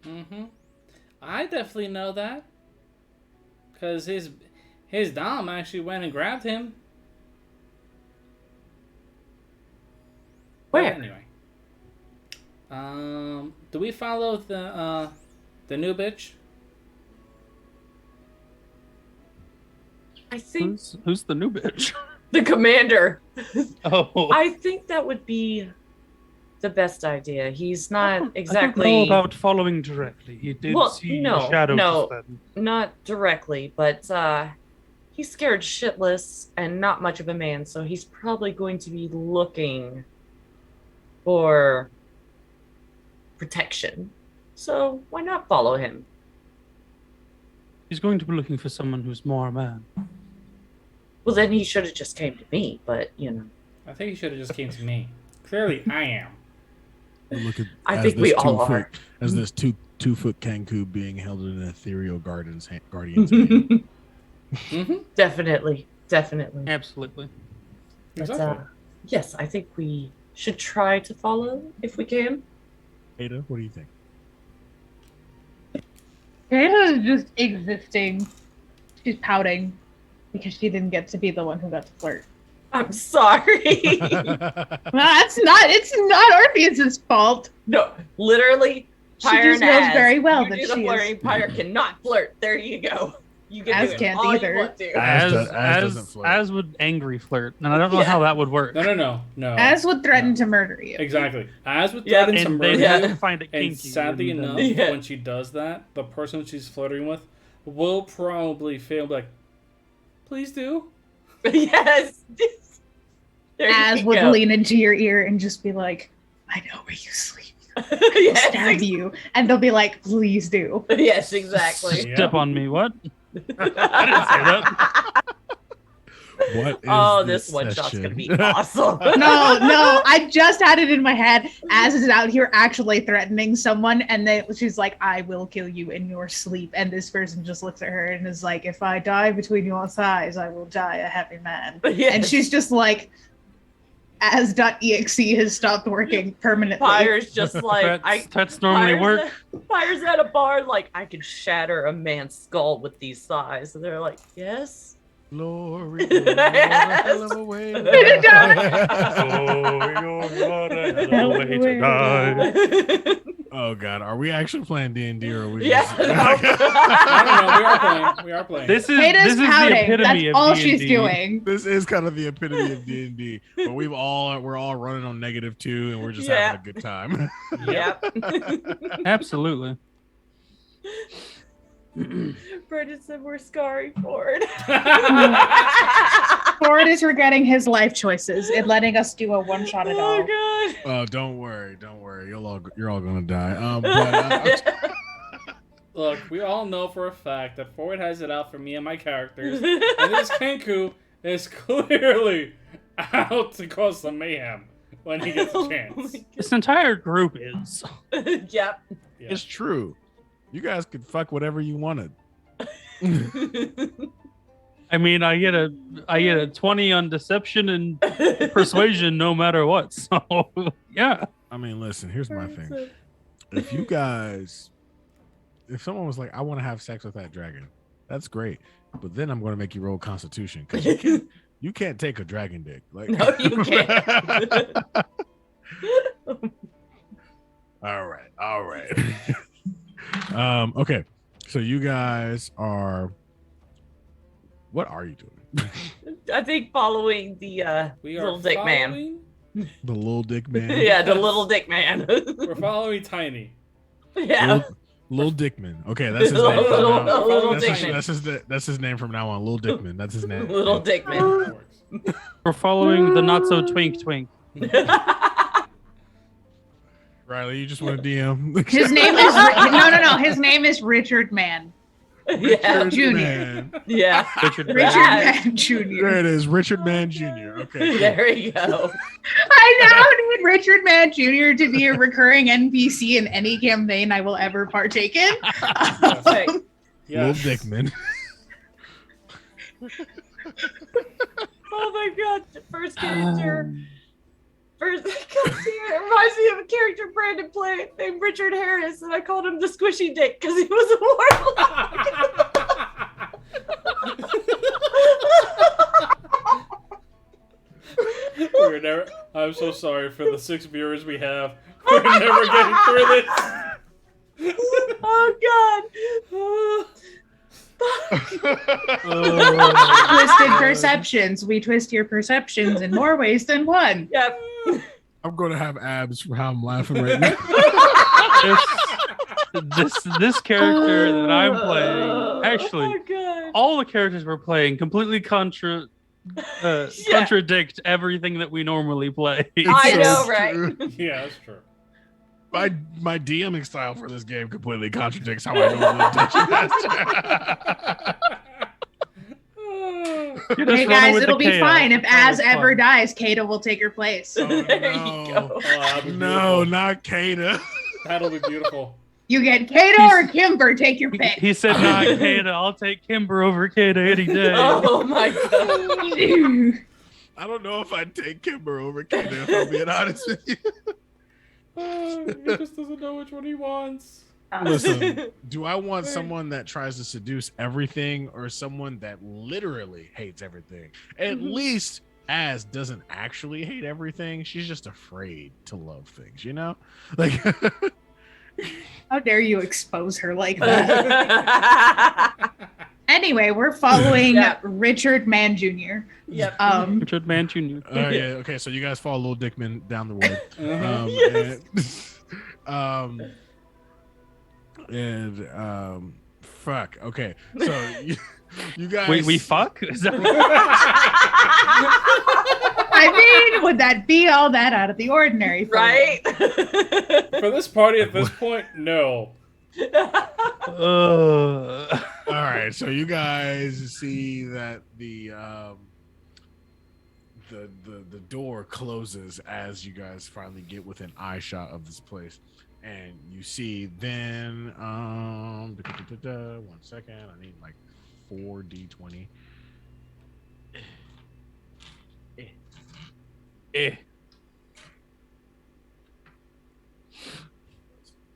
S5: Mm-hmm. I definitely know that. Because his dom actually went and grabbed him. But
S3: Where?
S5: anyway. Do we follow the new bitch?
S3: I think
S2: Who's the new bitch?
S3: the commander.
S2: Oh,
S3: I think that would be the best idea. He's not
S2: I don't know
S3: exactly
S2: about following directly. He did
S3: Well,
S2: see
S3: no,
S2: shadows
S3: no.
S2: then.
S3: not directly, but he's scared shitless and not much of a man, so he's probably going to be looking for protection. So why not follow him?
S2: He's going to be looking for someone who's more a man.
S3: Well, then he should have just came to me, but you know.
S5: I think he should have just came to me. Clearly, I am.
S1: Look at
S3: I
S1: as
S3: think we
S1: this
S3: all
S1: 2 foot
S3: are.
S1: as this 2-foot Kanku being held in an ethereal guardian's hand.
S5: Mm-hmm.
S3: Definitely.
S2: Absolutely.
S3: But,
S5: Exactly.
S3: yes, I think we should try to follow if we can.
S1: Ada, what do you think?
S4: Kata is just existing. She's pouting because she didn't get to be the one who got to flirt.
S3: I'm sorry.
S4: It's not Orpheus's fault.
S3: No, literally,
S4: She
S3: Pyre
S4: just
S3: and
S4: knows
S3: Az,
S4: very well
S3: you
S4: that
S3: do the
S4: she
S3: flirting.
S4: is.
S3: Pyre cannot flirt. There you go. You can
S4: Az
S3: do it
S4: can't
S3: all
S4: either.
S3: you want to.
S1: Az doesn't flirt.
S2: As would angry flirt, and I don't know
S3: Yeah.
S2: how that would work.
S5: No.
S4: As would threaten to murder you.
S5: Exactly. As with
S3: Yeah,
S5: threaten to
S2: And they
S5: murder,
S3: Yeah.
S2: will find it kinky.
S5: and sadly
S2: and then-
S5: enough,
S3: Yeah.
S5: when she does that, the person she's flirting with will probably feel like, please do.
S3: Yes. There
S4: Az
S3: you
S4: would
S3: go.
S4: lean into your ear and just be like, I know where you sleep.
S3: yes,
S4: Stab you. And they'll be like, please do.
S3: yes, exactly.
S5: Yeah.
S2: Step on me, what? I didn't say that.
S1: What is
S3: Oh, this one shot's
S1: session?
S3: gonna be awesome.
S4: No, I just had it in my head. Az is out here actually threatening someone, and she's like, I will kill you in your sleep. And this person just looks at her and is like, if I die between your thighs, I will die a happy man.
S3: Yes.
S4: And she's just like, as.exe has stopped working permanently.
S3: Pyre's just like
S2: Threats normally work.
S3: Pyre's at a bar like I can shatter a man's skull with these thighs, and they're like, yes.
S1: Glory, Lord, what a hell of a way to
S4: Did
S1: die.
S2: Oh, you're what a hell of a way to die.
S1: Oh God, are we actually playing D&D or are we
S3: Yeah,
S1: just?
S3: no.
S5: I don't know. We are playing. We are playing.
S2: This is
S4: Kata's
S2: the
S4: pouting.
S2: epitome
S4: That's
S2: of
S4: all
S2: D&D.
S4: she's doing.
S1: This is kind of the epitome of D&D, but we're all running on -2 and we're just having a good time.
S3: Yep.
S2: Absolutely.
S3: Brendan said we're scarring Ford.
S4: Ford is regretting his life choices and letting us do a one shot at all.
S3: Oh
S1: Oh, don't worry. You're all gonna die.
S3: god.
S5: Look, we all know for a fact that Ford has it out for me and my characters, and this Kenku is clearly out to cause some mayhem when he gets a chance.
S2: This entire group is.
S3: Yep.
S5: Yeah.
S1: It's true. You guys could fuck whatever you wanted.
S2: I mean, I get a 20 on deception and persuasion no matter what. So yeah.
S1: I mean, listen. Here's my thing. If someone was like, "I want to have sex with that dragon," that's great. But then I'm going to make you roll Constitution because you can't take a dragon dick. Like,
S3: No, you can't.
S1: All right. Okay. So you guys are. What are you doing?
S3: I think following the
S5: We are
S3: little dick man.
S5: following.
S1: The little dick man.
S3: Yeah, the little dick man.
S5: We're following Tiny.
S3: Yeah.
S1: Little Dickman. Okay, that's his name.
S3: Little-
S1: from now on.
S3: little
S1: That's that's his name from now on. Little Dickman. That's his name.
S3: Little dick man.
S2: We're following the not so twink twink.
S1: Riley, you just want to DM.
S4: His name is no. His name is Richard Mann.
S3: Yeah.
S4: Junior.
S1: Man.
S3: Yeah.
S2: Richard
S4: Richard
S3: Yeah.
S4: Mann Jr.
S1: There it is, Richard Mann Jr. Okay. Cool.
S3: There you go.
S4: I now need Richard Mann Jr. to be a recurring NPC in any campaign I will ever partake in.
S3: Okay.
S5: Yes.
S1: Little Dickman.
S3: Oh my god. First character. First, it reminds me of a character Brandon played named Richard Harris, and I called him the Squishy Dick because he was a warlock.
S5: We're never. I'm so sorry for the 6 viewers we have. We're never getting through this.
S3: Oh
S4: Twisted perceptions. We twist your perceptions in more ways than one.
S3: god. Yep.
S1: I'm going to have abs for how I'm laughing right now.
S2: This character that I'm playing, actually,
S3: Oh god.
S2: all the characters we're playing completely contradict everything that we normally play.
S3: I
S1: So
S3: know, right?
S1: true.
S5: Yeah, that's true.
S1: My DMing style for this game completely contradicts how I normally dungeon master.
S2: You're just
S4: Hey
S2: running
S4: guys,
S2: with
S4: it'll
S2: the
S4: be
S2: chaos.
S4: fine. If
S2: It's
S4: Az
S2: always
S4: ever
S2: fun.
S4: dies, Kato will take her place.
S1: Oh,
S3: There
S1: no.
S3: you go.
S5: Oh, that'll be
S1: No,
S5: beautiful.
S1: not Kata.
S5: That'll be beautiful.
S4: You get Kato or Kimber, take your pick.
S2: He said, "Not Kata. I'll take Kimber over Kata any day."
S3: Oh my god.
S1: I don't know if I'd take Kimber over Kata, if I'm being honest with you.
S5: He just doesn't know which one he wants.
S1: Listen, do I want someone that tries to seduce everything or someone that literally hates everything? At least Az doesn't actually hate everything. She's just afraid to love things, you know? Like
S4: How dare you expose her like that? Anyway, we're following
S3: Yep.
S4: Richard Mann Jr.
S3: Yep.
S2: Richard Mann Jr.
S1: yeah, okay, so you guys follow Little Dickman down the road.
S3: Yes.
S1: Fuck. Okay, so you guys.
S2: Wait, we fuck? Is that
S4: I mean, would that be all that out of the ordinary? for you?
S3: Right?
S5: For this party at this point, no.
S1: All right, so you guys see that the door closes as you guys finally get within eye shot of this place, and you see then 1 second, I need like 4d20.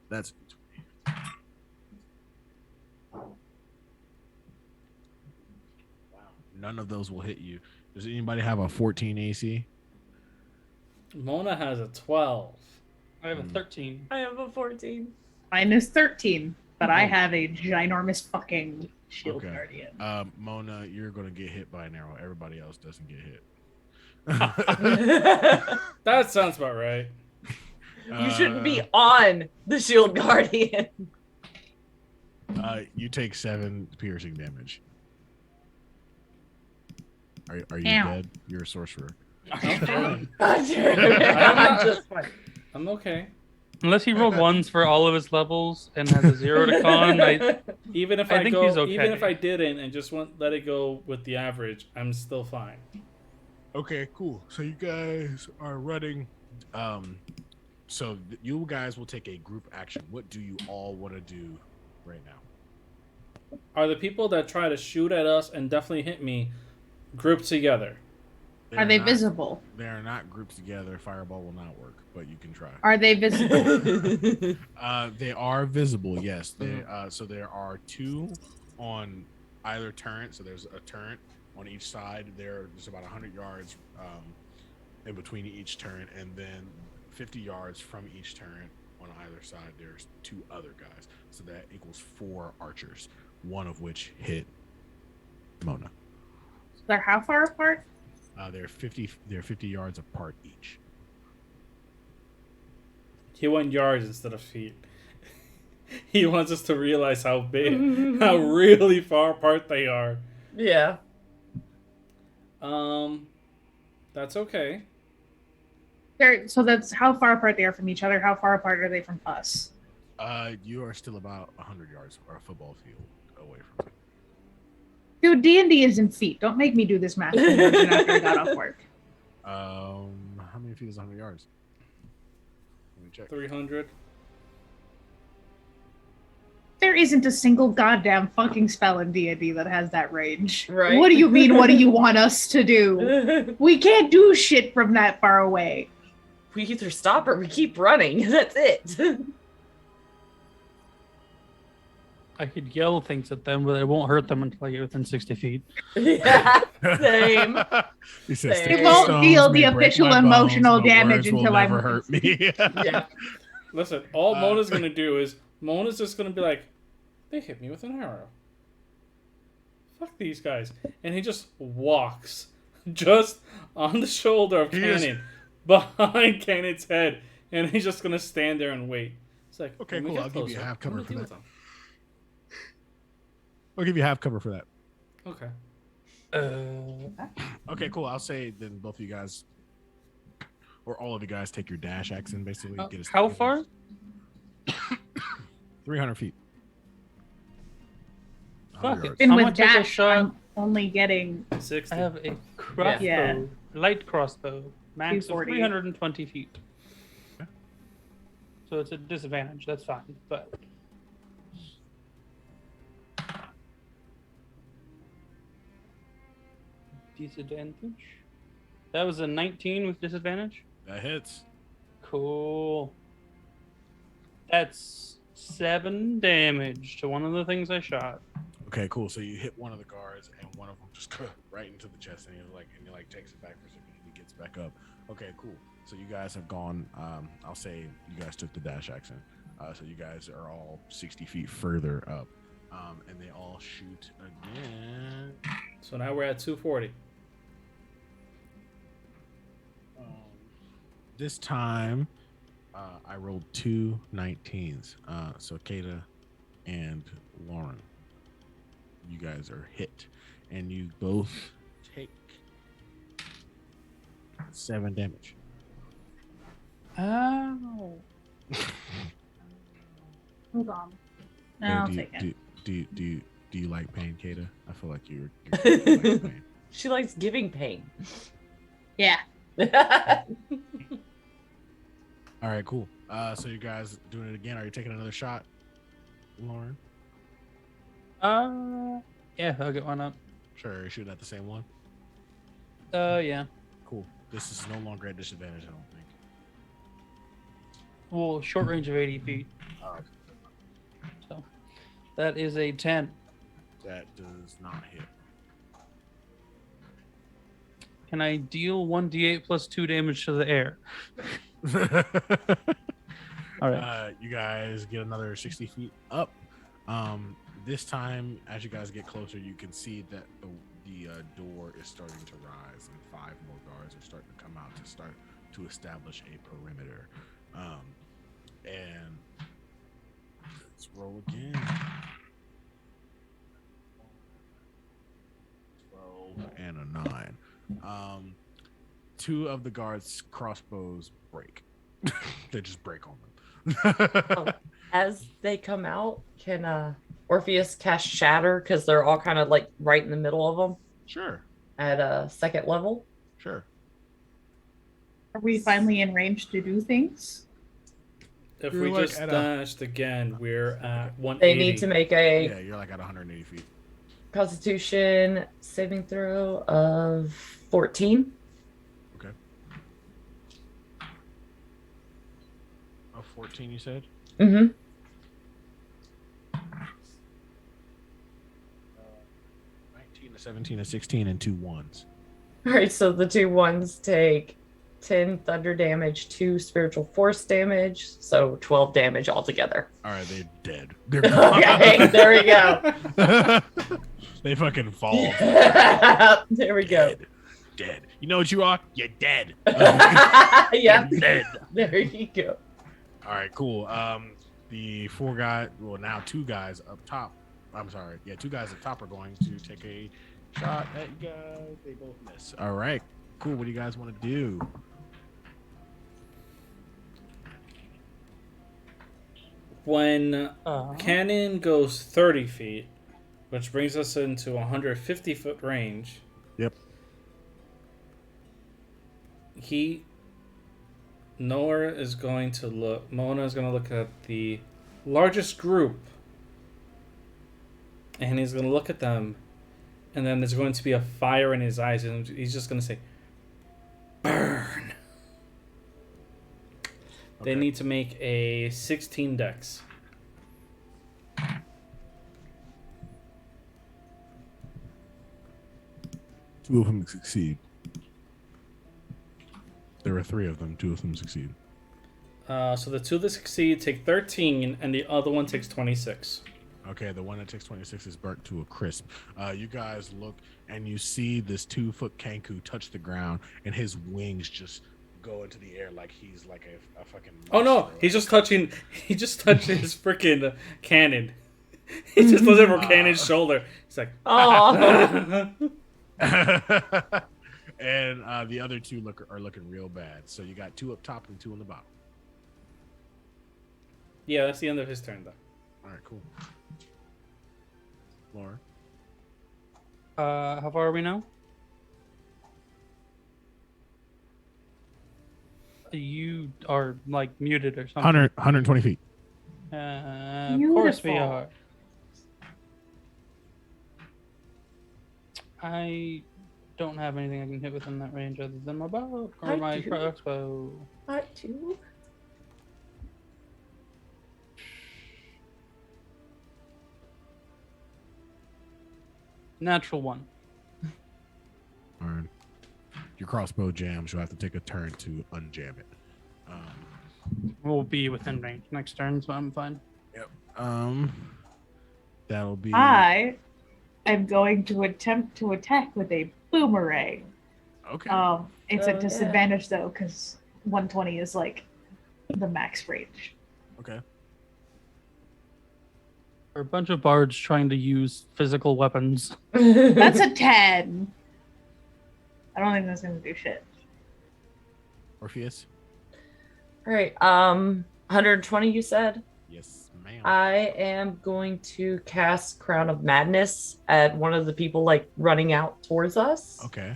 S1: That's none of those will hit you. Does anybody have a 14 AC?
S5: Mona has a 12.
S2: I have a 13.
S3: I have a 14.
S4: Mine is 13, but I
S1: Oh.
S4: have a ginormous fucking shield
S1: Okay.
S4: guardian.
S1: Mona, you're gonna get hit by an arrow. Everybody else doesn't get hit.
S5: That sounds about right.
S3: You shouldn't be on the shield guardian.
S1: You take 7 piercing damage. Are you
S4: Ow.
S1: dead? You're a sorcerer.
S5: I'm fine.
S3: I'm just fine.
S5: I'm okay.
S2: Unless he rolled ones for all of his levels and has a 0 to con,
S5: Even if
S2: I
S5: I,
S2: think
S5: go,
S2: he's okay.
S5: even if I didn't and just let it go with the average, I'm still fine.
S1: Okay, cool. So you guys are running. So you guys will take a group action. What do you all want to do right now?
S5: Are the people that try to shoot at us and definitely hit me grouped together?
S4: Are they visible?
S1: They are not grouped together. Fireball will not work, but you can try.
S4: Are they visible?
S1: They are visible, yes. So there are 2 on either turret. So there's a turret on each side. There's about 100 yards in between each turret, and then 50 yards from each turret on either side. There's 2 other guys. So that equals 4 archers, one of which hit Mona.
S4: They're how far apart?
S1: They're 50 yards apart each.
S5: He went yards instead of feet. He wants us to realize how big, how really far apart they are.
S3: Yeah.
S5: That's okay.
S4: So that's how far apart they are from each other. How far apart are they from us?
S1: You are still about 100 yards or a football field away from it.
S4: Dude, D&D is in feet. Don't make me do this math conversion after I got off work.
S1: How many feet is 100 yards? Let me check.
S5: 300.
S4: There isn't a single goddamn fucking spell in D&D that has that range.
S3: Right.
S4: What do you mean, what do you want us to do? We can't do shit from that far away.
S3: We either stop or we keep running. That's it.
S2: I could yell things at them, but it won't hurt them until I get within 60 feet.
S3: Yeah, same.
S1: He says,
S3: It
S1: "Sticks and
S4: won't
S1: stones
S4: feel
S1: may
S4: the
S1: break
S4: official
S1: my
S4: emotional
S1: but
S4: damage
S1: words will
S4: until I'm-
S1: never hurt me."
S3: Yeah.
S5: Listen, all Mona's gonna do is Mona's just gonna be like, they hit me with an arrow. Fuck these guys. And he just walks just on the shoulder of Cannon, behind Cannon's head, and he's just gonna stand there and wait. It's like,
S1: Okay,
S5: when we
S1: cool.
S5: get
S1: I'll give you
S5: closer,
S1: half cover
S5: we'll
S1: for
S5: deal
S1: that.
S5: with them.
S1: I'll give you half cover for that.
S5: Okay.
S1: Okay, cool. I'll say then both of you guys, or all of you guys, take your dash action basically. Get us
S2: How far?
S1: 300 feet.
S2: Fuck
S1: 100
S2: it.
S1: yards.
S4: And
S2: I'm
S4: with
S2: gonna take a
S4: dash,
S2: shot.
S4: I'm only getting
S5: 60.
S2: I have a crossbow,
S4: Yeah.
S2: light crossbow, max of
S4: 240.
S2: 320 feet. So it's a disadvantage. That's fine, but disadvantage. That was a 19 with disadvantage.
S1: That hits.
S2: Cool. That's 7 damage to one of the things I shot.
S1: Okay, cool. So you hit one of the guards, and one of them just right into the chest, and he takes it back for a second, and he gets back up. Okay, cool. So you guys have gone. I'll say you guys took the dash action. So you guys are all 60 feet further up, and they all shoot again.
S5: So now we're at 240.
S1: This time, I rolled 2 19s. So Kata and Lauren, you guys are hit, and you both take 7 damage.
S2: Ow.
S4: Hold on.
S1: Hey,
S4: I'll
S1: do you,
S4: take it.
S1: do you like pain, Kata? I feel like you like pain.
S3: She likes giving pain.
S4: Yeah.
S1: All right, cool. So you guys doing it again? Are you taking another shot, Lauren?
S2: Yeah, I'll get one up.
S1: Sure, you're shooting at the same one.
S2: Yeah.
S1: Cool. This is no longer at disadvantage, I don't think.
S2: Well, short range of 80 feet. So that is a 10.
S1: That does not hit.
S2: Can I deal 1d8 plus 2 damage to the air?
S1: another 60 feet up. This time, as you guys get closer, you can see that the door is starting to rise, and 5 more guards are starting to come out to start to establish a perimeter. And let's roll again. 12 and a 9. 2 of the guards' crossbows break. They just break on them.
S3: As they come out, can Orpheus cast Shatter because they're all kind of like right in the middle of them
S1: Sure,
S3: at a second level?
S1: sure.
S4: Are we finally in range to do things?
S5: If
S1: You're
S5: we
S1: like
S5: just
S1: at a-
S5: dashed again, we're at 180.
S3: They need to make a
S1: Yeah, you're like at 180 feet.
S3: Constitution saving throw of 14.
S1: Okay. Of 14, you said?
S3: Mm-hmm.
S1: 19, a 17, a 16, and 2 1s.
S3: All right, so the 2 1s take 10 thunder damage, 2 spiritual force damage, so 12 damage altogether.
S1: All right, they're dead. They're
S3: Okay, there we go.
S1: They fucking fall.
S3: There we go.
S1: Dead. You know what you are? You're dead.
S3: Yeah,
S1: You're dead.
S3: there you go.
S1: All right, cool. The 4 guys, well, now 2 guys up top. I'm sorry. Yeah, 2 guys up top are going to take a shot at you guys. They both miss. All right, cool. What do you guys want to do?
S5: When cannon goes 30 feet, which brings us into 150-foot range.
S1: Yep.
S5: Mona is going to look at the largest group, and he's going to look at them, and then there's going to be a fire in his eyes, and he's just going to say, "Burn." They
S1: Okay.
S5: need to make a 16 dex.
S1: Two of them succeed. There were 3 of them. 2 of them succeed.
S5: So the 2 that succeed take 13, and the other one takes 26.
S1: Okay, the one that takes 26 is burnt to a crisp. You guys look and you see this 2-foot Kanku touch the ground, and his wings just go into the air like he's like a fucking.
S5: Oh no, he just touched his freaking cannon. He just does it from Cannon's shoulder. He's like,
S3: Oh,
S1: And the other 2 are looking real bad. So you got 2 up top and 2 on the bottom.
S5: yeah, that's the end of his turn, though.
S1: All right, cool. Laura,
S2: How far are we now? You are like muted or something.
S1: 120 feet.
S2: Of course we
S4: Beautiful.
S2: are. I don't have anything I can hit within that range other than my bow or
S3: I
S2: my
S3: do.
S2: crossbow.
S3: I too.
S2: Natural 1.
S1: All right. Your crossbow jams. You'll have to take a turn to unjam it.
S2: We'll be within range next turn, so I'm fine.
S1: That'll be.
S4: I am going to attempt to attack with a boomerang.
S1: Okay.
S4: It's
S3: Oh,
S4: a
S3: yeah.
S4: disadvantage though, because 120 is like the max range.
S1: Okay.
S2: We're a bunch of bards trying to use physical weapons.
S4: That's a 10. I don't think that's gonna do shit.
S1: Orpheus.
S3: All right. 120. You said.
S1: Yes, ma'am.
S3: I am going to cast Crown of Madness at one of the people like running out towards us.
S1: Okay.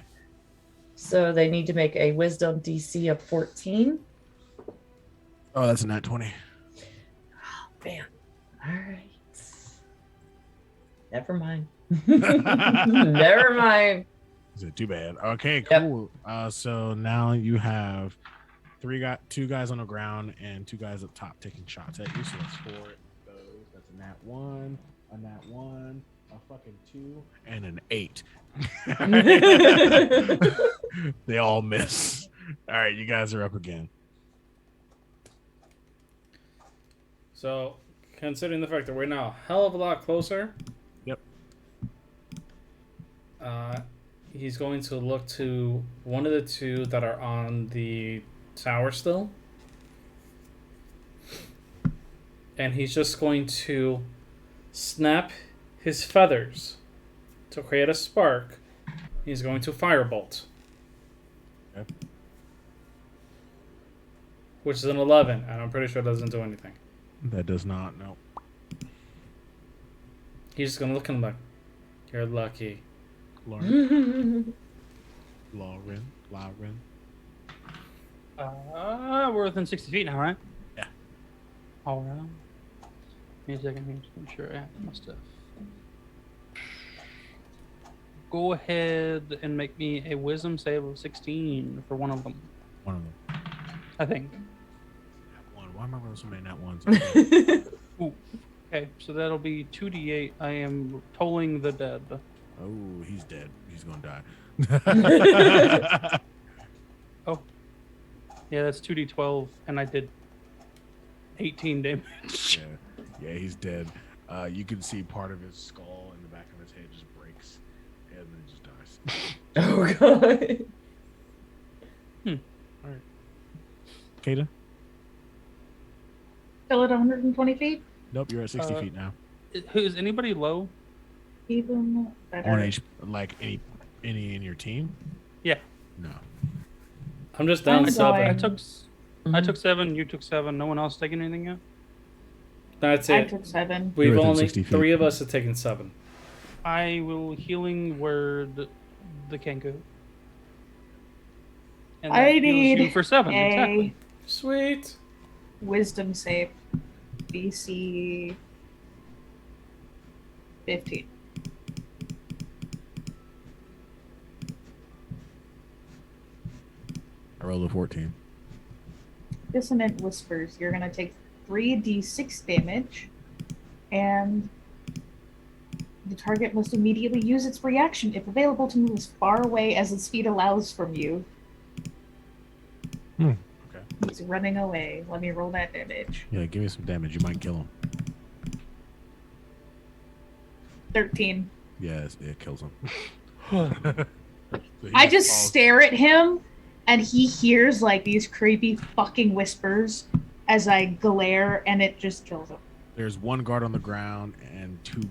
S3: So they need to make a Wisdom DC of 14.
S1: Oh, that's a nat 20.
S3: Man. All right. Never mind. Never mind.
S1: Is it too bad? Okay,
S3: Yep.
S1: cool. So now you have 2 guys on the ground and 2 guys up top taking shots at you. So that's 4 of those. That's a nat 1, a nat 1, a fucking 2, and an 8. They all miss. All right, you guys are up again.
S5: So considering the fact that we're now a hell of a lot closer.
S1: Yep.
S5: He's going to look to one of the two that are on the tower still. And he's just going to snap his feathers to create a spark. He's going to firebolt.
S1: Okay.
S5: Which is an 11, and I'm pretty sure it doesn't do anything.
S1: That does not. No.
S5: He's just going to look at him like, you're lucky.
S1: Lauren. Lauren.
S2: We're within 60 feet now, right?
S1: Yeah.
S2: All right. Give me a second here. Just make sure I have my stuff. Go ahead and make me a wisdom save of 16 for one of them.
S1: One of them.
S2: I think.
S1: Nat one. Why am I rolling so many nat ones?
S2: Ooh. Okay, so that'll be 2d8. I am tolling the dead.
S1: Oh, he's dead. He's gonna die.
S2: Oh. Yeah, that's 2d12, and I did 18 damage.
S1: Yeah, he's dead. You can see part of his skull in the back of his head just breaks, and then just dies.
S3: Oh god.
S1: All right. Kata?
S4: Still at 120 feet?
S1: Nope, you're at 60 feet now.
S2: Is anybody low?
S4: Even better.
S1: On H, like any in your team?
S2: Yeah.
S1: No.
S5: I'm just down
S4: I'm
S5: 7.
S2: I
S4: going.
S2: took 7. You took 7. No one else taking anything yet?
S5: That's
S4: I
S5: it.
S4: took 7.
S5: We've
S1: You're within
S5: only
S1: 60 feet.
S5: 3 of us have taken 7.
S2: I will healing word the Kenku. And
S4: I
S2: that heals
S4: need
S2: you for 7.
S4: a
S2: Exactly.
S5: Sweet.
S4: wisdom save. BC 15.
S1: I rolled a 14.
S4: Dissonant Whispers. You're going to take 3d6 damage, and the target must immediately use its reaction if available to move as far away as its speed allows from you.
S1: Okay.
S4: He's running away. Let me roll that damage.
S1: Yeah, give me some damage. You might kill him.
S4: 13.
S1: Yes, it kills him. So he
S4: I just
S1: falls.
S4: stare at him, and he hears like these creepy fucking whispers as I glare, and it just kills him.
S1: There's one guard on the ground and two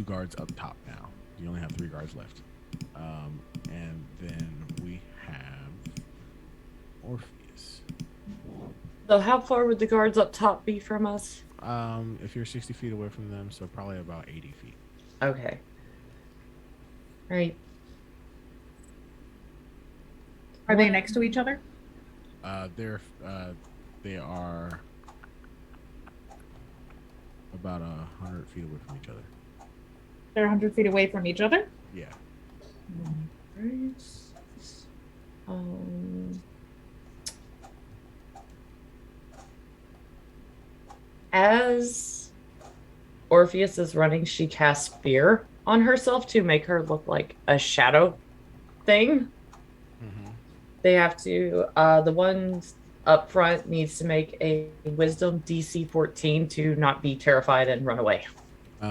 S1: guards up top now. You only have 3 guards left. And then we have Orpheus.
S3: So how far would the guards up top be from us?
S1: If you're 60 feet away from them, so probably about 80 feet.
S3: Okay. Right.
S4: Are they next to each other?
S1: They are about 100 feet away from each other.
S4: They're 100 feet away from each other?
S1: Yeah.
S3: As Orpheus is running, she casts fear on herself to make her look like a shadow thing.
S1: Mm-hmm.
S3: They have to, the one up front needs to make a wisdom DC 14 to not be terrified and run away.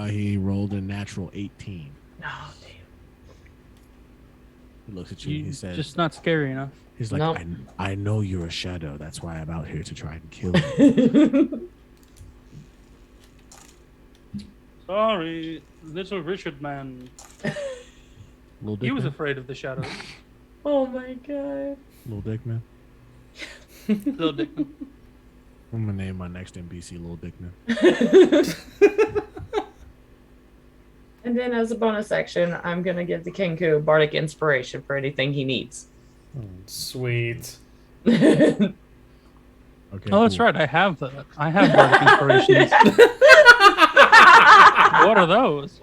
S1: He rolled a natural 18.
S3: Oh, damn.
S1: He looks at you. He says,
S2: Just not scary enough.
S1: "He's like,
S3: Nope.
S1: I know you're a shadow. That's why I'm out here to try and kill you."
S2: Sorry, little Richard man.
S1: Little dick
S2: He was
S1: man.
S2: afraid of the shadows.
S3: Oh my god.
S1: Little dick man.
S2: Little dick.
S1: I'm gonna name my next NPC Little Dick Man.
S3: And then as a bonus action, I'm going to give the Kenku bardic inspiration for anything he needs.
S5: Sweet.
S1: Okay.
S2: Oh, that's
S1: cool.
S2: right. I have that. I have bardic inspirations. What are those?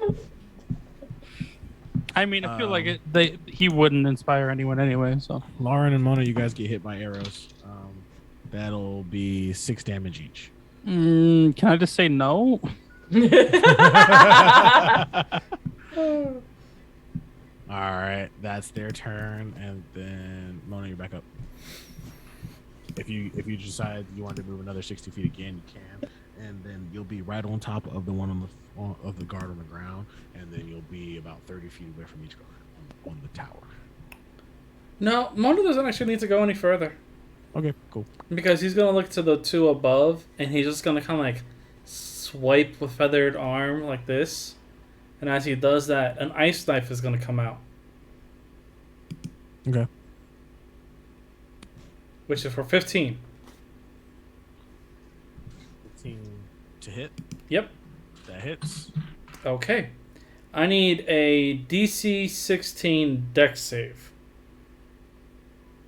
S2: I mean, I feel like he wouldn't inspire anyone anyway. So
S1: Lauren and Mona, you guys get hit by arrows. That'll be 6 damage each.
S2: can I just say no?
S1: All right, that's their turn, and then Mona, you're back up. If you decide you want to move another 60 feet again, you can. and then you'll be right on top of the one of the guard on the ground, and then you'll be about 30 feet away from each guard on the tower.
S5: No, Mono doesn't actually need to go any further.
S1: Okay, cool.
S5: Because he's going to look to the two above, and he's just going to kind of like swipe with feathered arm like this. And as he does that, an ice knife is going to come out.
S1: Okay.
S5: Which is for 15.
S1: 15 to hit.
S5: Yep.
S1: That hits.
S5: Okay. I need a DC 16 dex save.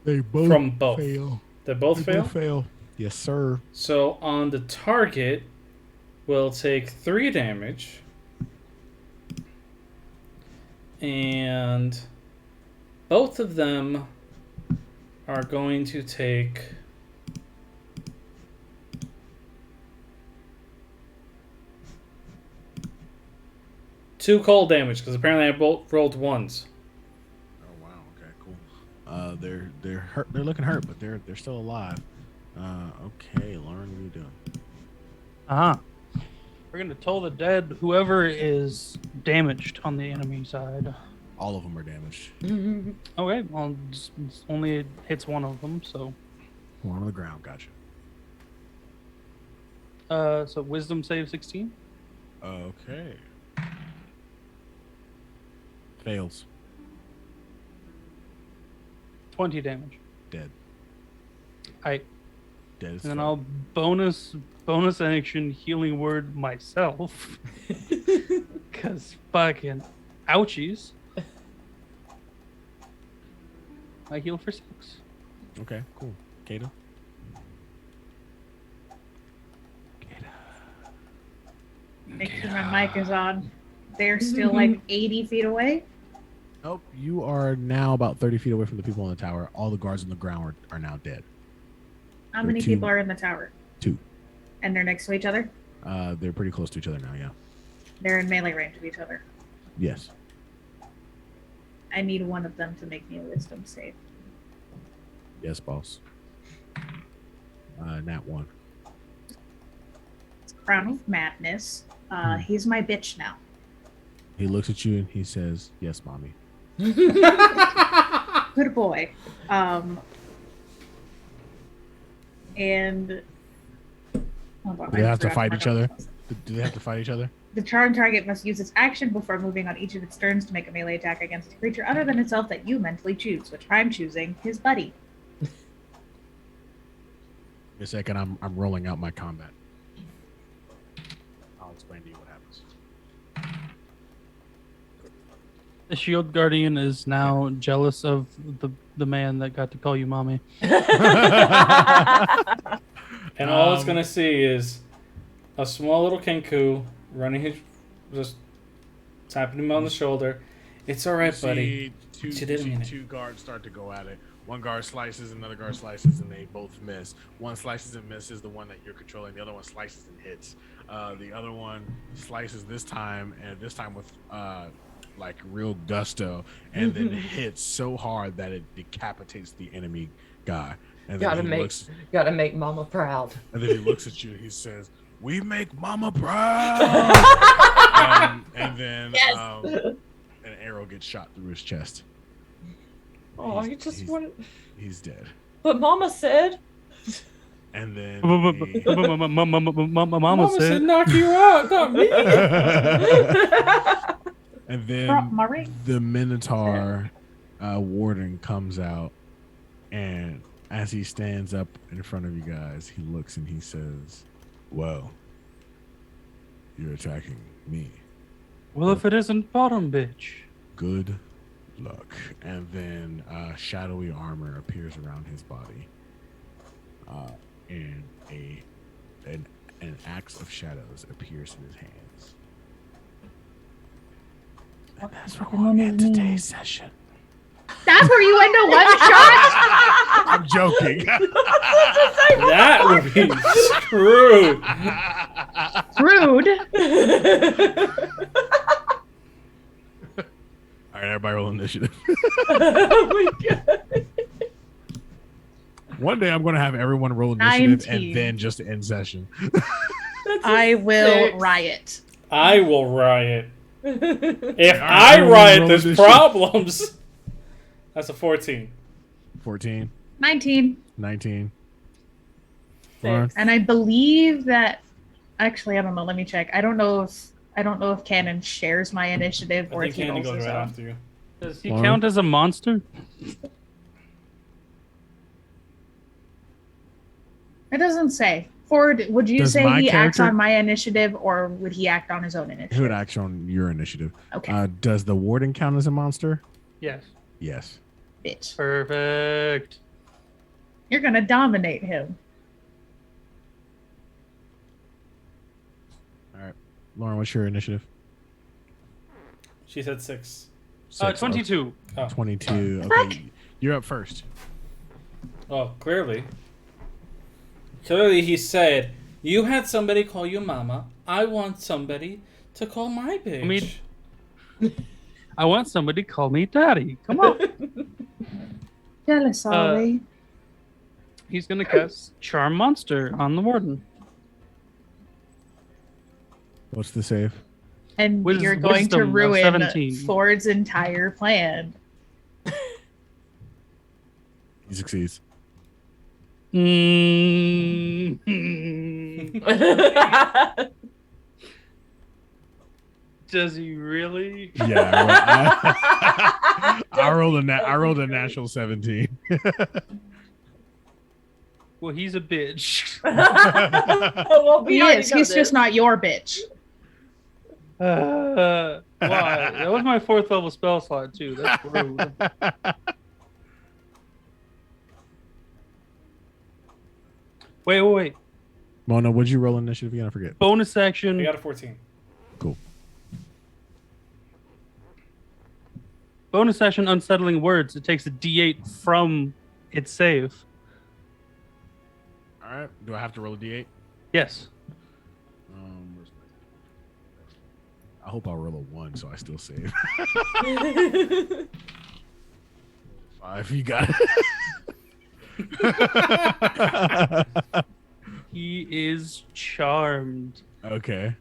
S1: They both
S5: From both.
S1: fail.
S5: They both
S1: They
S5: fail?
S1: both fail. Yes, sir.
S5: So on the target, we'll take 3 damage. And both of them are going to take... two cold damage, because apparently I both rolled ones.
S1: Oh wow. Okay, cool. They're hurt. They're looking hurt, but they're still alive. Okay, Lauren, what are you doing?
S2: We're gonna toll the dead. Whoever is damaged on the enemy side.
S1: All of them are damaged.
S2: Okay, well, only hits one of them. So,
S1: One on the ground. Gotcha.
S2: so wisdom save 16.
S1: Okay. Fails.
S2: 20 damage.
S1: Dead.
S2: I
S1: Dead as
S2: and then
S1: fuck.
S2: I'll bonus action healing word myself. Cause fucking ouchies. I heal for 6.
S1: Okay, cool. Kato?
S4: Make sure my mic is on. They're still like 80 feet away.
S1: Nope. You are now about 30 feet away from the people on the tower. All the guards on the ground are now dead.
S4: How
S1: There are
S4: many
S1: 2.
S4: people are in the tower?
S1: 2.
S4: And they're next to each other?
S1: They're pretty close to each other now, yeah.
S4: They're in melee range of each other.
S1: Yes.
S4: I need one of them to make me a wisdom save.
S1: Yes, boss. Nat 1.
S4: Crown of Madness. He's my bitch now.
S1: He looks at you and he says, "Yes, mommy."
S4: Good boy. And hold on,
S1: Do they
S4: I
S1: have to
S4: forgot
S1: fight
S4: my
S1: each other?
S4: notes.
S1: Do they have to fight each other?
S4: The charmed target must use its action before moving on each of its turns to make a melee attack against a creature other than itself that you mentally choose, which I'm choosing his buddy.
S1: In a second, I'm rolling out my combat. I'll explain to you what happens.
S2: The shield guardian is now jealous of the man that got to call you mommy.
S5: And all it's going to see is a small little Kenku running his... just tapping him on the shoulder. It's all right, buddy.
S1: Two,
S5: She didn't mean it.
S1: two guards start to go at it. One guard slices, another guard slices, and they both miss. One slices and misses, the one that you're controlling. The other one slices and hits. The other one slices this time, and this time with like real gusto, and then hits so hard that it decapitates the enemy guy. And then
S3: Gotta make Mama proud.
S1: and then he looks at you and he says, "We make Mama proud." And then
S3: Yes.
S1: An arrow gets shot through his chest.
S3: Oh, you just
S1: he's-
S3: want.
S1: He's dead.
S3: But Mama said.
S1: And then
S2: Mama said,
S5: knock you out, not me.
S1: and then
S4: My ring.
S1: the Minotaur warden comes out, and as he stands up in front of you guys, he looks and he says, "Well, you're attacking me.
S2: well, if it isn't bottom bitch.
S1: Good luck." And then shadowy armor appears around his body, and an axe of shadows appears in his hands. And that's where we'll end today's session.
S4: That's where you end a one shot?
S1: I'm joking.
S5: That would be screwed.
S4: Rude.
S1: All right, everybody roll initiative.
S3: Oh my god.
S1: One day I'm going to have everyone roll initiative
S4: 19.
S1: and then just end session.
S4: I will
S3: 6.
S4: riot.
S5: I will riot. If
S1: Alright,
S5: I
S1: everyone
S5: riot,
S1: roll
S5: there's
S1: initiative.
S5: problems. That's a 14.
S1: 14,
S4: 19.
S1: 19.
S3: 6.
S4: And I believe that actually I don't know, let me check. I don't know if Cannon shares my initiative
S5: I
S4: or
S5: think
S4: if he
S5: Candy
S4: rolls
S5: goes
S4: his
S5: right
S4: own.
S5: after you.
S2: Does he
S1: Lauren?
S2: count as a monster?
S4: It doesn't say. Ford, would you
S1: Does
S4: say
S1: my
S4: he acts
S1: character-
S4: on my initiative or would he act on his own initiative?
S1: Who would act on your initiative?
S4: Okay.
S1: Does the warden count as a monster?
S2: Yes.
S1: Yes.
S4: Bitch.
S2: Perfect.
S4: You're gonna dominate him.
S1: All right. Lauren, what's your initiative?
S5: She said 6.
S1: 6.
S2: 22.
S5: Oh,
S1: 22.
S4: Fuck.
S1: Okay. You're up first.
S5: Oh, clearly. Clearly, he said, "You had somebody call you mama. I want somebody to call my bitch."
S2: I want somebody to call me daddy. Come on.
S4: Jealous, are we?
S2: He's going to cast Charm Monster on the warden.
S1: What's the save?
S4: And
S2: Wis-
S4: you're going to
S2: wisdom of
S4: ruin
S2: 17.
S4: Ford's entire plan.
S1: He succeeds.
S2: Mm. Does he really?
S1: Yeah. I rolled a natural 17.
S2: Well, he's a bitch.
S3: Well, we
S4: He
S3: already
S4: is.
S3: know
S4: He's
S3: this.
S4: just not your bitch.
S2: Why? That was my 4th level spell slot, too. That's rude. Wait.
S1: Mona, would you roll initiative again? I forget.
S2: Bonus
S5: I
S2: action.
S5: got a 14.
S1: Cool.
S2: Bonus action, unsettling words. It takes a d8 from its save.
S1: All right. Do I have to roll a d8?
S2: Yes.
S1: Where's I hope I roll a 1 so I still save. 5. You got it.
S2: He is charmed.
S1: Okay.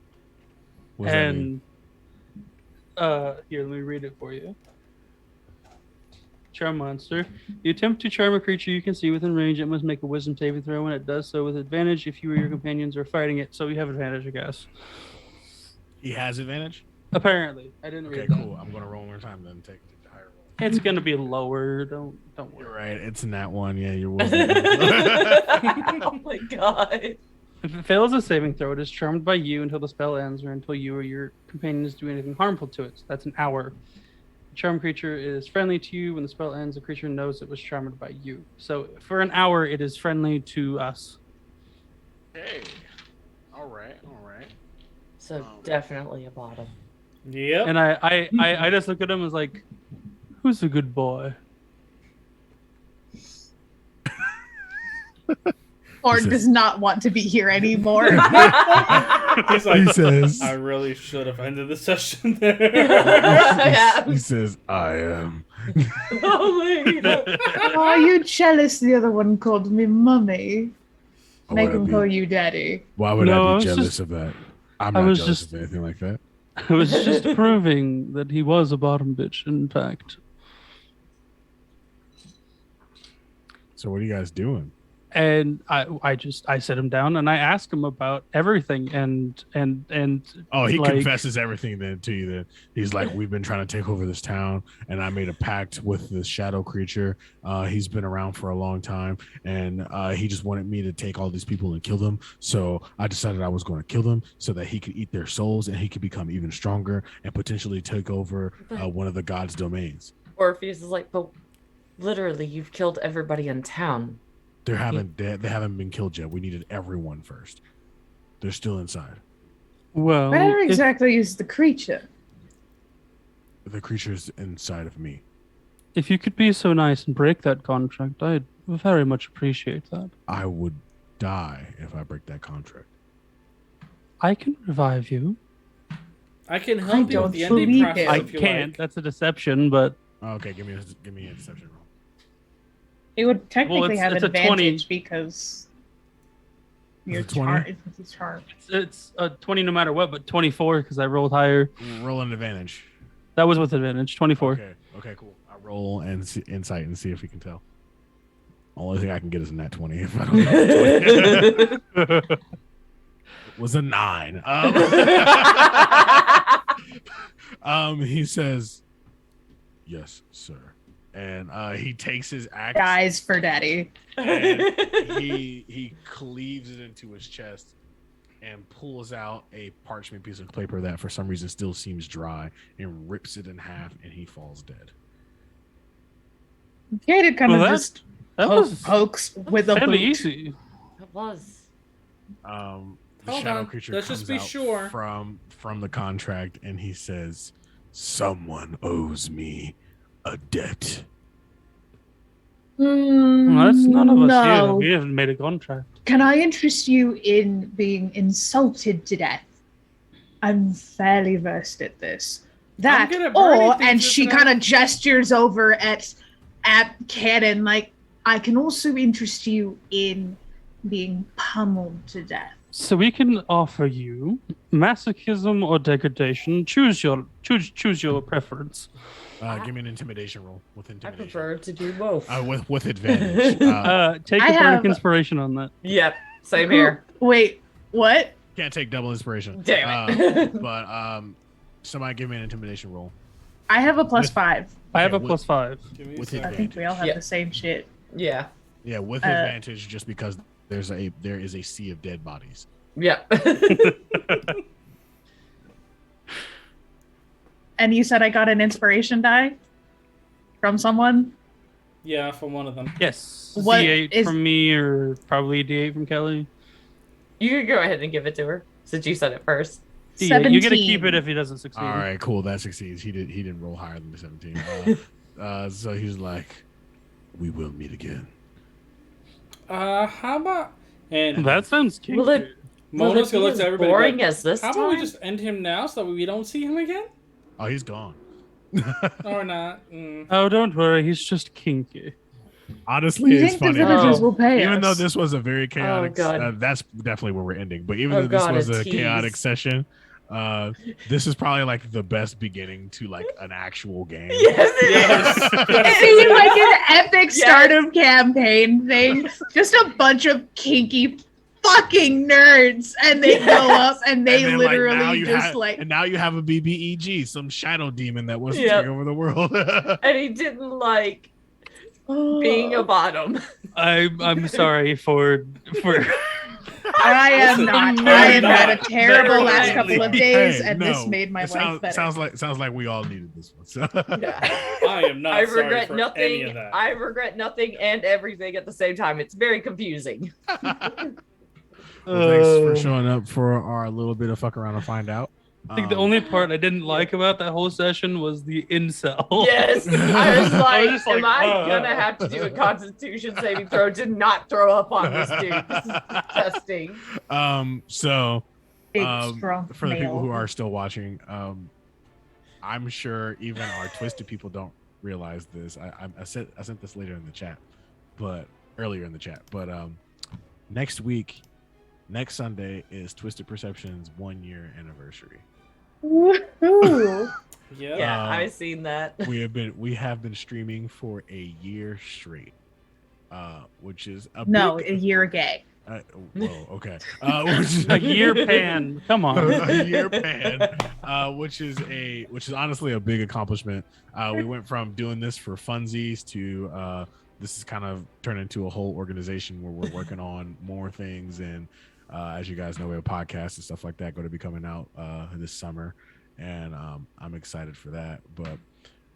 S1: What does that mean?
S2: And here, let me read it for you. Charm monster. You attempt to charm a creature you can see within range. It must make a wisdom saving throw. When it does so with advantage, if you or your companions are fighting it. So you have advantage, I guess.
S1: He has advantage?
S2: Apparently, I didn't
S1: Okay,
S2: read that.
S1: cool. I'm going to roll one more time then. Take the higher roll.
S2: It's gonna be lower. Don't
S1: You're
S2: worry.
S1: right. It's in that one. Yeah, you're welcome.
S3: Oh my god.
S2: If it fails a saving throw, it is charmed by you until the spell ends, or until you or your companions do anything harmful to it. So that's an hour. The charmed creature is friendly to you. When the spell ends, the creature knows it was charmed by you. So for an hour, it is friendly to us.
S1: Hey. All right.
S3: So definitely a bottom.
S5: Yep.
S2: And I just look at him and was like, "Who's a good boy?"
S4: Ford
S1: This is-
S4: does not want to be here anymore.
S5: He's like,
S1: He says,
S5: I really should have ended the session there.
S3: Yeah.
S1: he says, I am.
S3: Oh my god.
S4: Oh, you jealous? The other one called me mummy.
S1: Why
S4: Make
S1: would I
S4: him
S1: be-
S4: call you daddy.
S1: Why would
S2: No,
S1: I
S2: it's
S1: be jealous
S2: just-
S1: of that? I'm
S2: I
S1: not
S2: was
S1: jealous
S2: just-
S1: of anything like that.
S2: I was just proving that he was a bottom bitch, in fact.
S1: So what are you guys doing?
S2: And I sit him down and I ask him about everything and
S1: Oh, he
S2: like,
S1: confesses everything then to you. Then he's like, "We've been trying to take over this town, and I made a pact with this shadow creature. He's been around for a long time, and he just wanted me to take all these people and kill them. So I decided I was going to kill them so that he could eat their souls and he could become even stronger and potentially take over one of the gods' domains.
S3: Orpheus is like, but literally, you've killed everybody in town.
S1: They haven't been killed yet. We needed everyone first. They're still inside.
S2: well,
S4: Where
S2: if-
S4: exactly is the creature?
S1: The creature's inside of me.
S2: if you could be so nice and break that contract, I'd very much appreciate that.
S1: I would die if I break that contract.
S2: I can revive you.
S5: I can
S4: I
S5: help you with
S4: don't
S5: the ending
S4: believe
S5: process
S4: it.
S2: I
S5: if you
S2: can't.
S5: like.
S2: That's a deception, but
S1: Okay, give me a deception roll.
S4: It would technically
S2: it's-
S4: have
S2: it's a 20.
S4: advantage because Your
S1: it 20?
S4: chart.
S2: It's 20 no matter what, but 24 because I rolled higher.
S1: Roll an advantage.
S2: That was with advantage. 24.
S1: Okay, cool. I roll and insight and see if we can tell. Only thing I can get is a nat 20. If I don't know. It was a 9. He says, "Yes, sir," and he takes his axe.
S4: Dies for daddy.
S1: And he cleaves it into his chest and pulls out a parchment piece of paper that for some reason still seems dry and rips it in half, and he falls dead.
S4: Kaden kind of just
S2: That was
S4: pokes with a
S2: fairly
S4: boot.
S2: easy.
S3: It was.
S1: The
S5: Hold
S1: shadow
S5: on,
S1: creature
S5: let's
S1: comes
S5: just be
S1: out
S5: sure.
S1: from the contract, and he says, "Someone owes me a debt."
S2: Well, that's none of us here.
S4: No.
S2: We haven't made a contract.
S4: Can I interest you in being insulted to death? I'm fairly versed at this. That,
S5: gonna burn
S4: or,
S5: anything
S4: and
S5: just
S4: she
S5: now.
S4: kind of gestures over at Cannon, like, I can also interest you in being pummeled to death.
S2: So we can offer you masochism or degradation. Choose your preference.
S1: Give me an intimidation roll with
S3: I
S1: intimidation.
S3: prefer to do both.
S1: With advantage.
S2: Take
S4: I
S2: a bardic
S4: have-
S2: inspiration on that.
S3: Yep, same here.
S4: Wait, what?
S1: Can't take double inspiration.
S3: Damn it.
S1: But somebody give me an intimidation roll
S4: I have a plus
S1: With-
S4: 5.
S2: I have a
S1: with-
S2: +5.
S5: Give me a
S1: with
S5: second.
S4: I think we all have
S3: Yeah.
S4: the same shit.
S3: Yeah.
S1: Yeah, with advantage, just because there is a sea of dead bodies.
S3: Yep.
S4: And you said I got an inspiration die from someone?
S5: Yeah, from one of them.
S2: Yes.
S4: What
S2: D8
S4: is-
S2: from me, or probably D8 from Kelly.
S3: You can go ahead and give it to her since you said it first.
S2: D8. You get to keep
S4: 17.
S2: it if he doesn't succeed.
S1: All right, cool. That succeeds. He didn't roll higher than the 17. So he's like, "We will meet again."
S5: How about and
S2: That sounds kinky.
S3: Will it-
S5: Mona's
S3: Will
S5: gonna
S3: it
S5: look
S3: be
S5: at
S3: as
S5: everybody.
S3: boring
S5: Like,
S3: as this
S5: how about we
S3: time?
S5: just end him now so that we don't see him again,
S1: Oh, he's gone.
S5: or not?
S2: Oh, don't worry. He's just kinky.
S1: Honestly,
S4: You
S1: it's
S4: think the
S1: funny.
S4: villagers
S3: Oh.
S4: will pay
S1: Even though
S4: us?
S1: this was a very chaotic,
S3: God.
S1: that's definitely where we're ending. But even
S3: Oh,
S1: though this
S3: God,
S1: was
S3: a
S1: a chaotic
S3: tease.
S1: session, this is probably like the best beginning to like an actual game.
S3: Yes, it
S5: Yes.
S3: is.
S4: It seemed like an epic
S3: Yes.
S4: start of campaign thing. Just a bunch of kinky fucking nerds, and they go up and they
S1: And then, like, now
S4: literally
S1: you
S4: just
S1: have-
S4: like.
S1: and now you have a BBEG, some shadow demon that wants to
S3: Yep.
S1: take over the world.
S3: And he didn't like being a bottom.
S2: I'm sorry for
S4: I am
S5: Listen,
S4: not.
S5: I'm
S4: I have had a
S5: not.
S4: terrible
S2: Very
S4: last
S2: lightly.
S4: couple of days,
S1: Hey,
S4: and
S1: no,
S4: this made my
S1: it
S4: life better.
S1: sounds like we all needed this one. So.
S5: I am not
S3: I
S5: sorry
S3: regret
S5: for any
S3: nothing.
S5: of that.
S3: I regret nothing and everything at the same time. It's very confusing.
S1: Well, thanks for showing up for our little bit of fuck around and find out.
S2: I think the only part I didn't like about that whole session was the incel.
S3: Yes, I was like,
S2: just
S3: am
S2: like,
S3: I gonna have to do a Constitution saving throw to not throw up on this dude? This is disgusting.
S1: So
S4: Big, strong
S1: for the people
S4: male.
S1: who are still watching, I'm sure even our twisted people don't realize this. I sent this later in the chat, but earlier in the chat. But next Sunday is Twisted Perception's 1-year anniversary.
S4: Woohoo.
S5: Yeah.
S3: Yeah,
S1: Uh,
S3: I've seen that.
S1: we have been streaming for a year straight, which is a
S4: No,
S1: big,
S4: a year gay.
S1: whoa, okay, which is
S2: A year pan. Come on.
S1: a year pan, which is honestly a big accomplishment. We went from doing this for funsies to this is kind of turned into a whole organization where we're working on more things. And as you guys know, we have podcasts and stuff like that going to be coming out this summer, and I'm excited for that. But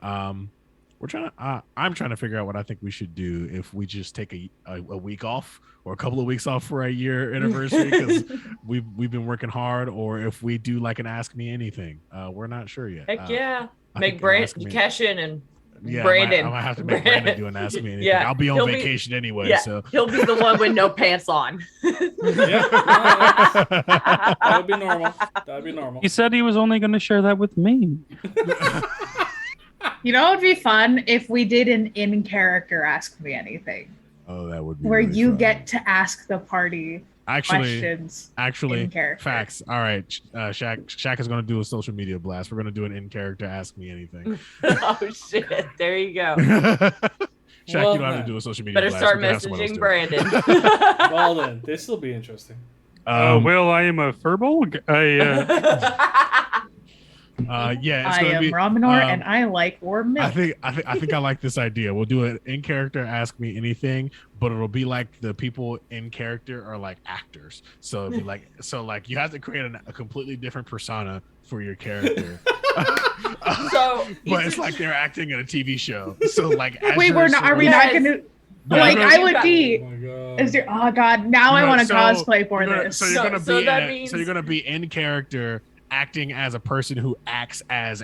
S1: I'm trying to figure out what I think we should do if we just take a week off or a couple of weeks off for a year anniversary, because we've been working hard, or if we do like an Ask Me Anything. We're not sure yet.
S3: Heck yeah.
S1: I
S3: Make
S1: think
S3: Brand
S1: Ask Me-
S3: cash in and
S1: Yeah,
S3: Brandon.
S1: I might have to make Brandon do an Ask Me Anything.
S3: Yeah,
S1: I'll be on
S3: he'll be-
S1: vacation anyway,
S3: yeah,
S1: so
S3: he'll be the one with no pants on.
S5: Yeah. That would be normal. That would be normal.
S2: He said he was only going to share that with me.
S4: You know, it'd be fun if we did an in-character Ask Me Anything,
S1: oh, that would be
S4: where
S1: really
S4: you
S1: fun.
S4: get to ask the party questions.
S1: Actually,
S4: in character.
S1: facts. All right, Shaq is going to do a social media blast. We're going to do an in character Ask Me Anything.
S3: Oh shit! There you go.
S1: Shaq,
S5: Well,
S1: you don't have
S5: then.
S1: to do a social media
S3: Better
S1: blast.
S3: start
S1: We can have someone else
S3: messaging
S1: do it.
S3: Brandon.
S5: Well then, this will be interesting.
S2: Well, I am a furball.
S1: Yeah, it's
S4: I
S1: gonna
S4: am
S1: be
S4: Raminor, and I like warm milk.
S1: I think I like this idea. We'll do it in character Ask Me Anything, but it'll be like the people in character are like actors. So it'll be like you have to create a completely different persona for your character.
S3: So,
S1: but it's like they're acting in a TV show. So like, as
S4: Wait,
S1: you're
S4: we're not. Are we
S1: sort of-
S4: not going to?
S1: No,
S4: Like,
S1: no,
S4: I
S3: you
S4: would
S3: got-
S4: be.
S5: Oh my god.
S4: Is there? Oh God! Now I
S1: No,
S4: want to
S1: so
S4: cosplay for
S1: you're gonna-
S4: this.
S1: So you're
S3: So-
S1: gonna
S3: so
S1: be
S3: that
S1: in
S3: means-
S1: so you're gonna be in character acting as a person who acts as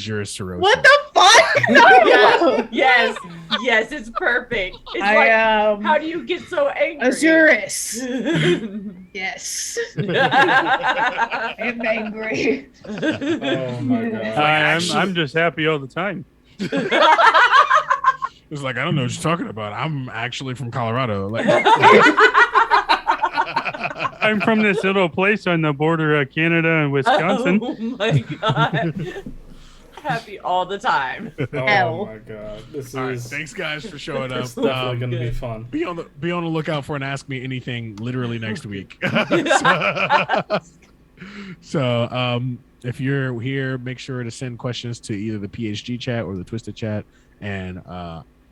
S1: your Sarosa.
S4: What the fuck? No!
S3: yes, yes, it's perfect. It's
S4: I
S3: like,
S4: am
S3: how do you get so angry?
S4: Azurus. Yes, I am angry.
S5: Oh my god.
S2: I'm just happy all the time.
S1: It's like, I don't know what you're talking about. I'm actually from Colorado. Like,
S2: I'm from this little place on the border of Canada and Wisconsin.
S3: Oh my god. Happy all the time.
S5: Oh
S4: Hell.
S5: my god. This
S1: all right,
S5: is
S1: thanks guys for showing up.
S5: it's definitely gonna be
S3: good.
S5: fun.
S1: Be on the lookout for an Ask Me Anything literally next week. So if you're here, make sure to send questions to either the PHG chat or the Twisted chat, and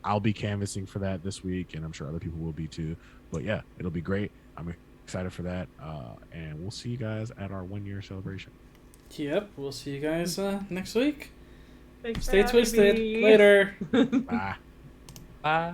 S1: I'll be canvassing for that this week, and I'm sure other people will be too. But yeah, it'll be great. I'm excited for that, and we'll see you guys at our 1-year celebration.
S5: Yep, we'll see you guys next week.
S3: Thanks for
S5: Stay
S3: having
S5: twisted.
S3: me.
S5: Later.
S1: Bye.
S2: Bye.